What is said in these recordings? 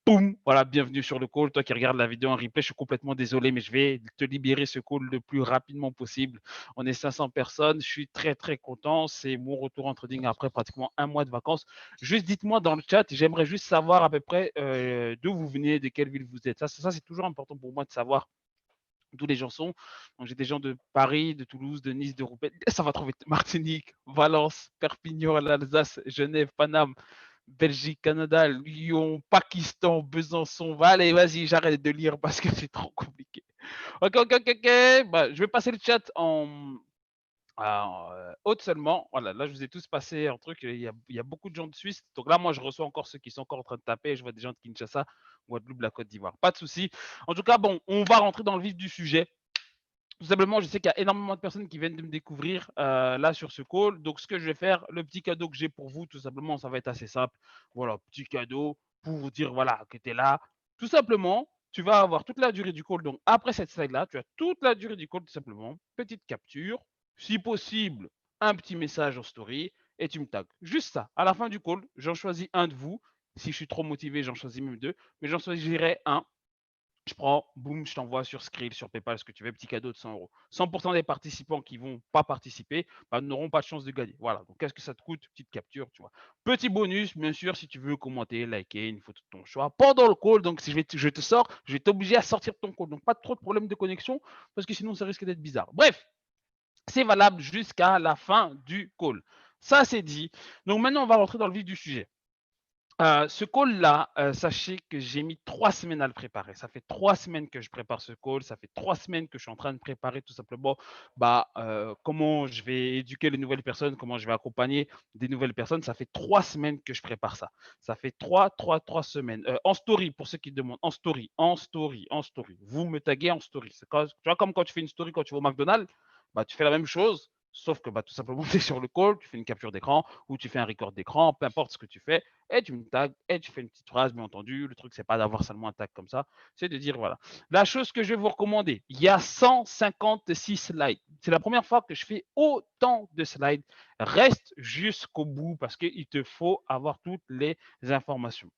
Boum, voilà, bienvenue sur le call. Toi qui regardes la vidéo en replay, je suis complètement désolé, mais je vais te libérer ce call le plus rapidement possible. On est 500 personnes, je suis très très content. C'est mon retour en trading après pratiquement un mois de vacances. Juste dites-moi dans le chat, j'aimerais juste savoir à peu près d'où vous venez, de quelle ville vous êtes. Ça c'est toujours important pour moi de savoir d'où les gens sont. Donc j'ai des gens de Paris, de Toulouse, de Nice, de Roubaix. Ça va trop vite. Martinique, Valence, Perpignan, l'Alsace, Genève, Paname, Belgique, Canada, Lyon, Pakistan, Besançon. Allez, vas-y, j'arrête de lire parce que c'est trop compliqué. Ok, ok, ok, ok. Bah, je vais passer le chat en haute seulement. Voilà, là, je vous ai tous passé un truc. Il y a beaucoup de gens de Suisse. Donc là, moi, je reçois encore ceux qui sont encore en train de taper. Je vois des gens de Kinshasa, Guadeloupe, la Côte d'Ivoire. Pas de souci. En tout cas, bon, on va rentrer dans le vif du sujet. Tout simplement, je sais qu'il y a énormément de personnes qui viennent de me découvrir là sur ce call. Donc, ce que je vais faire, le petit cadeau que j'ai pour vous, tout simplement, ça va être assez simple. Voilà, petit cadeau pour vous dire voilà, que tu es là. Tout simplement, tu vas avoir toute la durée du call. Donc, après cette slide-là, tu as toute la durée du call, tout simplement. Petite capture, si possible, un petit message en story et tu me tags. Juste ça. À la fin du call, j'en choisis un de vous. Si je suis trop motivé, j'en choisis même deux. Mais j'en choisirai un, je prends, boum, je t'envoie sur Skrill, sur PayPal, ce que tu veux, petit cadeau de 100 euros. 100% des participants qui ne vont pas participer bah, n'auront pas de chance de gagner. Voilà, donc qu'est-ce que ça te coûte? Petite capture, tu vois. Petit bonus, bien sûr, si tu veux commenter, liker, une photo de ton choix pendant le call. Donc, si je te sors, je vais t'obliger à sortir de ton call. Donc, pas trop de problèmes de connexion parce que sinon, ça risque d'être bizarre. Bref, c'est valable jusqu'à la fin du call. Ça, c'est dit. Donc, maintenant, on va rentrer dans le vif du sujet. Ce call-là, sachez que j'ai mis 3 semaines à le préparer. Ça fait 3 semaines que je prépare ce call, ça fait 3 semaines que je suis en train de préparer tout simplement, comment je vais éduquer les nouvelles personnes, comment je vais accompagner des nouvelles personnes. Ça fait 3 semaines que je prépare ça. Ça fait 3 semaines. En story, pour ceux qui demandent, en story, en story, en story. Vous me taguez en story. C'est tu vois, comme quand tu fais une story quand tu vas au McDonald's, bah, tu fais la même chose, sauf que bah, tout simplement, tu es sur le call, tu fais une capture d'écran ou tu fais un record d'écran, peu importe ce que tu fais et tu me tags, et tu fais une petite phrase, bien entendu. Le truc, c'est pas d'avoir seulement un tag comme ça, c'est de dire voilà. La chose que je vais vous recommander, il y a 156 slides. C'est la première fois que je fais autant de slides. Reste jusqu'au bout parce qu'il te faut avoir toutes les informations.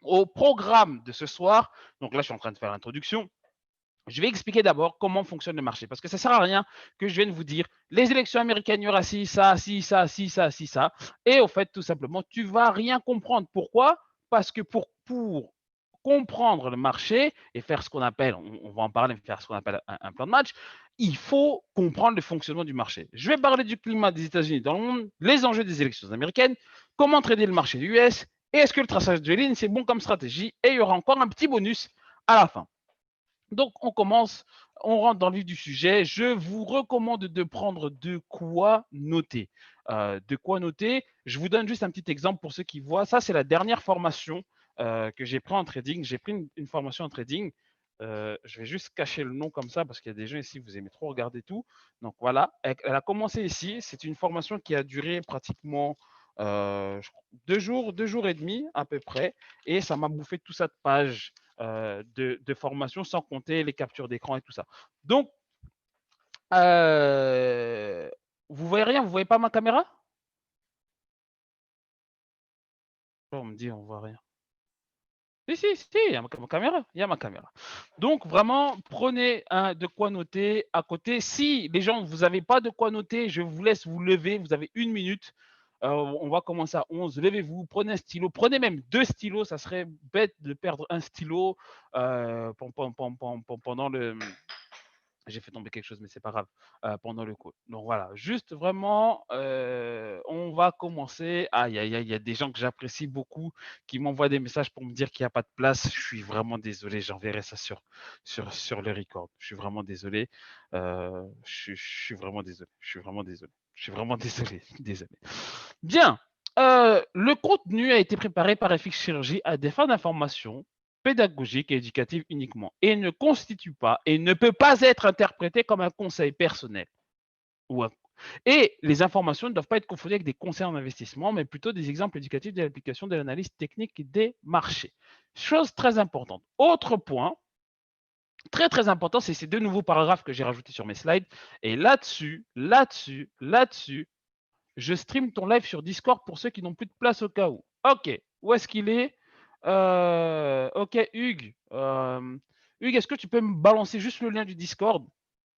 Au programme de ce soir, donc là, je suis en train de faire l'introduction. Je vais expliquer d'abord comment fonctionne le marché, parce que ça ne sert à rien que je vienne vous dire les élections américaines, il y aura ci, ça, ci, ça, ci, ça, ci, ça. Et au fait, tout simplement, tu ne vas rien comprendre. Pourquoi? Parce que pour comprendre le marché et faire ce qu'on appelle, on va en parler, faire ce qu'on appelle un plan de match, il faut comprendre le fonctionnement du marché. Je vais parler du climat des États-Unis dans le monde, les enjeux des élections américaines, comment trader le marché du US, et est-ce que le traçage de ligne, c'est bon comme stratégie? Et il y aura encore un petit bonus à la fin. Donc, on commence, on rentre dans le vif du sujet. Je vous recommande de prendre de quoi noter. De quoi noter. Je vous donne juste un petit exemple pour ceux qui voient. Ça, c'est la dernière formation que j'ai pris en trading. J'ai pris une formation en trading. Je vais juste cacher le nom comme ça parce qu'il y a des gens ici, vous aimez trop regarder tout. Donc voilà, elle a commencé ici. C'est une formation qui a duré pratiquement 2 jours et demi à peu près. Et ça m'a bouffé toute cette page de formation sans compter les captures d'écran et tout ça. Donc, vous voyez rien? Vous voyez pas ma caméra? On me dit on voit rien. Si, il y a ma caméra, il y a ma caméra. Donc vraiment, prenez de quoi noter à côté. Si les gens, vous n'avez pas de quoi noter, je vous laisse vous lever, vous avez 1 minute. On va commencer à 11. Levez-vous, prenez un stylo, prenez même 2 stylos. Ça serait bête de perdre un stylo pendant le, j'ai fait tomber quelque chose, mais c'est pas grave, pendant le call. Donc voilà, juste vraiment, on va commencer. Aïe, aïe, aïe, il y a des gens que j'apprécie beaucoup qui m'envoient des messages pour me dire qu'il n'y a pas de place. Je suis vraiment désolé, j'enverrai ça sur le record. Je suis vraiment désolé. Je suis vraiment désolé. Je suis vraiment désolé. Je suis vraiment désolé. Désolé. Bien. Le contenu a été préparé par FX Chirurgie à des fins d'information pédagogique et éducative uniquement et ne constitue pas et ne peut pas être interprété comme un conseil personnel. Et les informations ne doivent pas être confondues avec des conseils en investissement, mais plutôt des exemples éducatifs de l'application de l'analyse technique des marchés. Chose très importante. Autre point, très très important, c'est ces 2 nouveaux paragraphes que j'ai rajoutés sur mes slides. Et là-dessus, je stream ton live sur Discord pour ceux qui n'ont plus de place au cas où. Ok, où est-ce qu'il est? Ok, Hugues. Hugues, est-ce que tu peux me balancer juste le lien du Discord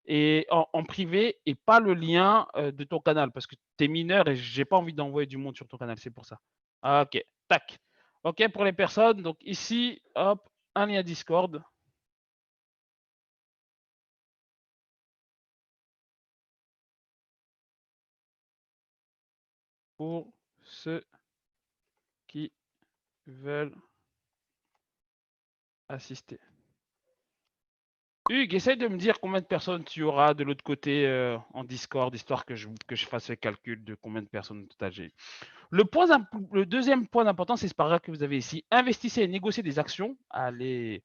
et en privé et pas le lien de ton canal parce que tu es mineur et j'ai pas envie d'envoyer du monde sur ton canal, c'est pour ça. Ah, ok, tac. Ok, pour les personnes, donc ici, hop, un lien Discord. Pour ceux qui veulent assister. Hugues, essaye de me dire combien de personnes tu auras de l'autre côté en Discord, histoire que je fasse le calcul de combien de personnes au total j'ai eu. Le deuxième point d'importance, c'est ce paragraphe que vous avez ici. Investissez et négociez des actions. Allez,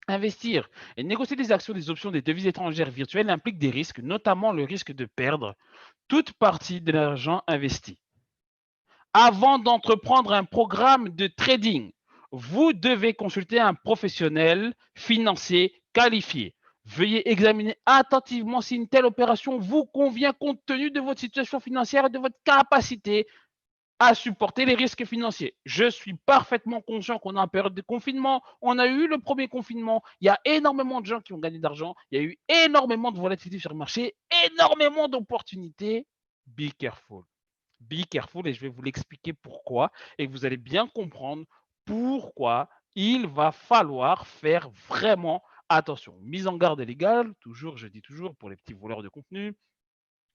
investir et négocier des actions, des options, des devises étrangères virtuelles implique des risques, notamment le risque de perdre toute partie de l'argent investi. Avant d'entreprendre un programme de trading, vous devez consulter un professionnel financier qualifié. Veuillez examiner attentivement si une telle opération vous convient compte tenu de votre situation financière et de votre capacité à supporter les risques financiers. Je suis parfaitement conscient qu'on est en période de confinement. On a eu le premier confinement. Il y a énormément de gens qui ont gagné de l'argent. Il y a eu énormément de volatilité sur le marché, énormément d'opportunités. Be careful. Be careful et je vais vous l'expliquer pourquoi et vous allez bien comprendre pourquoi il va falloir faire vraiment attention. Mise en garde légale, toujours, je dis toujours, pour les petits voleurs de contenu,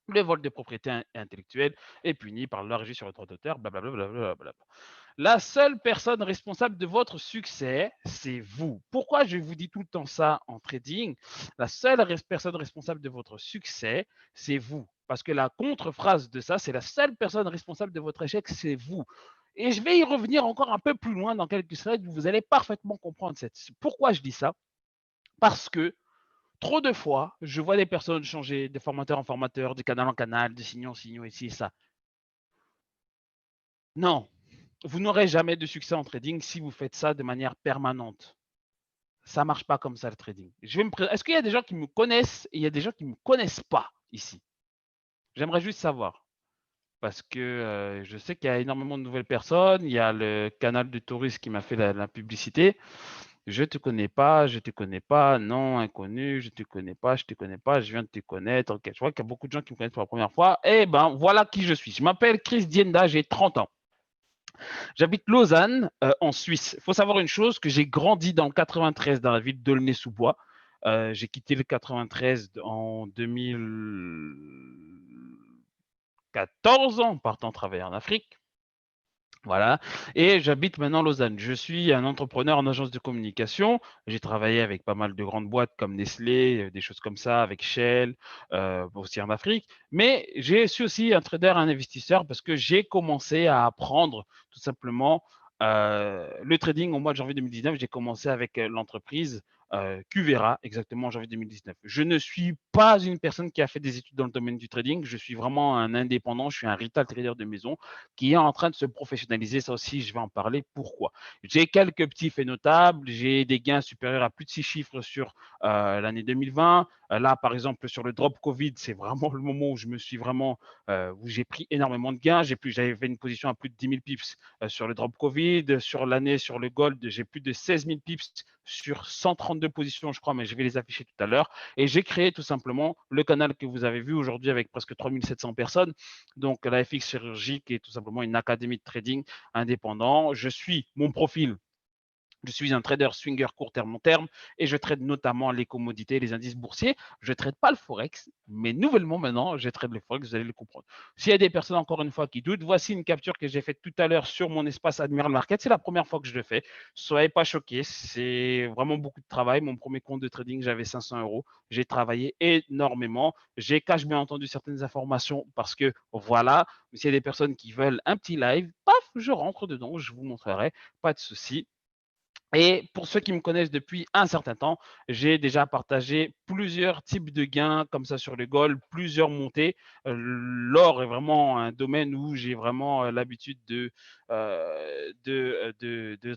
le vol de propriété intellectuelle est puni par la régie sur le droit d'auteur, blablabla. La seule personne responsable de votre succès, c'est vous. Pourquoi je vous dis tout le temps ça en trading? La seule personne responsable de votre succès, c'est vous. Parce que la contre-phrase de ça, c'est la seule personne responsable de votre échec, c'est vous. Et je vais y revenir encore un peu plus loin dans quelques slides, vous allez parfaitement comprendre pourquoi je dis ça. Parce que trop de fois, je vois des personnes changer de formateur en formateur, de canal en canal, de signaux en signaux, ici et ça. Non, vous n'aurez jamais de succès en trading si vous faites ça de manière permanente. Ça ne marche pas comme ça le trading. Est-ce qu'il y a des gens qui me connaissent et il y a des gens qui ne me connaissent pas ici? J'aimerais juste savoir. Parce que je sais qu'il y a énormément de nouvelles personnes. Il y a le canal de touristes qui m'a fait la publicité. Je te connais pas, je te connais pas, non, inconnu, je te connais pas, je te connais pas, je viens de te connaître. Ok, je vois qu'il y a beaucoup de gens qui me connaissent pour la première fois. Eh ben, voilà qui je suis. Je m'appelle Chris Dienda, j'ai 30 ans. J'habite Lausanne, en Suisse. Il faut savoir une chose, que j'ai grandi dans le 93, dans la ville d'Aulnay-sous-Bois. J'ai quitté le 93 en 2014 en partant travailler en Afrique. Voilà. Et j'habite maintenant Lausanne. Je suis un entrepreneur en agence de communication. J'ai travaillé avec pas mal de grandes boîtes comme Nestlé, des choses comme ça, avec Shell, aussi en Afrique. Mais je suis aussi un trader, un investisseur parce que j'ai commencé à apprendre tout simplement le trading au mois de janvier 2019. J'ai commencé avec l'entreprise Cuvera, exactement en janvier 2019. Je ne suis pas une personne qui a fait des études dans le domaine du trading. Je suis vraiment un indépendant. Je suis un retail trader de maison qui est en train de se professionnaliser. Ça aussi, je vais en parler. Pourquoi? J'ai quelques petits faits notables. J'ai des gains supérieurs à plus de 6 chiffres sur l'année 2020. Là, par exemple, sur le drop Covid, c'est vraiment le moment où je me suis vraiment, où j'ai pris énormément de gains. J'avais fait une position à plus de 10 000 pips sur le drop Covid. Sur l'année, sur le gold, j'ai plus de 16 000 pips sur 132 positions, je crois, mais je vais les afficher tout à l'heure. Et j'ai créé tout simplement le canal que vous avez vu aujourd'hui avec presque 3700 personnes. Donc, la FX Chirurgie, qui est tout simplement une académie de trading indépendant. Je suis mon profil. Je suis un trader swinger court terme, long terme, et je trade notamment les commodités, les indices boursiers. Je ne trade pas le Forex, mais nouvellement maintenant, je trade le Forex, vous allez le comprendre. S'il y a des personnes, encore une fois, qui doutent, voici une capture que j'ai faite tout à l'heure sur mon espace Admiral Market. C'est la première fois que je le fais. Soyez pas choqués, c'est vraiment beaucoup de travail. Mon premier compte de trading, j'avais 500 euros. J'ai travaillé énormément. J'ai caché, bien entendu, certaines informations parce que voilà, s'il y a des personnes qui veulent un petit live, paf, je rentre dedans, je vous montrerai, pas de souci. Et pour ceux qui me connaissent depuis un certain temps, j'ai déjà partagé plusieurs types de gains comme ça sur le gold, plusieurs montées. L'or est vraiment un domaine où j'ai vraiment l'habitude de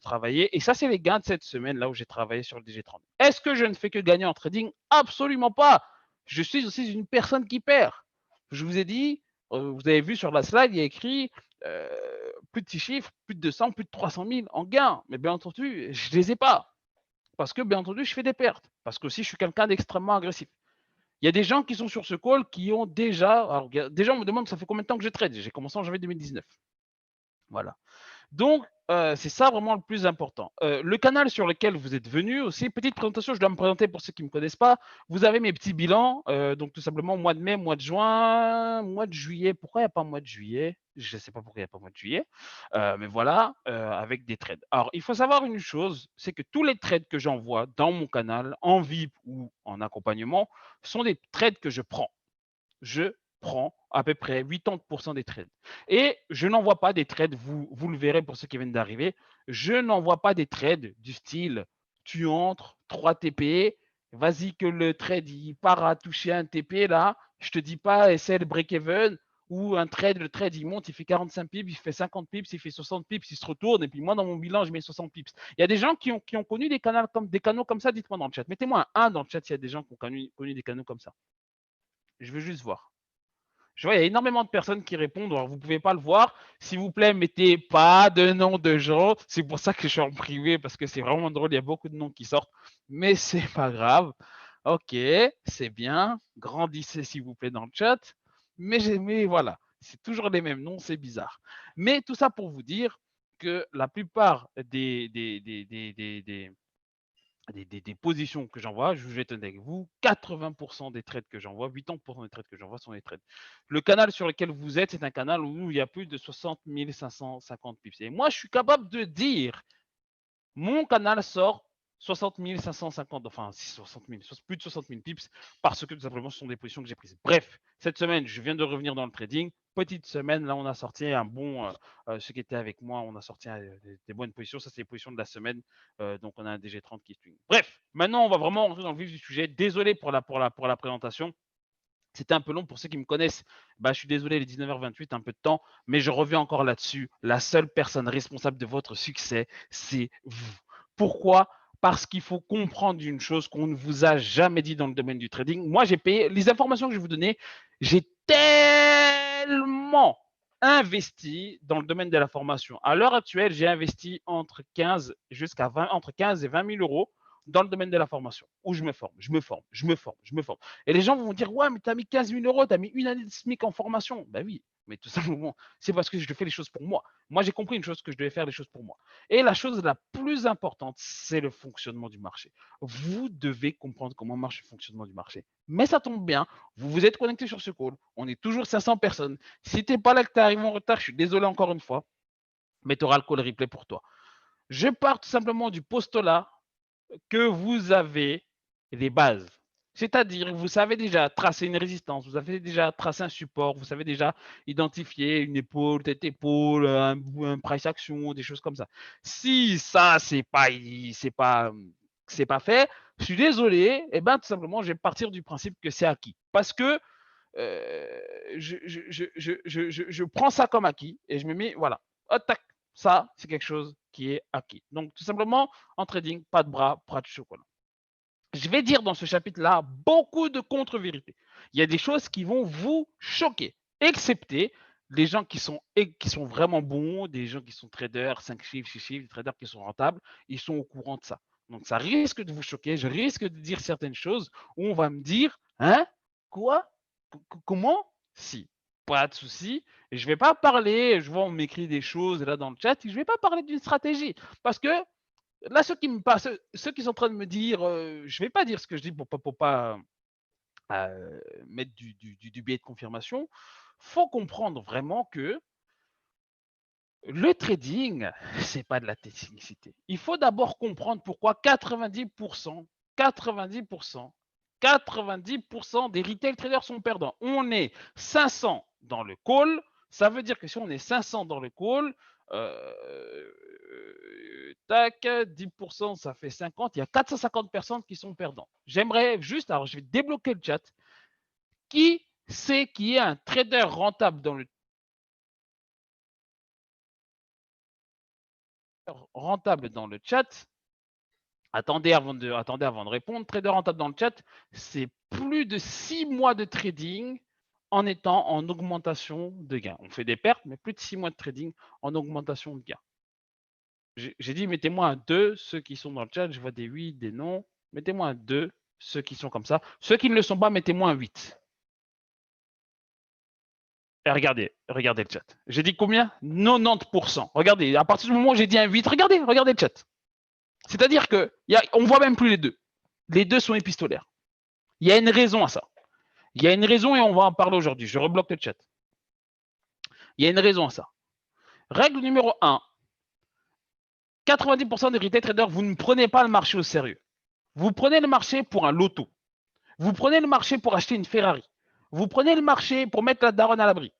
travailler. Et ça, c'est les gains de cette semaine là où j'ai travaillé sur le DG30. Est-ce que je ne fais que gagner en trading? Absolument pas. Je suis aussi une personne qui perd. Je vous ai dit, vous avez vu sur la slide, il y a écrit plus de 6 chiffres, plus de 200, plus de 300 000 en gain. Mais bien entendu, je ne les ai pas. Parce que bien entendu, je fais des pertes. Parce que aussi, je suis quelqu'un d'extrêmement agressif. Il y a des gens qui sont sur ce call qui ont déjà. Alors, déjà, on me demande ça fait combien de temps que je trade. J'ai commencé en janvier 2019. Voilà. Donc, c'est ça vraiment le plus important. Le canal sur lequel vous êtes venu aussi, petite présentation, je dois me présenter pour ceux qui ne me connaissent pas. Vous avez mes petits bilans, donc tout simplement mois de mai, mois de juin, mois de juillet. Pourquoi il n'y a pas mois de juillet? Je ne sais pas pourquoi il n'y a pas mois de juillet, mais voilà, avec des trades. Alors, il faut savoir une chose, c'est que tous les trades que j'envoie dans mon canal, en VIP ou en accompagnement, sont des trades que je prends. Je prends à peu près 80% des trades. Et je n'envoie pas des trades, vous le verrez pour ceux qui viennent d'arriver, je n'envoie pas des trades du style tu entres, 3 TP, vas-y que le trade il part à toucher un TP là, je te dis pas essaie le break-even ou un trade, le trade il monte, il fait 45 pips, il fait 50 pips, il fait 60 pips, il se retourne et puis moi dans mon bilan je mets 60 pips. Il y a des gens qui ont connu des canaux comme ça, dites-moi dans le chat. Mettez-moi un 1 dans le chat s'il y a des gens qui ont connu des canaux comme ça. Je veux juste voir. Je vois, il y a énormément de personnes qui répondent. Alors, vous ne pouvez pas le voir. S'il vous plaît, mettez pas de nom de gens. C'est pour ça que je suis en privé, parce que c'est vraiment drôle. Il y a beaucoup de noms qui sortent. Mais c'est pas grave. Ok, c'est bien. Grandissez, s'il vous plaît, dans le chat. Mais voilà, c'est toujours les mêmes noms. C'est bizarre. Mais tout ça pour vous dire que la plupart des positions que j'envoie, je vais être honnête avec vous, 80% des trades que j'envoie, 80% des trades que j'envoie sont des trades. Le canal sur lequel vous êtes, c'est un canal où il y a plus de 60 550 pips. Et moi, je suis capable de dire, mon canal sort 60 550, enfin 60 000, plus de 60 000 pips, parce que tout simplement, ce sont des positions que j'ai prises. Bref, cette semaine, je viens de revenir dans le trading. Petite semaine, là, on a sorti un bon, ceux qui étaient avec moi, on a sorti des bonnes positions. Ça, c'est les positions de la semaine. Donc, on a un DG30 qui swing. Bref, maintenant, on va vraiment rentrer dans le vif du sujet. Désolé pour la présentation. C'était un peu long pour ceux qui me connaissent. Je suis désolé, les 19h28, un peu de temps, mais je reviens encore là-dessus. La seule personne responsable de votre succès, c'est vous. Pourquoi? Parce qu'il faut comprendre une chose qu'on ne vous a jamais dit dans le domaine du trading. Moi, j'ai payé les informations que je vais vous donner. J'ai tellement investi dans le domaine de la formation. À l'heure actuelle, j'ai investi entre 15 et 20 000 euros dans le domaine de la formation, où je me forme. Et les gens vont dire, ouais, mais tu as mis 15 000 euros, tu as mis une année de SMIC en formation. Ben oui, mais tout simplement, c'est parce que je fais les choses pour moi. Moi, j'ai compris une chose, que je devais faire les choses pour moi. Et la chose la plus importante, c'est le fonctionnement du marché. Vous devez comprendre comment marche le fonctionnement du marché. Mais ça tombe bien, vous vous êtes connecté sur ce call, on est toujours 500 personnes. Si tu n'es pas là, que tu arrives en retard, je suis désolé encore une fois, mais tu auras le call replay pour toi. Je pars tout simplement du postulat que vous avez les bases. C'est-à-dire, vous savez déjà tracer une résistance, vous avez déjà tracé un support, vous savez déjà identifier une épaule, tête épaule, un price action, des choses comme ça. Si ça, c'est pas fait, je suis désolé, et ben tout simplement, je vais partir du principe que c'est acquis. Parce que je prends ça comme acquis et je me mets, voilà, tac, ça, c'est quelque chose qui est acquis. Donc, tout simplement, en trading, pas de bras, pas de chocolat. Je vais dire dans ce chapitre-là beaucoup de contre-vérités. Il y a des choses qui vont vous choquer, excepté les gens qui sont vraiment bons, des gens qui sont traders, 5 chiffres, 6 chiffres, des traders qui sont rentables, ils sont au courant de ça. Donc, ça risque de vous choquer. Je risque de dire certaines choses où on va me dire, hein, quoi? Comment? Si, pas de souci. Je ne vais pas parler, je vois on m'écrit des choses là dans le chat, je ne vais pas parler d'une stratégie. Parce que là, ceux qui sont en train de me dire, je ne vais pas dire ce que je dis pour pas mettre du biais de confirmation, il faut comprendre vraiment que le trading, ce n'est pas de la technicité. Il faut d'abord comprendre pourquoi 90% des retail traders sont perdants. On est 500 dans le call. Ça veut dire que si on est 500 dans le call, tac, 10%, ça fait 50. Il y a 450 personnes qui sont perdants. J'aimerais juste, alors je vais débloquer le chat. Qui c'est qui est un trader rentable dans le chat? Attendez avant de répondre. Trader rentable dans le chat, c'est plus de 6 mois de trading en étant en augmentation de gains. On fait des pertes, mais plus de 6 mois de trading en augmentation de gains. J'ai dit, mettez-moi un 2, ceux qui sont dans le chat, je vois des 8, des non. Mettez-moi un 2, ceux qui sont comme ça. Ceux qui ne le sont pas, mettez-moi un 8. Et regardez le chat. J'ai dit combien? 90%. Regardez, à partir du moment où j'ai dit un 8, regardez le chat. C'est-à-dire qu'on voit même plus les deux. Les deux sont épistolaires. Il y a une raison à ça. Il y a une raison et on va en parler aujourd'hui. Je rebloque le chat. Il y a une raison à ça. Règle numéro 1. 90% des retail traders, vous ne prenez pas le marché au sérieux. Vous prenez le marché pour un loto. Vous prenez le marché pour acheter une Ferrari. Vous prenez le marché pour mettre la daronne à l'abri.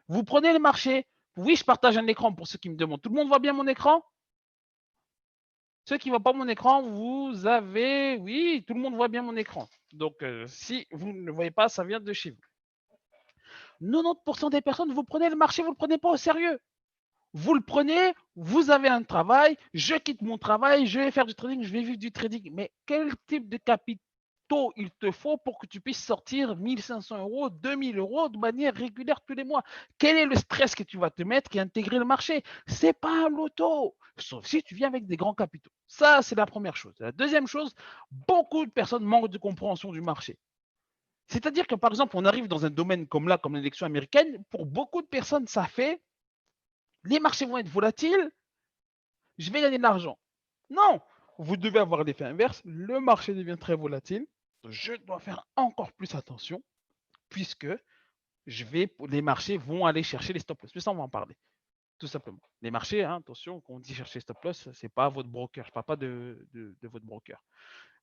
Vous prenez le marché. Oui, je partage un écran pour ceux qui me demandent. Tout le monde voit bien mon écran? Ceux qui ne voient pas mon écran, vous avez… Oui, tout le monde voit bien mon écran. Donc, si vous ne le voyez pas, ça vient de chez vous. 90% des personnes, vous prenez le marché, vous ne le prenez pas au sérieux. Vous le prenez, vous avez un travail, je quitte mon travail, je vais faire du trading, je vais vivre du trading. Mais quel type de capitaux il te faut pour que tu puisses sortir 1500 euros, 2000 euros de manière régulière tous les mois? Quel est le stress que tu vas te mettre et intégrer le marché? Ce n'est pas un loto, sauf si tu viens avec des grands capitaux. Ça, c'est la première chose. La deuxième chose, beaucoup de personnes manquent de compréhension du marché. C'est-à-dire que, par exemple, on arrive dans un domaine comme là, comme l'élection américaine, pour beaucoup de personnes, ça fait les marchés vont être volatiles, je vais gagner de l'argent. Non, vous devez avoir l'effet inverse. Le marché devient très volatile. Je dois faire encore plus attention puisque les marchés vont aller chercher les stop loss. Mais ça, on va en parler. Tout simplement. Les marchés, hein, attention, quand on dit chercher stop loss, ce n'est pas votre broker. Je ne parle pas de votre broker.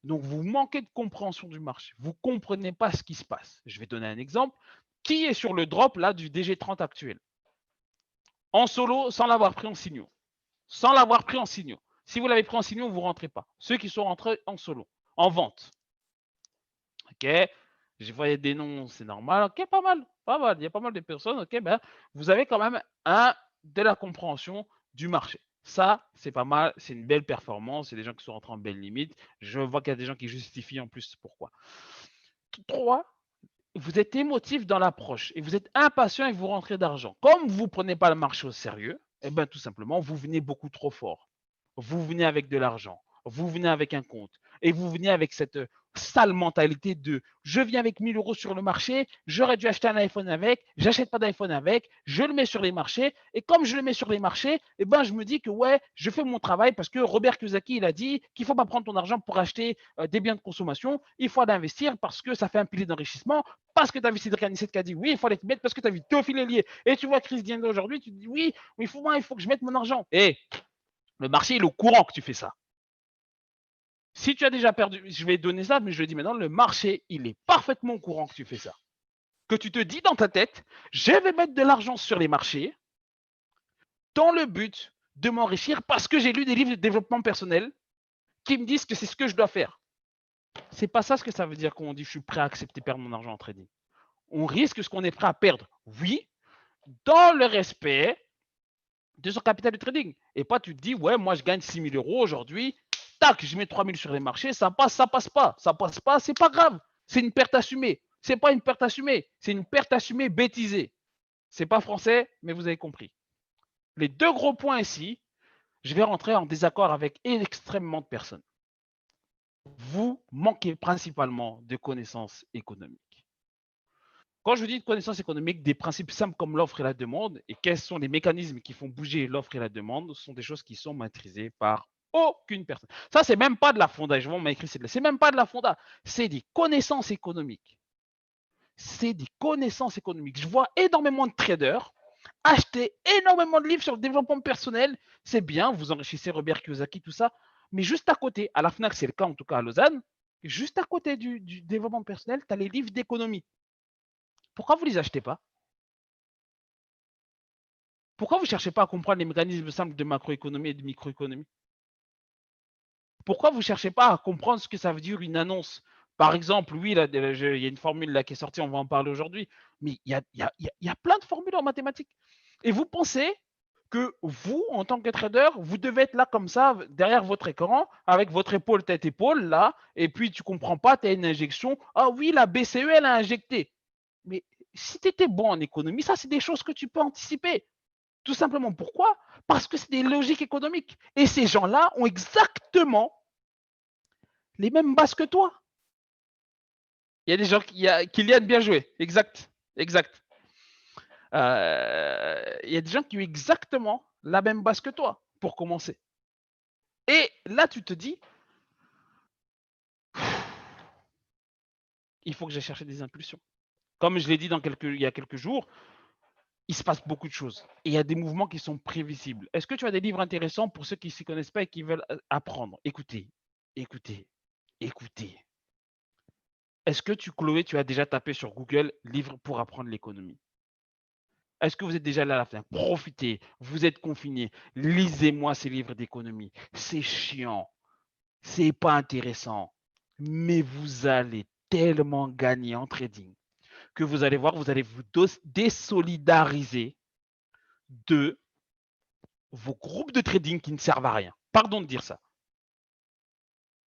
Donc, vous manquez de compréhension du marché. Vous ne comprenez pas ce qui se passe. Je vais donner un exemple. Qui est sur le drop là du DG30 actuel? En solo, sans l'avoir pris en signaux. Sans l'avoir pris en signaux. Si vous l'avez pris en signaux, vous ne rentrez pas. Ceux qui sont rentrés en solo, en vente. OK. Je voyais des noms, c'est normal. OK, pas mal. Pas mal. Il y a pas mal de personnes. OK, ben, vous avez quand même de la compréhension du marché. Ça, c'est pas mal. C'est une belle performance. C'est des gens qui sont rentrés en belle limite. Je vois qu'il y a des gens qui justifient en plus pourquoi. 3, vous êtes émotif dans l'approche et vous êtes impatient et vous rentrez d'argent. Comme vous ne prenez pas le marché au sérieux, eh ben, tout simplement, vous venez beaucoup trop fort. Vous venez avec de l'argent, vous venez avec un compte et vous venez avec cette sale mentalité de je viens avec 1000 euros sur le marché, j'aurais dû acheter un iPhone avec, j'achète pas d'iPhone avec, je le mets sur les marchés et comme je le mets sur les marchés, eh ben, je me dis que ouais, je fais mon travail parce que Robert Kiyosaki, il a dit qu'il ne faut pas prendre ton argent pour acheter des biens de consommation, il faut l'investir parce que ça fait un pilier d'enrichissement, parce que tu as vu Cédric Anissette qui a dit oui, il faut aller te mettre parce que tu as vu Théophile Hélier et tu vois Chris Diendo aujourd'hui, tu te dis oui, il faut que je mette mon argent. Et le marché, il est au courant que tu fais ça. Si tu as déjà perdu, je vais donner ça, mais je le dis maintenant, le marché, il est parfaitement au courant que tu fais ça. Que tu te dis dans ta tête, je vais mettre de l'argent sur les marchés dans le but de m'enrichir parce que j'ai lu des livres de développement personnel qui me disent que c'est ce que je dois faire. C'est pas ça ce que ça veut dire quand on dit je suis prêt à accepter perdre mon argent en trading. On risque ce qu'on est prêt à perdre, oui, dans le respect de son capital de trading. Et pas tu te dis, ouais, moi je gagne 6 000 euros aujourd'hui, tac, je mets 3 000 sur les marchés, ça passe pas. Ça passe pas, c'est pas grave. C'est une perte assumée. C'est pas une perte assumée, c'est une perte assumée bêtisée. C'est pas français, mais vous avez compris. Les deux gros points ici, je vais rentrer en désaccord avec extrêmement de personnes. Vous manquez principalement de connaissances économiques. Quand je vous dis de connaissances économiques, des principes simples comme l'offre et la demande, et quels sont les mécanismes qui font bouger l'offre et la demande, ce sont des choses qui sont maîtrisées par aucune personne. Ça, c'est même pas de la fonda. Je vais m'écrire, c'est même pas de la fonda. C'est des connaissances économiques. C'est des connaissances économiques. Je vois énormément de traders acheter énormément de livres sur le développement personnel. C'est bien, vous enrichissez Robert Kiyosaki, tout ça. Mais juste à côté, à la FNAC, c'est le cas en tout cas à Lausanne, juste à côté du développement personnel, tu as les livres d'économie. Pourquoi vous ne les achetez pas? Pourquoi vous ne cherchez pas à comprendre les mécanismes simples de macroéconomie et de microéconomie? Pourquoi vous ne cherchez pas à comprendre ce que ça veut dire une annonce? Par exemple, oui, là, il y a une formule là qui est sortie, on va en parler aujourd'hui, mais il y a plein de formules en mathématiques. Et vous pensez que vous, en tant que trader, vous devez être là comme ça, derrière votre écran, avec votre épaule, tête-épaule, là, et puis tu ne comprends pas, tu as une injection. Ah oui, la BCE, elle a injecté. Mais si tu étais bon en économie, ça, c'est des choses que tu peux anticiper. Tout simplement. Pourquoi? Parce que c'est des logiques économiques. Et ces gens-là ont exactement les mêmes bases que toi. Il y a des gens Kylian, bien joué. Exact. Exact. Il y a des gens qui ont exactement la même base que toi pour commencer. Et là, tu te dis, il faut que j'aille chercher des impulsions. Comme je l'ai dit il y a quelques jours, il se passe beaucoup de choses. Et il y a des mouvements qui sont prévisibles. Est-ce que tu as des livres intéressants pour ceux qui ne s'y connaissent pas et qui veulent apprendre? Écoutez, écoutez, écoutez. Est-ce que Chloé, tu as déjà tapé sur Google livre pour apprendre l'économie? Est-ce que vous êtes déjà allé à la fin? Profitez, vous êtes confinés. Lisez-moi ces livres d'économie. C'est chiant, c'est pas intéressant, mais vous allez tellement gagner en trading que vous allez voir, vous allez vous désolidariser de vos groupes de trading qui ne servent à rien. Pardon de dire ça.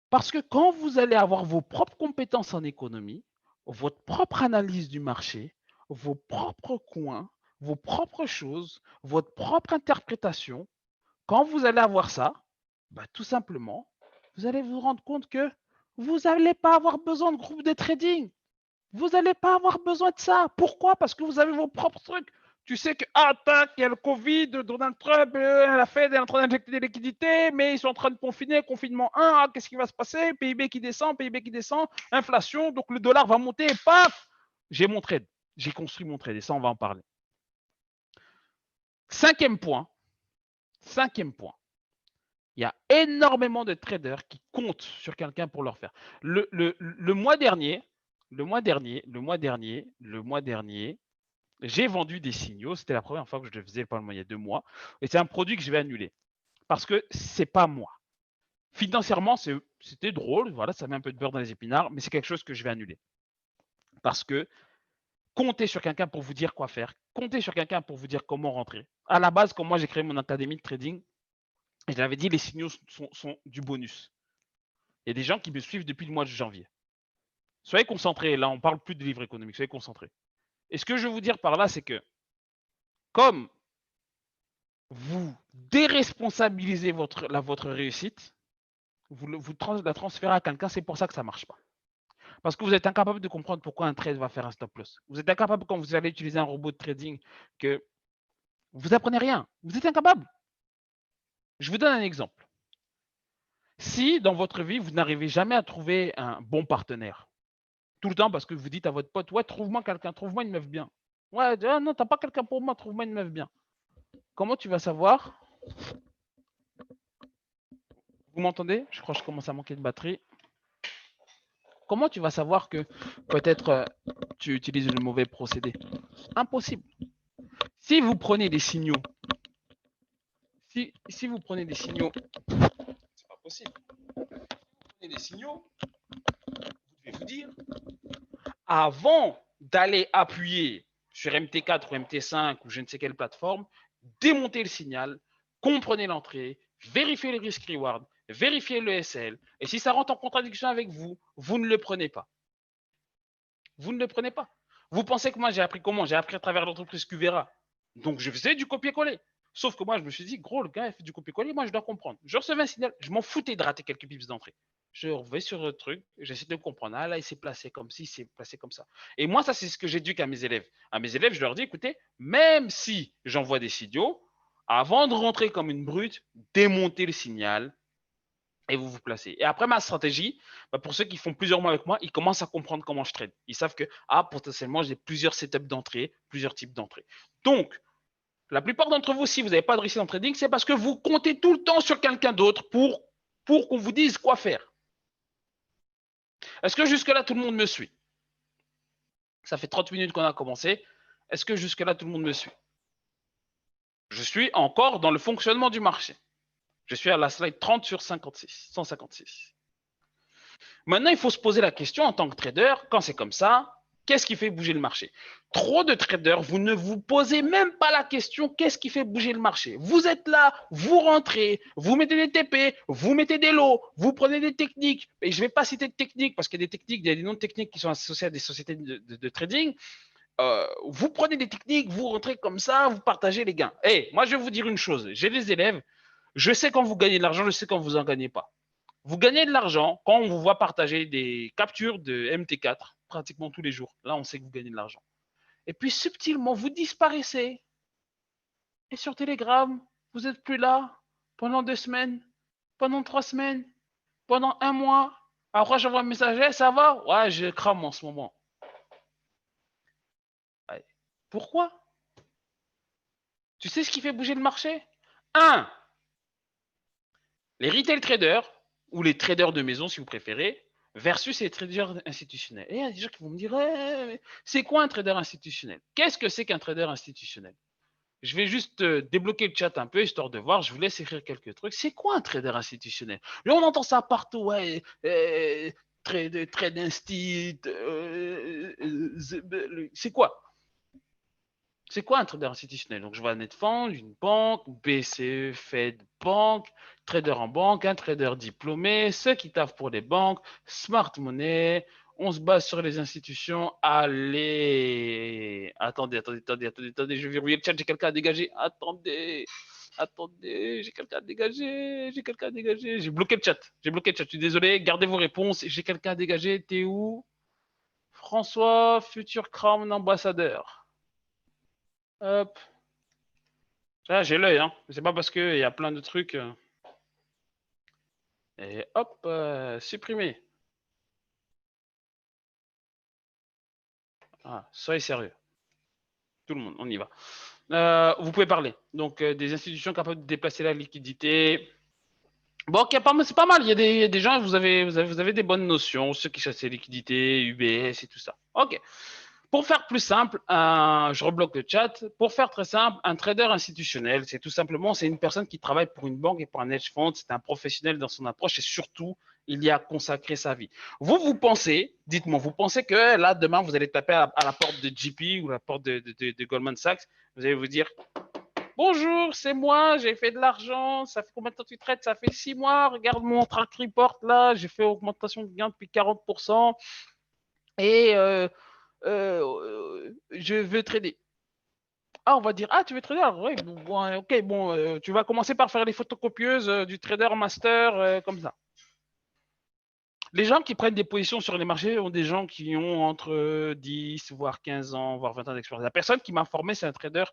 Parce que quand vous allez avoir vos propres compétences en économie, votre propre analyse du marché, vos propres coins, vos propres choses, votre propre interprétation, quand vous allez avoir ça, bah, tout simplement, vous allez vous rendre compte que vous n'allez pas avoir besoin de groupe de trading. Vous n'allez pas avoir besoin de ça. Pourquoi? Parce que vous avez vos propres trucs. Tu sais que, tac, il y a le Covid, Donald Trump, la Fed est en train d'injecter des liquidités, mais ils sont en train de confiner, confinement 1, qu'est-ce qui va se passer? PIB qui descend, inflation, donc le dollar va monter, et paf! J'ai mon trade, j'ai construit mon trade, et ça, on va en parler. Cinquième point, il y a énormément de traders qui comptent sur quelqu'un pour leur faire. Le mois dernier, j'ai vendu des signaux. C'était la première fois que je le faisais, il y a 2 mois. Et c'est un produit que je vais annuler parce que c'est pas moi. Financièrement, c'était drôle. Voilà, ça met un peu de beurre dans les épinards, mais c'est quelque chose que je vais annuler parce que comptez sur quelqu'un pour vous dire quoi faire. Comptez sur quelqu'un pour vous dire comment rentrer. À la base, quand moi j'ai créé mon académie de trading, je l'avais dit, les signaux sont du bonus. Il y a des gens qui me suivent depuis le mois de janvier. Soyez concentrés. Là, on ne parle plus de livres économiques. Soyez concentrés. Et ce que je veux vous dire par là, c'est que comme vous déresponsabilisez votre réussite, vous la transférez à quelqu'un, c'est pour ça que ça ne marche pas. Parce que vous êtes incapable de comprendre pourquoi un trade va faire un stop loss. Vous êtes incapable quand vous allez utiliser un robot de trading que vous apprenez rien. Vous êtes incapable. Je vous donne un exemple. Si dans votre vie, vous n'arrivez jamais à trouver un bon partenaire, tout le temps parce que vous dites à votre pote, ouais, trouve-moi quelqu'un, trouve-moi une meuf bien. Ouais, non, t'as pas quelqu'un pour moi, trouve-moi une meuf bien. Comment tu vas savoir? Vous m'entendez? Je crois que je commence à manquer de batterie. Comment tu vas savoir que peut-être tu utilises le mauvais procédé? Impossible. Si vous prenez des signaux, si vous prenez des signaux, c'est pas possible. Si vous prenez des signaux, vous devez vous dire, avant d'aller appuyer sur MT4 ou MT5 ou je ne sais quelle plateforme, démontez le signal, comprenez l'entrée, vérifiez les risques reward, vérifiez le SL, et si ça rentre en contradiction avec vous, vous ne le prenez pas. Vous ne le prenez pas. Vous pensez que moi, j'ai appris comment? J'ai appris à travers l'entreprise Cuvera. Donc, je faisais du copier-coller. Sauf que moi, je me suis dit, gros, le gars, il fait du copier-coller, moi, je dois comprendre. Je recevais un signal, je m'en foutais de rater quelques pips d'entrée. Je vais sur le truc, j'essaie de comprendre. Ah là, il s'est placé comme ci, il s'est placé comme ça. Et moi, ça, c'est ce que j'éduque à mes élèves. À mes élèves, je leur dis, écoutez, même si j'envoie des signaux, avant de rentrer comme une brute, démontez le signal, et vous vous placez. Et après ma stratégie, pour ceux qui font plusieurs mois avec moi, ils commencent à comprendre comment je trade. Ils savent que, potentiellement, j'ai plusieurs setups d'entrée, plusieurs types d'entrée. Donc, la plupart d'entre vous, si vous n'avez pas de réussite en trading, c'est parce que vous comptez tout le temps sur quelqu'un d'autre pour qu'on vous dise quoi faire. Est-ce que jusque-là, tout le monde me suit? Ça fait 30 minutes qu'on a commencé. Est-ce que jusque-là, tout le monde me suit? Je suis encore dans le fonctionnement du marché. Je suis à la slide 30 sur 156. Maintenant, il faut se poser la question en tant que trader, quand c'est comme ça, qu'est-ce qui fait bouger le marché? Trop de traders, vous ne vous posez même pas la question qu'est-ce qui fait bouger le marché? Vous êtes là, vous rentrez, vous mettez des TP, vous mettez des lots, vous prenez des techniques. Et je ne vais pas citer de techniques parce qu'il y a des techniques, il y a des noms de techniques qui sont associés à des sociétés de trading. vous prenez des techniques, vous rentrez comme ça, vous partagez les gains. Hey, moi, je vais vous dire une chose. J'ai des élèves, je sais quand vous gagnez de l'argent, je sais quand vous en gagnez pas. Vous gagnez de l'argent quand on vous voit partager des captures de MT4 pratiquement tous les jours. Là, on sait que vous gagnez de l'argent. Et puis, subtilement, vous disparaissez. Et sur Telegram, vous n'êtes plus là pendant 2 semaines, pendant 3 semaines, pendant 1 mois. Après, j'envoie un message, hey, ça va? Ouais, je crame en ce moment. Ouais. Pourquoi? Tu sais ce qui fait bouger le marché? 1. Les retail traders, ou les traders de maison si vous préférez, versus les traders institutionnels. Et il y a des gens qui vont me dire, c'est quoi un trader institutionnel? Qu'est-ce que c'est qu'un trader institutionnel? Je vais juste débloquer le chat un peu, histoire de voir. Je vous laisse écrire quelques trucs. C'est quoi un trader institutionnel? Là, on entend ça partout. Ouais, trade instit. C'est quoi? C'est quoi un trader institutionnel? Donc, je vois Netfund, une banque, BCE, Fed, banque, trader en banque, un trader diplômé, ceux qui taffent pour les banques, smart money. On se base sur les institutions. Allez, attendez, je vais verrouiller le chat. J'ai quelqu'un à dégager. Attendez, j'ai quelqu'un à dégager. J'ai bloqué le chat. Je suis désolé. Gardez vos réponses. J'ai quelqu'un à dégager. T'es où? François, futur Crown ambassadeur. Hop. Ça, j'ai l'œil, hein. C'est pas parce qu'il y a plein de trucs. Et hop, supprimer. Ah, soyez sérieux. Tout le monde, on y va. Vous pouvez parler. Donc, des institutions capables de déplacer la liquidité. Bon, okay, c'est pas mal. Il y a des gens, vous avez des bonnes notions. Ceux qui chassent les liquidités, UBS et tout ça. OK. Pour faire plus simple, je rebloque le chat. Pour faire très simple, un trader institutionnel, c'est tout simplement, c'est une personne qui travaille pour une banque et pour un hedge fund. C'est un professionnel dans son approche et surtout, il y a consacré sa vie. Vous pensez, dites-moi, vous pensez que là, demain, vous allez taper à la porte de JP ou à la porte de Goldman Sachs, vous allez vous dire, bonjour, c'est moi, j'ai fait de l'argent, ça fait combien de temps que tu traites? Ça fait 6 mois, regarde mon track report là, j'ai fait augmentation de gain depuis 40% et je veux trader. Ah, on va dire, ah, tu veux trader? Oui, bon, ok, bon, tu vas commencer par faire les photocopieuses du trader master comme ça. Les gens qui prennent des positions sur les marchés ont des gens qui ont entre 10, voire 15 ans, voire 20 ans d'expérience. La personne qui m'a formé, c'est un trader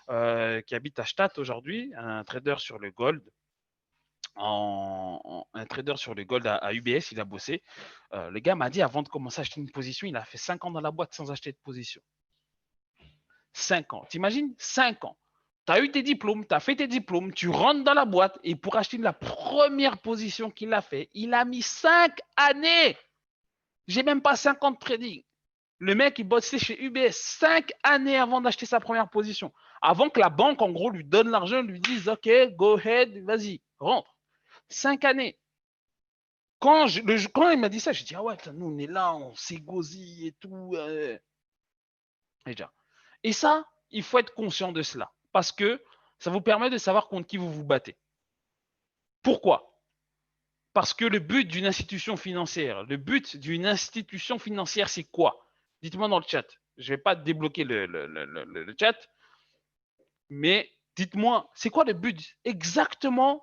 qui habite à Stade aujourd'hui, un trader sur le gold. Un trader sur le gold à UBS, il a bossé. Le gars m'a dit, avant de commencer à acheter une position, il a fait 5 ans dans la boîte sans acheter de position. 5 ans. T'imagines? 5 ans. Tu as eu tes diplômes, tu as fait tes diplômes, tu rentres dans la boîte et pour acheter la première position qu'il a fait, il a mis 5 années. J'ai même pas 5 ans de trading. Le mec, il bossait chez UBS 5 années avant d'acheter sa première position. Avant que la banque, en gros, lui donne l'argent, lui dise, OK, go ahead, vas-y, rentre. 5 années. Quand il m'a dit ça, j'ai dit, ah ouais, nous, on est là, on s'égosille et tout. Et ça, il faut être conscient de cela. Parce que ça vous permet de savoir contre qui vous vous battez. Pourquoi? Parce que le but d'une institution financière, c'est quoi? Dites-moi dans le chat. Je ne vais pas débloquer le chat, mais dites-moi, c'est quoi le but? Exactement,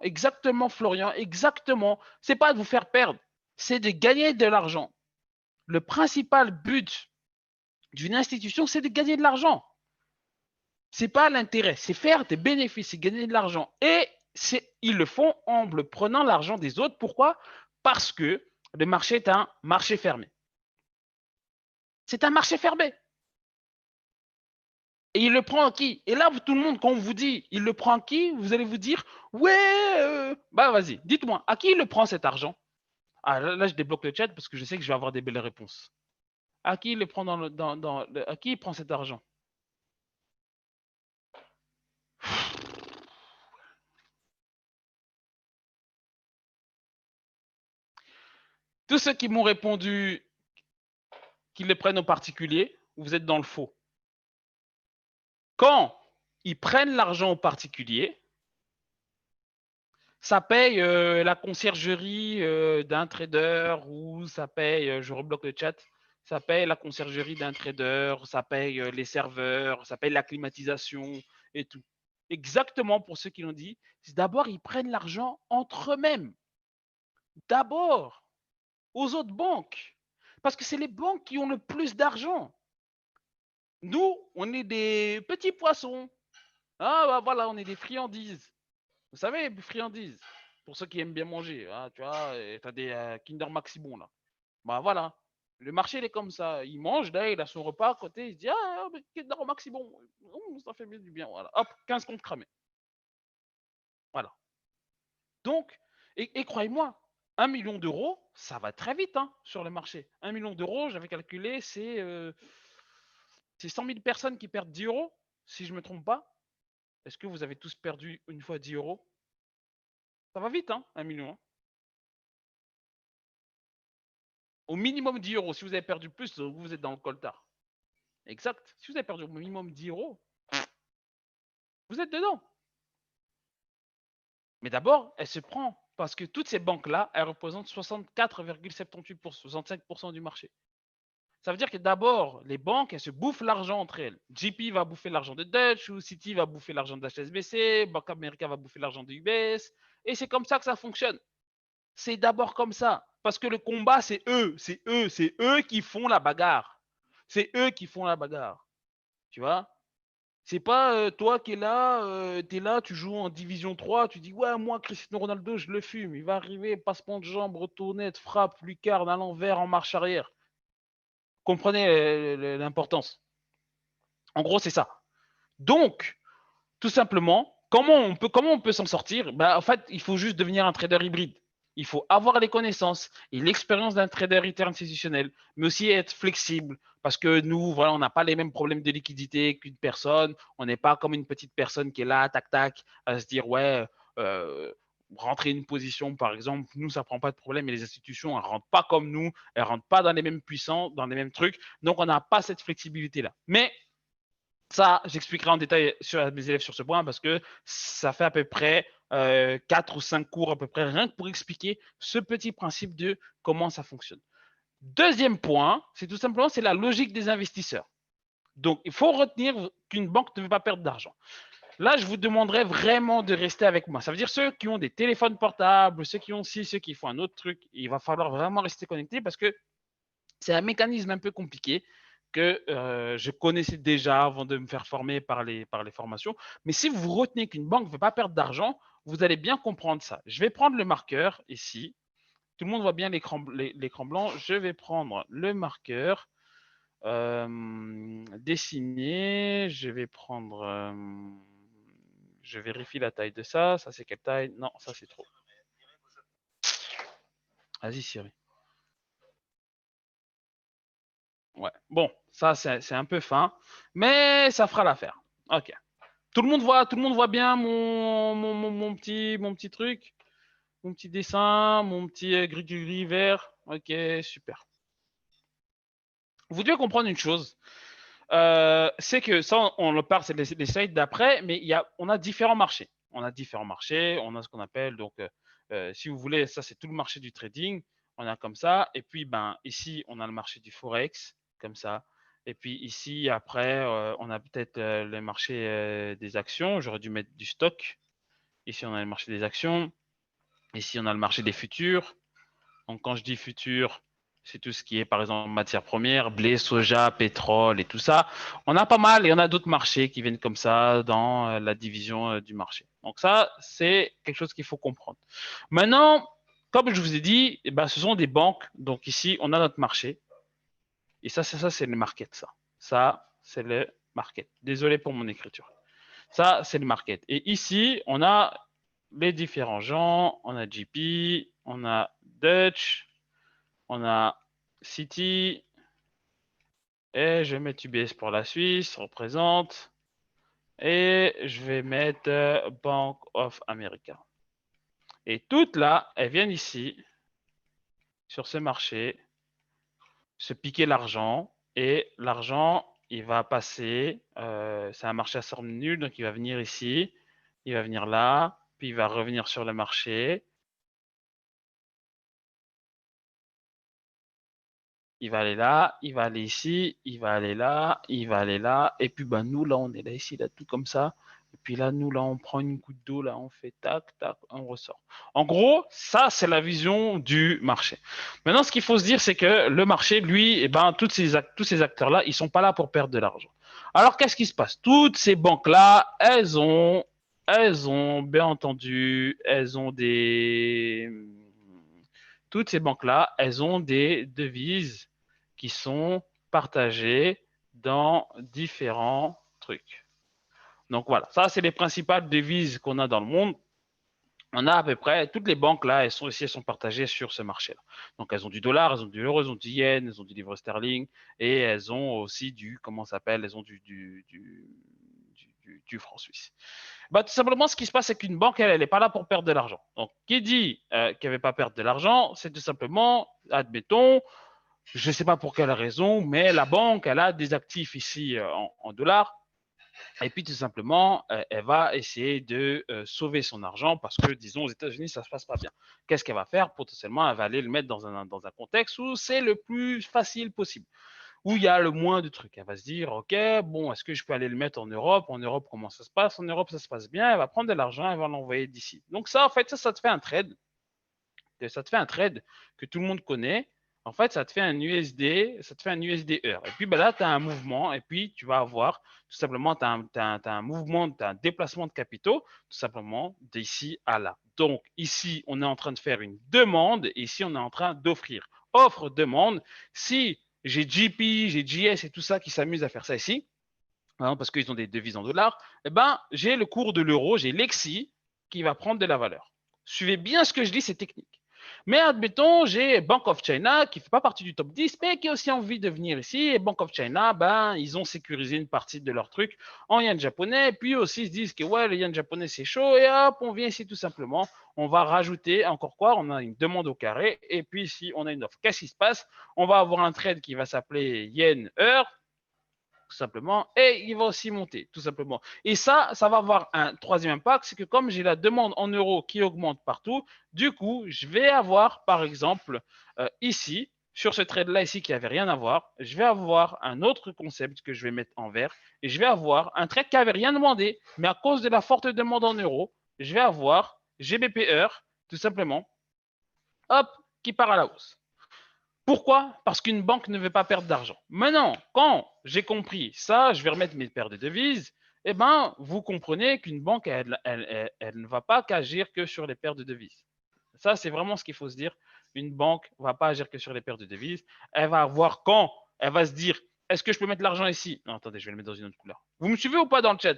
Florian, exactement. C'est pas de vous faire perdre, c'est de gagner de l'argent. Le principal but d'une institution, c'est de gagner de l'argent. C'est pas l'intérêt, c'est faire des bénéfices, c'est gagner de l'argent. Et ils le font en prenant l'argent des autres. Pourquoi? Parce que le marché est un marché fermé. C'est un marché fermé. Et il le prend à qui? Et là, tout le monde, quand on vous dit, il le prend à qui? Vous allez vous dire, ouais, bah vas-y, dites-moi, à qui il le prend cet argent? Ah, là, je débloque le chat parce que je sais que je vais avoir des belles réponses. À qui il le prend à qui il prend cet argent? Tous ceux qui m'ont répondu qu'ils le prennent au particulier, vous êtes dans le faux. Quand ils prennent l'argent au particulier, ça paye la conciergerie d'un trader ou ça paye, je rebloque le chat, ça paye la conciergerie d'un trader, ça paye les serveurs, ça paye la climatisation et tout. Exactement pour ceux qui l'ont dit, c'est d'abord ils prennent l'argent entre eux-mêmes. D'abord, aux autres banques. Parce que c'est les banques qui ont le plus d'argent. Nous, on est des petits poissons. Ah bah voilà, on est des friandises. Vous savez, friandises. Pour ceux qui aiment bien manger, hein, tu vois, tu as des Kinder Maximum là. Bah voilà. Le marché, il est comme ça. Il mange, là, il a son repas à côté, il se dit, ah, mais Kinder Maximum, ça fait bien du bien. Voilà. Hop, 15 comptes cramés. Voilà. Donc, et croyez-moi, 1 million d'euros, ça va très vite hein, sur le marché. 1 million d'euros, j'avais calculé, c'est 100 000 personnes qui perdent 10 euros, si je ne me trompe pas. Est-ce que vous avez tous perdu une fois 10 euros? Ça va vite, hein, 1 million. Hein. Au minimum 10 euros. Si vous avez perdu plus, vous êtes dans le coltard. Exact. Si vous avez perdu au minimum 10 euros, vous êtes dedans. Mais d'abord, elle se prend parce que toutes ces banques-là, elles représentent 64,78%, 65% du marché. Ça veut dire que d'abord, les banques, elles se bouffent l'argent entre elles. JP va bouffer l'argent de Dutch, ou Citi va bouffer l'argent de HSBC, Bank America va bouffer l'argent de UBS. Et c'est comme ça que ça fonctionne. C'est d'abord comme ça. Parce que le combat, c'est eux. C'est eux. C'est eux qui font la bagarre. C'est eux qui font la bagarre. Tu vois? C'est pas toi qui es là, tu es là, tu joues en division 3, tu dis ouais, moi, Cristiano Ronaldo, je le fume. Il va arriver, passement de jambe, retournette, frappe, lucarne à l'envers, en marche arrière. Comprenez l'importance. En gros, c'est ça. Donc, tout simplement, comment on peut s'en sortir? Bah, en fait, il faut juste devenir un trader hybride. Il faut avoir les connaissances et l'expérience d'un trader institutionnel, mais aussi être flexible parce que nous, voilà, on n'a pas les mêmes problèmes de liquidité qu'une personne. On n'est pas comme une petite personne qui est là, tac, tac, à se dire, ouais, euh, rentrer une position, par exemple, nous, ça prend pas de problème, mais les institutions, elles rentrent pas comme nous, elles rentrent pas dans les mêmes puissants, dans les mêmes trucs. Donc, on n'a pas cette flexibilité-là. Mais ça, j'expliquerai en détail à mes élèves sur ce point parce que ça fait à peu près 4 ou 5 cours à peu près, rien que pour expliquer ce petit principe de comment ça fonctionne. Deuxième point, c'est tout simplement c'est la logique des investisseurs. Donc, il faut retenir qu'une banque ne veut pas perdre d'argent. Là, je vous demanderai vraiment de rester avec moi. Ça veut dire ceux qui ont des téléphones portables, ceux qui ont ci, ceux qui font un autre truc, il va falloir vraiment rester connecté parce que c'est un mécanisme un peu compliqué que je connaissais déjà avant de me faire former par les formations. Mais si vous retenez qu'une banque ne veut pas perdre d'argent, vous allez bien comprendre ça. Je vais prendre le marqueur ici. Tout le monde voit bien l'écran blanc. Je vais prendre le marqueur, dessiner. Je vais prendre... je vérifie la taille de ça. Ça, c'est quelle taille? Non, ça, c'est trop. Vas-y, Siri. Ouais. Bon, ça, c'est un peu fin, mais ça fera l'affaire. Ok. Tout le monde voit bien mon petit truc, mon petit dessin, mon petit gris-gris vert. Ok, super. Vous devez comprendre une chose. C'est que ça, on le parle, c'est les slides d'après, mais on a différents marchés. On a différents marchés, on a ce qu'on appelle, donc, si vous voulez, ça, c'est tout le marché du trading. On a comme ça. Et puis, ben, ici, on a le marché du Forex, comme ça. Et puis ici, après, on a peut-être le marché des actions. J'aurais dû mettre du stock. Ici, on a le marché des actions. Ici, on a le marché des futurs. Donc, quand je dis futur, c'est tout ce qui est, par exemple, matières premières, blé, soja, pétrole et tout ça. On a pas mal et on a d'autres marchés qui viennent comme ça dans la division du marché. Donc, ça, c'est quelque chose qu'il faut comprendre. Maintenant, comme je vous ai dit, eh ben, ce sont des banques. Donc, ici, on a notre marché. Et ça, c'est le market, ça. Ça, c'est le market. Désolé pour mon écriture. Ça, c'est le market. Et ici, on a les différents gens. On a GP, on a Dutch, on a City, et je vais mettre UBS pour la Suisse, représente, et je vais mettre Bank of America. Et toutes là, elles viennent ici, sur ce marché, se piquer l'argent, et l'argent, il va passer, c'est un marché à somme nulle, donc il va venir ici, il va venir là, puis il va revenir sur le marché, il va aller là, il va aller ici, il va aller là, il va aller là. Et puis, ben, nous, là, on est là, ici, là, tout comme ça. Et puis là, nous, là, on prend une goutte d'eau, là, on fait tac, tac, on ressort. En gros, ça, c'est la vision du marché. Maintenant, ce qu'il faut se dire, c'est que le marché, lui, eh ben, tous ces acteurs-là, ils sont pas là pour perdre de l'argent. Alors, qu'est-ce qui se passe? Toutes ces banques-là, elles ont, bien entendu, toutes ces banques-là, elles ont des devises qui sont partagées dans différents trucs. Donc voilà, ça c'est les principales devises qu'on a dans le monde. On a à peu près toutes les banques là, elles sont partagées sur ce marché-là. Donc elles ont du dollar, elles ont du euro, elles ont du yen, elles ont du livre sterling et elles ont aussi comment ça s'appelle, elles ont du franc suisse. Bah, tout simplement, ce qui se passe, c'est qu'une banque, elle n'est pas là pour perdre de l'argent. Donc, qui dit qu'elle ne veut pas perdre de l'argent, c'est tout simplement, admettons, je ne sais pas pour quelle raison, mais la banque, elle a des actifs ici en dollars. Et puis, tout simplement, elle va essayer de sauver son argent parce que, disons, aux États-Unis, ça ne se passe pas bien. Qu'est-ce qu'elle va faire? Potentiellement, elle va aller le mettre dans un contexte où c'est le plus facile possible, où il y a le moins de trucs. Elle va se dire, OK, bon, est-ce que je peux aller le mettre en Europe? En Europe, comment ça se passe? En Europe, ça se passe bien. Elle va prendre de l'argent, elle va l'envoyer d'ici. Donc ça, en fait, ça te fait un trade. Ça te fait un trade que tout le monde connaît. En fait, ça te fait un USD, ça te fait un USD heure. Et puis ben là, tu as un mouvement et puis tu vas avoir tout simplement, tu as, un mouvement, tu as un déplacement de capitaux, tout simplement d'ici à là. Donc ici, on est en train de faire une demande et ici, on est en train d'offrir. Offre, demande. Si j'ai GP, j'ai JS et tout ça qui s'amusent à faire ça ici, hein, parce qu'ils ont des devises en dollars, eh ben, j'ai le cours de l'euro, j'ai l'EXI qui va prendre de la valeur. Suivez bien ce que je dis, c'est technique. Mais admettons, j'ai Bank of China qui ne fait pas partie du top 10, mais qui a aussi envie de venir ici. Et Bank of China, ben, ils ont sécurisé une partie de leur truc en yen japonais. Et puis aussi, ils se disent que ouais, le yen japonais, c'est chaud. Et hop, on vient ici tout simplement. On va rajouter encore quoi? On a une demande au carré. Et puis ici, on a une offre. Qu'est-ce qui se passe? On va avoir un trade qui va s'appeler yen heure tout simplement, et il va aussi monter, tout simplement. Et ça va avoir un troisième impact, c'est que comme j'ai la demande en euros qui augmente partout, du coup, je vais avoir, par exemple, ici, sur ce trade-là ici qui n'avait rien à voir, je vais avoir un autre concept que je vais mettre en vert, et je vais avoir un trade qui n'avait rien demandé, mais à cause de la forte demande en euros, je vais avoir GBP heure, tout simplement, hop, qui part à la hausse. Pourquoi? Parce qu'une banque ne veut pas perdre d'argent. Maintenant, quand j'ai compris ça, je vais remettre mes paires de devises, eh ben, vous comprenez qu'une banque, elle ne va pas qu'agir que sur les paires de devises. Ça, c'est vraiment ce qu'il faut se dire. Une banque ne va pas agir que sur les paires de devises. Elle va voir quand, elle va se dire, est-ce que je peux mettre l'argent ici? Non, attendez, je vais le mettre dans une autre couleur. Vous me suivez ou pas dans le chat?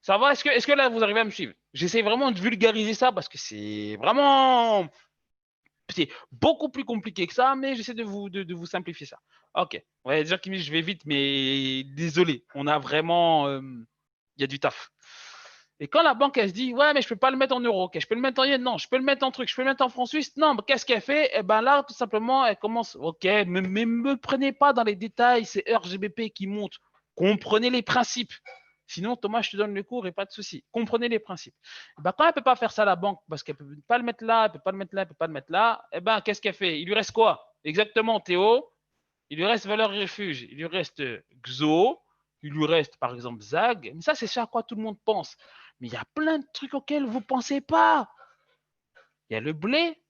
Ça va? Est-ce que là, vous arrivez à me suivre? J'essaie vraiment de vulgariser ça parce que c'est vraiment c'est beaucoup plus compliqué que ça, mais j'essaie de vous simplifier ça. Ok, on va dire que je vais vite, mais désolé, on a vraiment, il y a du taf. Et quand la banque, elle se dit, ouais, mais je peux pas le mettre en euros, ok, je peux le mettre en yen, non, je peux le mettre en truc, je peux le mettre en franc suisse, non, qu'est-ce qu'elle fait? Eh ben là, tout simplement, elle commence, ok, mais me prenez pas dans les détails, c'est RGBP qui monte, comprenez les principes. Sinon, Thomas, je te donne le cours et pas de souci. Comprenez les principes. Ben, quand elle ne peut pas faire ça, la banque, parce qu'elle ne peut pas le mettre là, elle ne peut pas le mettre là, elle ne peut pas le mettre là, eh ben, qu'est-ce qu'elle fait? Il lui reste quoi? Exactement, Théo. Il lui reste valeur refuge. Il lui reste XO. Il lui reste, par exemple, ZAG. Mais ça, c'est ce à quoi tout le monde pense. Mais il y a plein de trucs auxquels vous ne pensez pas. Il y a le blé.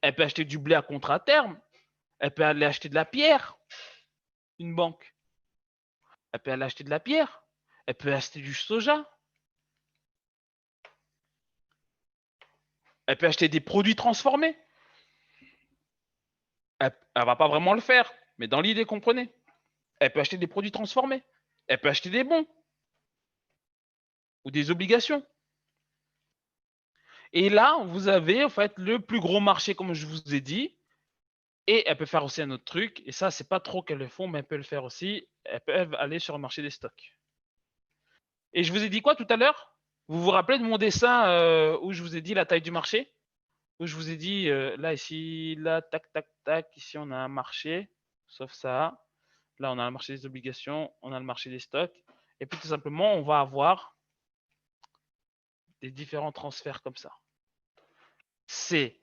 Elle peut acheter du blé à contrat terme. Elle peut aller acheter de la pierre. Une banque. Elle peut aller acheter de la pierre. Elle peut acheter du soja. Elle peut acheter des produits transformés. Elle ne va pas vraiment le faire, mais dans l'idée, comprenez. Elle peut acheter des produits transformés. Elle peut acheter des bons ou des obligations. Et là, vous avez en fait le plus gros marché, comme je vous ai dit. Et elle peut faire aussi un autre truc. Et ça, c'est pas trop qu'elles le font, mais elle peut le faire aussi. Elles peuvent aller sur le marché des stocks. Et je vous ai dit quoi tout à l'heure? Vous vous rappelez de mon dessin où je vous ai dit la taille du marché? Où je vous ai dit là, ici, là, tac, tac, tac. Ici, on a un marché, sauf ça. Là, on a le marché des obligations, on a le marché des stocks. Et puis, tout simplement, on va avoir des différents transferts comme ça. C'est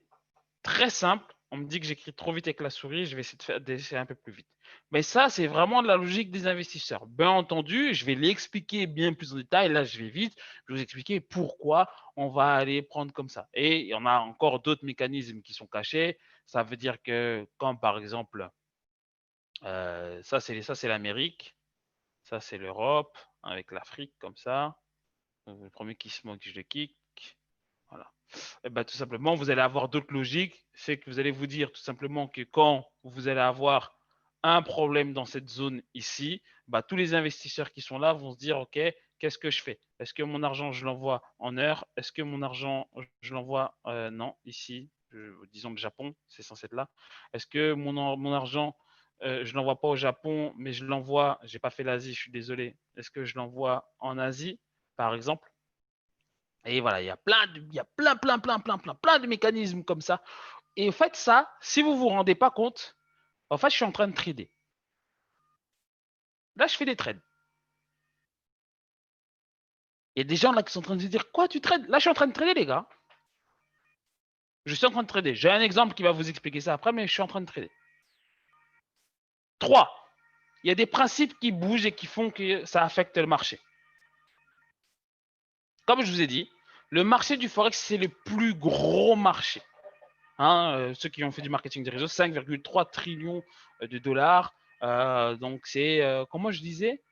très simple, On me dit que j'écris trop vite avec la souris, je vais essayer de faire d'essayer un peu plus vite. Mais ça, c'est vraiment de la logique des investisseurs. Bien entendu, je vais l'expliquer bien plus en détail. Là, je vais vite. Je vais vous expliquer pourquoi on va aller prendre comme ça. Et il y en a encore d'autres mécanismes qui sont cachés. Ça veut dire que, comme par exemple, ça, c'est l'Amérique, ça, c'est l'Europe, avec l'Afrique, comme ça. Le premier qui se moque, je le kick. Voilà. Et ben, tout simplement, vous allez avoir d'autres logiques. C'est que vous allez vous dire tout simplement que quand vous allez avoir un problème dans cette zone ici, bah, tous les investisseurs qui sont là vont se dire, OK, qu'est-ce que je fais? Est-ce que mon argent, je l'envoie en heure? Est-ce que mon argent, je l'envoie, non, ici, disons le Japon, c'est censé être là. Est-ce que mon argent, je ne l'envoie pas au Japon, mais je l'envoie, je n'ai pas fait l'Asie, je suis désolé. Est-ce que je l'envoie en Asie, par exemple? Et voilà, il y a plein de mécanismes comme ça. Et en fait, ça, si vous ne vous rendez pas compte, en fait, je suis en train de trader. Là, je fais des trades. Il y a des gens là qui sont en train de se dire, quoi, tu trades? Là, je suis en train de trader, les gars. Je suis en train de trader. J'ai un exemple qui va vous expliquer ça après, mais je suis en train de trader. 3. Il y a des principes qui bougent et qui font que ça affecte le marché. Comme je vous ai dit, le marché du Forex, c'est le plus gros marché. Hein, ceux qui ont fait du marketing des réseaux, 5,3 trillions de dollars. Donc, c'est, comment je disais,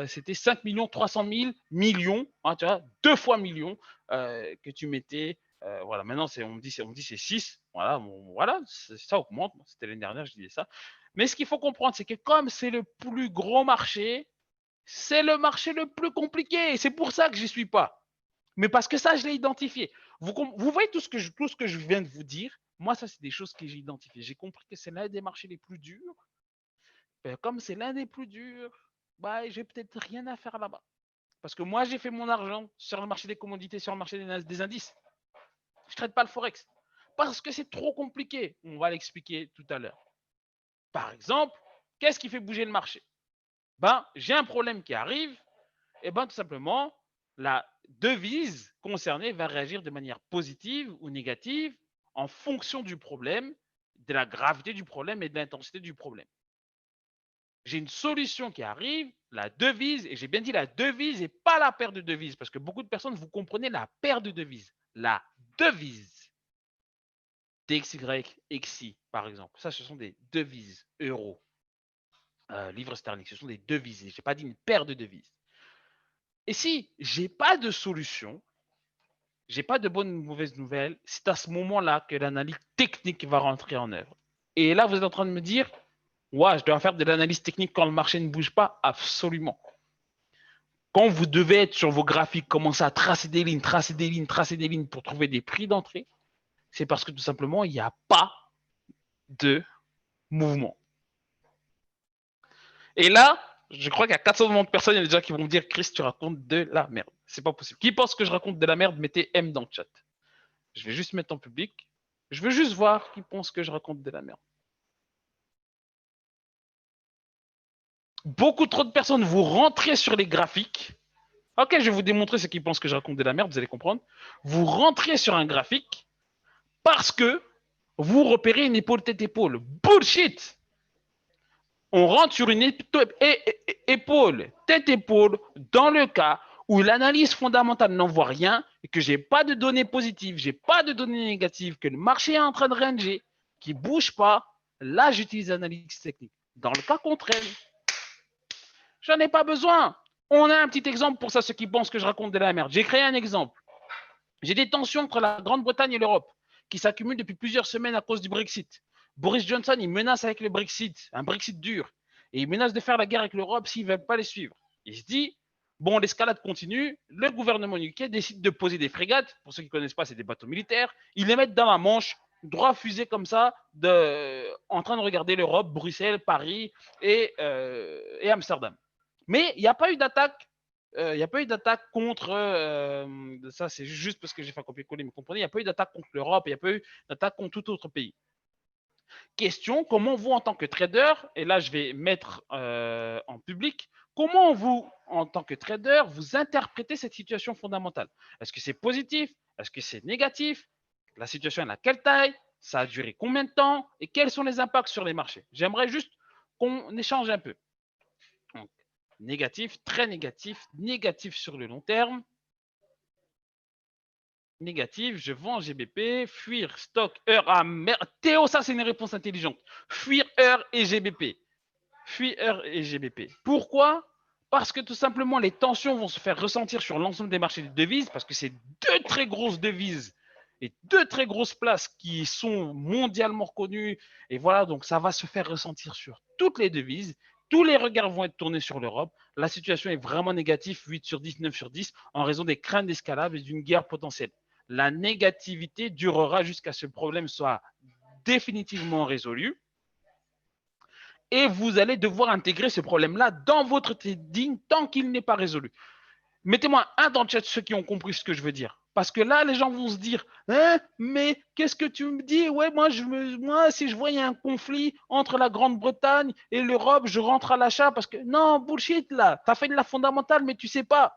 c'était 5 millions 300 000 millions, hein, tu vois, 2 fois millions que tu mettais. Voilà, maintenant, on me dit c'est 6. Voilà, bon, voilà, ça augmente. C'était l'année dernière, je disais ça. Mais ce qu'il faut comprendre, c'est que comme c'est le plus gros marché, c'est le marché le plus compliqué. C'est pour ça que je n'y suis pas. Mais parce que ça, je l'ai identifié. Vous voyez tout ce que je viens de vous dire. Moi, ça, c'est des choses que j'ai identifiées. J'ai compris que c'est l'un des marchés les plus durs. Ben, comme c'est l'un des plus durs, bah, j'ai peut-être rien à faire là-bas. Parce que moi, j'ai fait mon argent sur le marché des commodités, sur le marché des indices. Je ne traite pas le Forex. Parce que c'est trop compliqué. On va l'expliquer tout à l'heure. Par exemple, qu'est-ce qui fait bouger le marché? Ben, j'ai un problème qui arrive. Et ben, tout simplement, la devise concernée va réagir de manière positive ou négative en fonction du problème, de la gravité du problème et de l'intensité du problème. J'ai une solution qui arrive, la devise, et j'ai bien dit la devise et pas la paire de devises, parce que beaucoup de personnes, vous comprenez la paire de devises. La devise, DXY, XI, par exemple. Ça, ce sont des devises, euros, livres sterling, ce sont des devises. Je n'ai pas dit une paire de devises. Et si j'ai pas de solution, j'ai pas de bonnes ou mauvaises nouvelles, c'est à ce moment-là que l'analyse technique va rentrer en œuvre. Et là, vous êtes en train de me dire, ouais, je dois faire de l'analyse technique quand le marché ne bouge pas? Absolument. Quand vous devez être sur vos graphiques, commencer à tracer des lignes, tracer des lignes, tracer des lignes pour trouver des prix d'entrée, c'est parce que tout simplement, il n'y a pas de mouvement. Et là, je crois qu'il y a 490 personnes, il y a des gens qui vont me dire, Chris, tu racontes de la merde. C'est pas possible. Qui pense que je raconte de la merde, mettez M dans le chat. Je vais juste mettre en public. Je veux juste voir qui pense que je raconte de la merde. Beaucoup trop de personnes, vous rentrez sur les graphiques. Ok, je vais vous démontrer ce qui pensent que je raconte de la merde, vous allez comprendre. Vous rentrez sur un graphique parce que vous repérez une épaule tête-épaule. Bullshit! On rentre sur une épaule tête-épaule dans le cas où l'analyse fondamentale n'en voit rien et que j'ai pas de données positives, j'ai pas de données négatives, que le marché est en train de ranger, qui bouge pas, là j'utilise l'analyse technique. Dans le cas contraire, j'en ai pas besoin. On a un petit exemple pour ça, ceux qui pensent que je raconte de la merde. J'ai créé un exemple. J'ai des tensions entre la Grande-Bretagne et l'Europe qui s'accumulent depuis plusieurs semaines à cause du Brexit. Boris Johnson, il menace avec le Brexit, un Brexit dur. Et il menace de faire la guerre avec l'Europe s'ils ne veulent pas les suivre. Il se dit, bon, l'escalade continue, le gouvernement UK décide de poser des frégates, pour ceux qui ne connaissent pas, c'est des bateaux militaires, ils les mettent dans la Manche, droit fusée comme ça, en train de regarder l'Europe, Bruxelles, Paris et Amsterdam. Mais il n'y a pas eu d'attaque. Il n'y a pas eu d'attaque contre, ça c'est juste parce que j'ai fait un copier-coller, mais comprenez, il n'y a pas eu d'attaque contre l'Europe, il n'y a pas eu d'attaque contre tout autre pays. Question, comment vous en tant que trader, et là je vais mettre en public, comment vous en tant que trader, vous interprétez cette situation fondamentale? Est-ce que c'est positif? Est-ce que c'est négatif? La situation est à quelle taille? Ça a duré combien de temps et quels sont les impacts sur les marchés? J'aimerais juste qu'on échange un peu. Donc, négatif, très négatif, négatif sur le long terme. Négatif, je vends GBP, fuir stock, heure, ah merde, Théo, ça c'est une réponse intelligente. Fuir heure et GBP. Fuir heure et GBP. Pourquoi? Parce que tout simplement, les tensions vont se faire ressentir sur l'ensemble des marchés de devises, parce que c'est deux très grosses devises et deux très grosses places qui sont mondialement reconnues. Et voilà, donc ça va se faire ressentir sur toutes les devises. Tous les regards vont être tournés sur l'Europe. La situation est vraiment négative, 8 sur 10, 9 sur 10, en raison des craintes d'escalade et d'une guerre potentielle. La négativité durera jusqu'à ce que ce problème soit définitivement résolu. Et vous allez devoir intégrer ce problème-là dans votre trading tant qu'il n'est pas résolu. Mettez-moi un dans le chat ceux qui ont compris ce que je veux dire. Parce que là, les gens vont se dire, hein, mais qu'est-ce que tu me dis? Ouais, moi, si je voyais un conflit entre la Grande-Bretagne et l'Europe, je rentre à l'achat parce que non, bullshit là, tu as fait de la fondamentale, mais tu sais pas.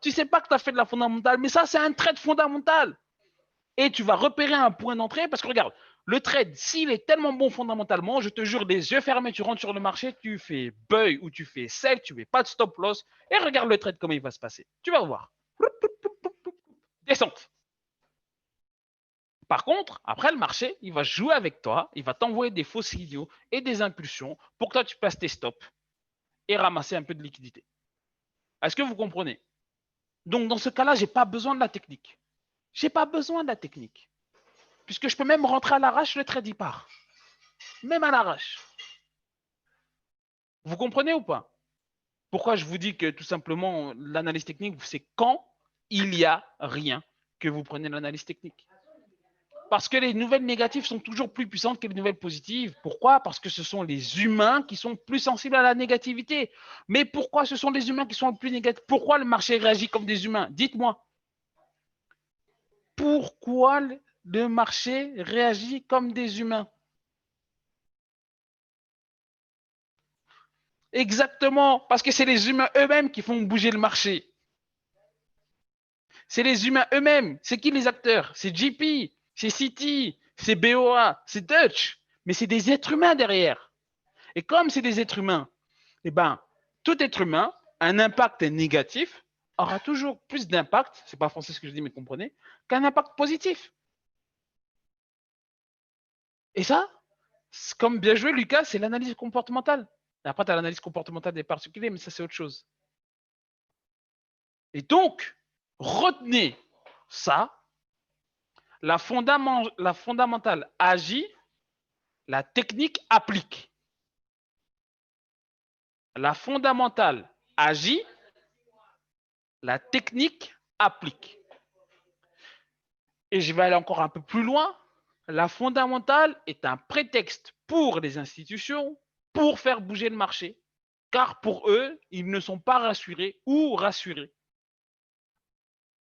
Tu sais pas que tu as fait de la fondamentale, mais ça, c'est un trade fondamental. Et tu vas repérer un point d'entrée parce que regarde, le trade, s'il est tellement bon fondamentalement, je te jure, les yeux fermés, tu rentres sur le marché, tu fais buy ou tu fais sell, tu mets pas de stop loss et regarde le trade comment il va se passer. Tu vas voir. Descente. Par contre, après le marché, il va jouer avec toi, il va t'envoyer des faux signaux et des impulsions pour que toi tu passes tes stops et ramasser un peu de liquidité. Est-ce que vous comprenez? Donc dans ce cas-là, j'ai pas besoin de la technique. J'ai pas besoin de la technique. Puisque je peux même rentrer à l'arrache, le trade y part. Même à l'arrache. Vous comprenez ou pas? Pourquoi je vous dis que tout simplement l'analyse technique, c'est quand il n'y a rien que vous prenez l'analyse technique. Parce que les nouvelles négatives sont toujours plus puissantes que les nouvelles positives. Pourquoi? Parce que ce sont les humains qui sont plus sensibles à la négativité. Mais pourquoi ce sont les humains qui sont plus négatifs? Pourquoi le marché réagit comme des humains? Dites-moi. Pourquoi le marché réagit comme des humains? Exactement, parce que c'est les humains eux-mêmes qui font bouger le marché. C'est les humains eux-mêmes. C'est qui les acteurs? C'est JP, c'est Citi, c'est BOA, c'est Dutch. Mais c'est des êtres humains derrière. Et comme c'est des êtres humains, eh ben, tout être humain a un impact négatif aura toujours plus d'impact, c'est pas français ce que je dis, mais comprenez, qu'un impact positif. Et ça, comme bien joué, Lucas, c'est l'analyse comportementale. Après, tu as l'analyse comportementale des particuliers, mais ça, c'est autre chose. Et donc, retenez ça. La fondamentale agit, la technique applique. La fondamentale agit, la technique applique. Et je vais aller encore un peu plus loin. La fondamentale est un prétexte pour les institutions pour faire bouger le marché. Car pour eux, ils ne sont pas rassurés ou rassurés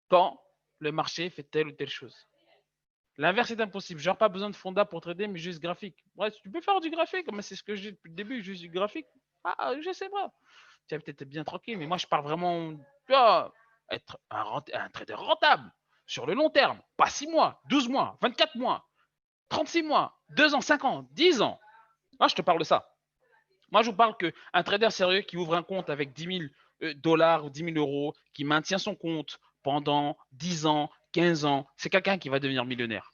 quand le marché fait telle ou telle chose. L'inverse est impossible. Genre, pas besoin de fonda pour trader, mais juste graphique. Ouais, tu peux faire du graphique, mais c'est ce que j'ai depuis le début, juste du graphique. Ah, je sais pas. Tu vas peut-être bien tranquille, mais moi, je parle vraiment, tu vois, être un trader rentable sur le long terme. Pas 6 mois, 12 mois, 24 mois, 36 mois, 2 ans, 5 ans, 10 ans. Moi, je te parle de ça. Moi, je vous parle qu'un trader sérieux qui ouvre un compte avec 10 000 dollars ou 10 000 euros, qui maintient son compte pendant 10 ans, 15 ans, c'est quelqu'un qui va devenir millionnaire.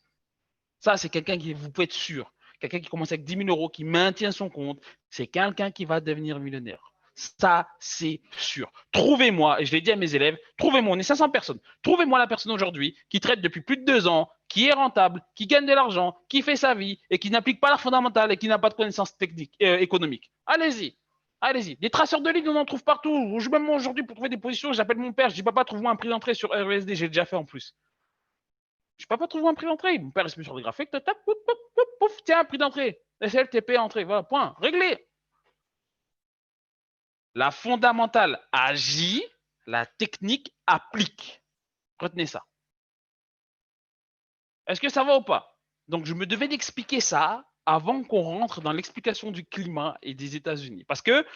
Ça, c'est quelqu'un qui, vous pouvez être sûr, quelqu'un qui commence avec 10 000 euros, qui maintient son compte, c'est quelqu'un qui va devenir millionnaire. Ça, c'est sûr. Trouvez-moi, et je l'ai dit à mes élèves, trouvez-moi, on est 500 personnes, trouvez-moi la personne aujourd'hui qui traite depuis plus de 2 ans, qui est rentable, qui gagne de l'argent, qui fait sa vie et qui n'applique pas la fondamentale et qui n'a pas de connaissances techniques, économiques. Allez-y. Allez-y. Des traceurs de ligne, on en trouve partout. Même moi aujourd'hui, pour trouver des positions, j'appelle mon père, je dis papa, trouve-moi un prix d'entrée sur RESD, j'ai déjà fait en plus. Je peux pas trouver un prix d'entrée. Mon père, il se met sur le graphique, tac, pouf, pouf, pouf, pouf, tiens, prix d'entrée. SLTP entrée, voilà, point, réglé. La fondamentale agit, la technique applique. Retenez ça. Est-ce que ça va ou pas? Donc, je me devais d'expliquer ça avant qu'on rentre dans l'explication du climat et des États-Unis. Parce que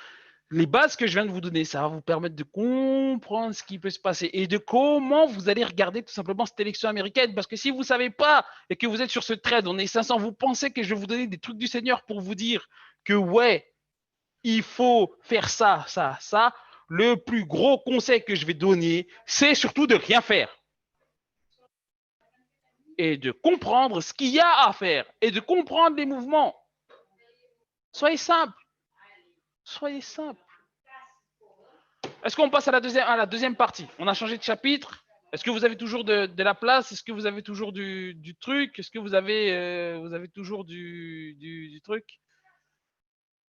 Les bases que je viens de vous donner, ça va vous permettre de comprendre ce qui peut se passer et de comment vous allez regarder tout simplement cette élection américaine. Parce que si vous ne savez pas et que vous êtes sur ce trade, on est 500, vous pensez que je vais vous donner des trucs du Seigneur pour vous dire que ouais, il faut faire ça, ça, ça. Le plus gros conseil que je vais donner, c'est surtout de rien faire et de comprendre ce qu'il y a à faire et de comprendre les mouvements. Soyez simple. Soyez simple. Est-ce qu'on passe à la deuxième partie? On a changé de chapitre. Est-ce que vous avez toujours de la place? Est-ce que vous avez toujours du truc? Est-ce que vous avez toujours du truc?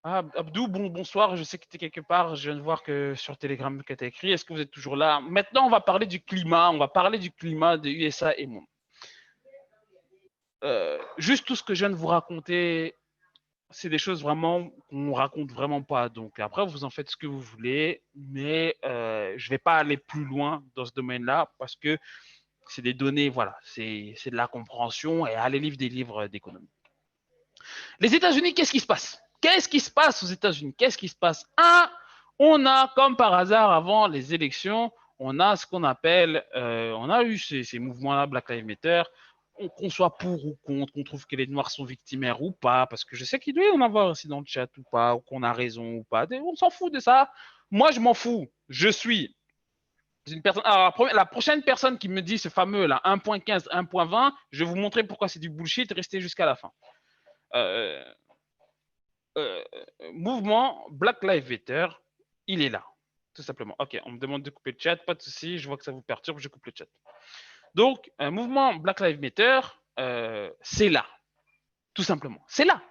Ah, Abdou, bonsoir. Je sais que tu es quelque part. Je viens de voir que sur Telegram que tu as écrit. Est-ce que vous êtes toujours là? Maintenant, on va parler du climat. On va parler du climat des USA et moi. Juste tout ce que je viens de vous raconter, c'est des choses vraiment qu'on raconte vraiment pas. Donc après, vous en faites ce que vous voulez, mais je vais pas aller plus loin dans ce domaine-là parce que c'est des données, voilà, c'est de la compréhension et aller lire des livres d'économie. Les États-Unis, qu'est-ce qui se passe? Qu'est-ce qui se passe aux États-Unis? Qu'est-ce qui se passe? On a, comme par hasard, avant les élections, on a ce qu'on appelle, on a eu ces mouvements-là, Black Lives Matter, qu'on soit pour ou contre, qu'on trouve que les Noirs sont victimaires ou pas, parce que je sais qu'il doit y en avoir aussi dans le chat ou pas, ou qu'on a raison ou pas. On s'en fout de ça. Moi, je m'en fous. Je suis une personne. Alors, la prochaine personne qui me dit ce fameux là, 1.15, 1.20, je vais vous montrer pourquoi c'est du bullshit. Restez jusqu'à la fin. Euh, mouvement Black Lives Matter, il est là, tout simplement. Ok, on me demande de couper le chat, pas de souci, je vois que ça vous perturbe, je coupe le chat. Donc, un mouvement Black Lives Matter, c'est là, tout simplement. C'est là.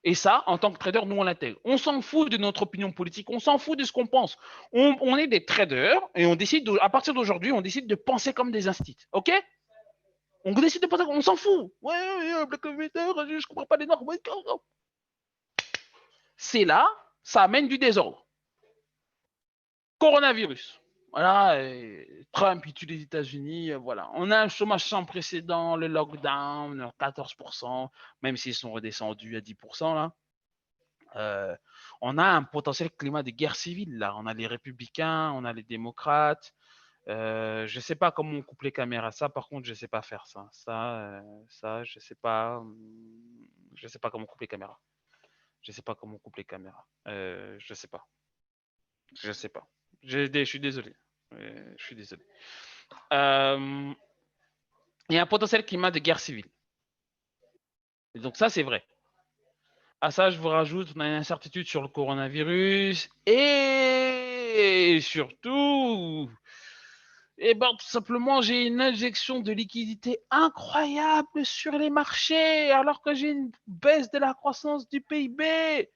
Et ça, en tant que trader, nous, on l'intègre. On s'en fout de notre opinion politique, on s'en fout de ce qu'on pense. On est des traders et on décide, à partir d'aujourd'hui, on décide de penser comme des instits. OK? On décide de penser, on s'en fout. Ouais, Black Lives Matter, je comprends pas les normes. C'est là, ça amène du désordre. Coronavirus. Voilà, Trump il tue les États-Unis. Voilà, on a un chômage sans précédent, le lockdown, 14%, même s'ils sont redescendus à 10% là. On a un potentiel climat de guerre civile là. On a les républicains, on a les démocrates. Je ne sais pas comment on coupe les caméras. Ça, par contre, je ne sais pas faire ça. Ça, je sais pas. Je sais pas comment on coupe les caméras. Je sais pas comment on coupe les caméras. Je sais pas. Je sais pas. Je suis désolé. Je suis désolé. Il y a un potentiel climat de guerre civile. Et donc ça, c'est vrai. À ça, je vous rajoute, on a une incertitude sur le coronavirus et surtout, et ben, tout simplement, j'ai une injection de liquidité incroyable sur les marchés alors que j'ai une baisse de la croissance du PIB.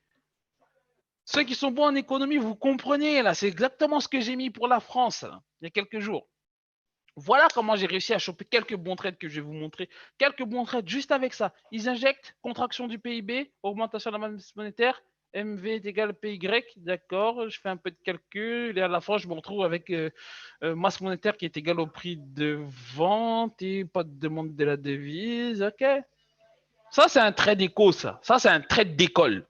Ceux qui sont bons en économie, vous comprenez, là, c'est exactement ce que j'ai mis pour la France là, il y a quelques jours. Voilà comment j'ai réussi à choper quelques bons trades que je vais vous montrer. Quelques bons trades juste avec ça. Ils injectent contraction du PIB, augmentation de la masse monétaire, MV est égal à PY, d'accord, je fais un peu de calcul et à la fin je me retrouve avec masse monétaire qui est égale au prix de vente et pas de demande de la devise, ok. Ça c'est un trade éco, ça c'est un trade d'école.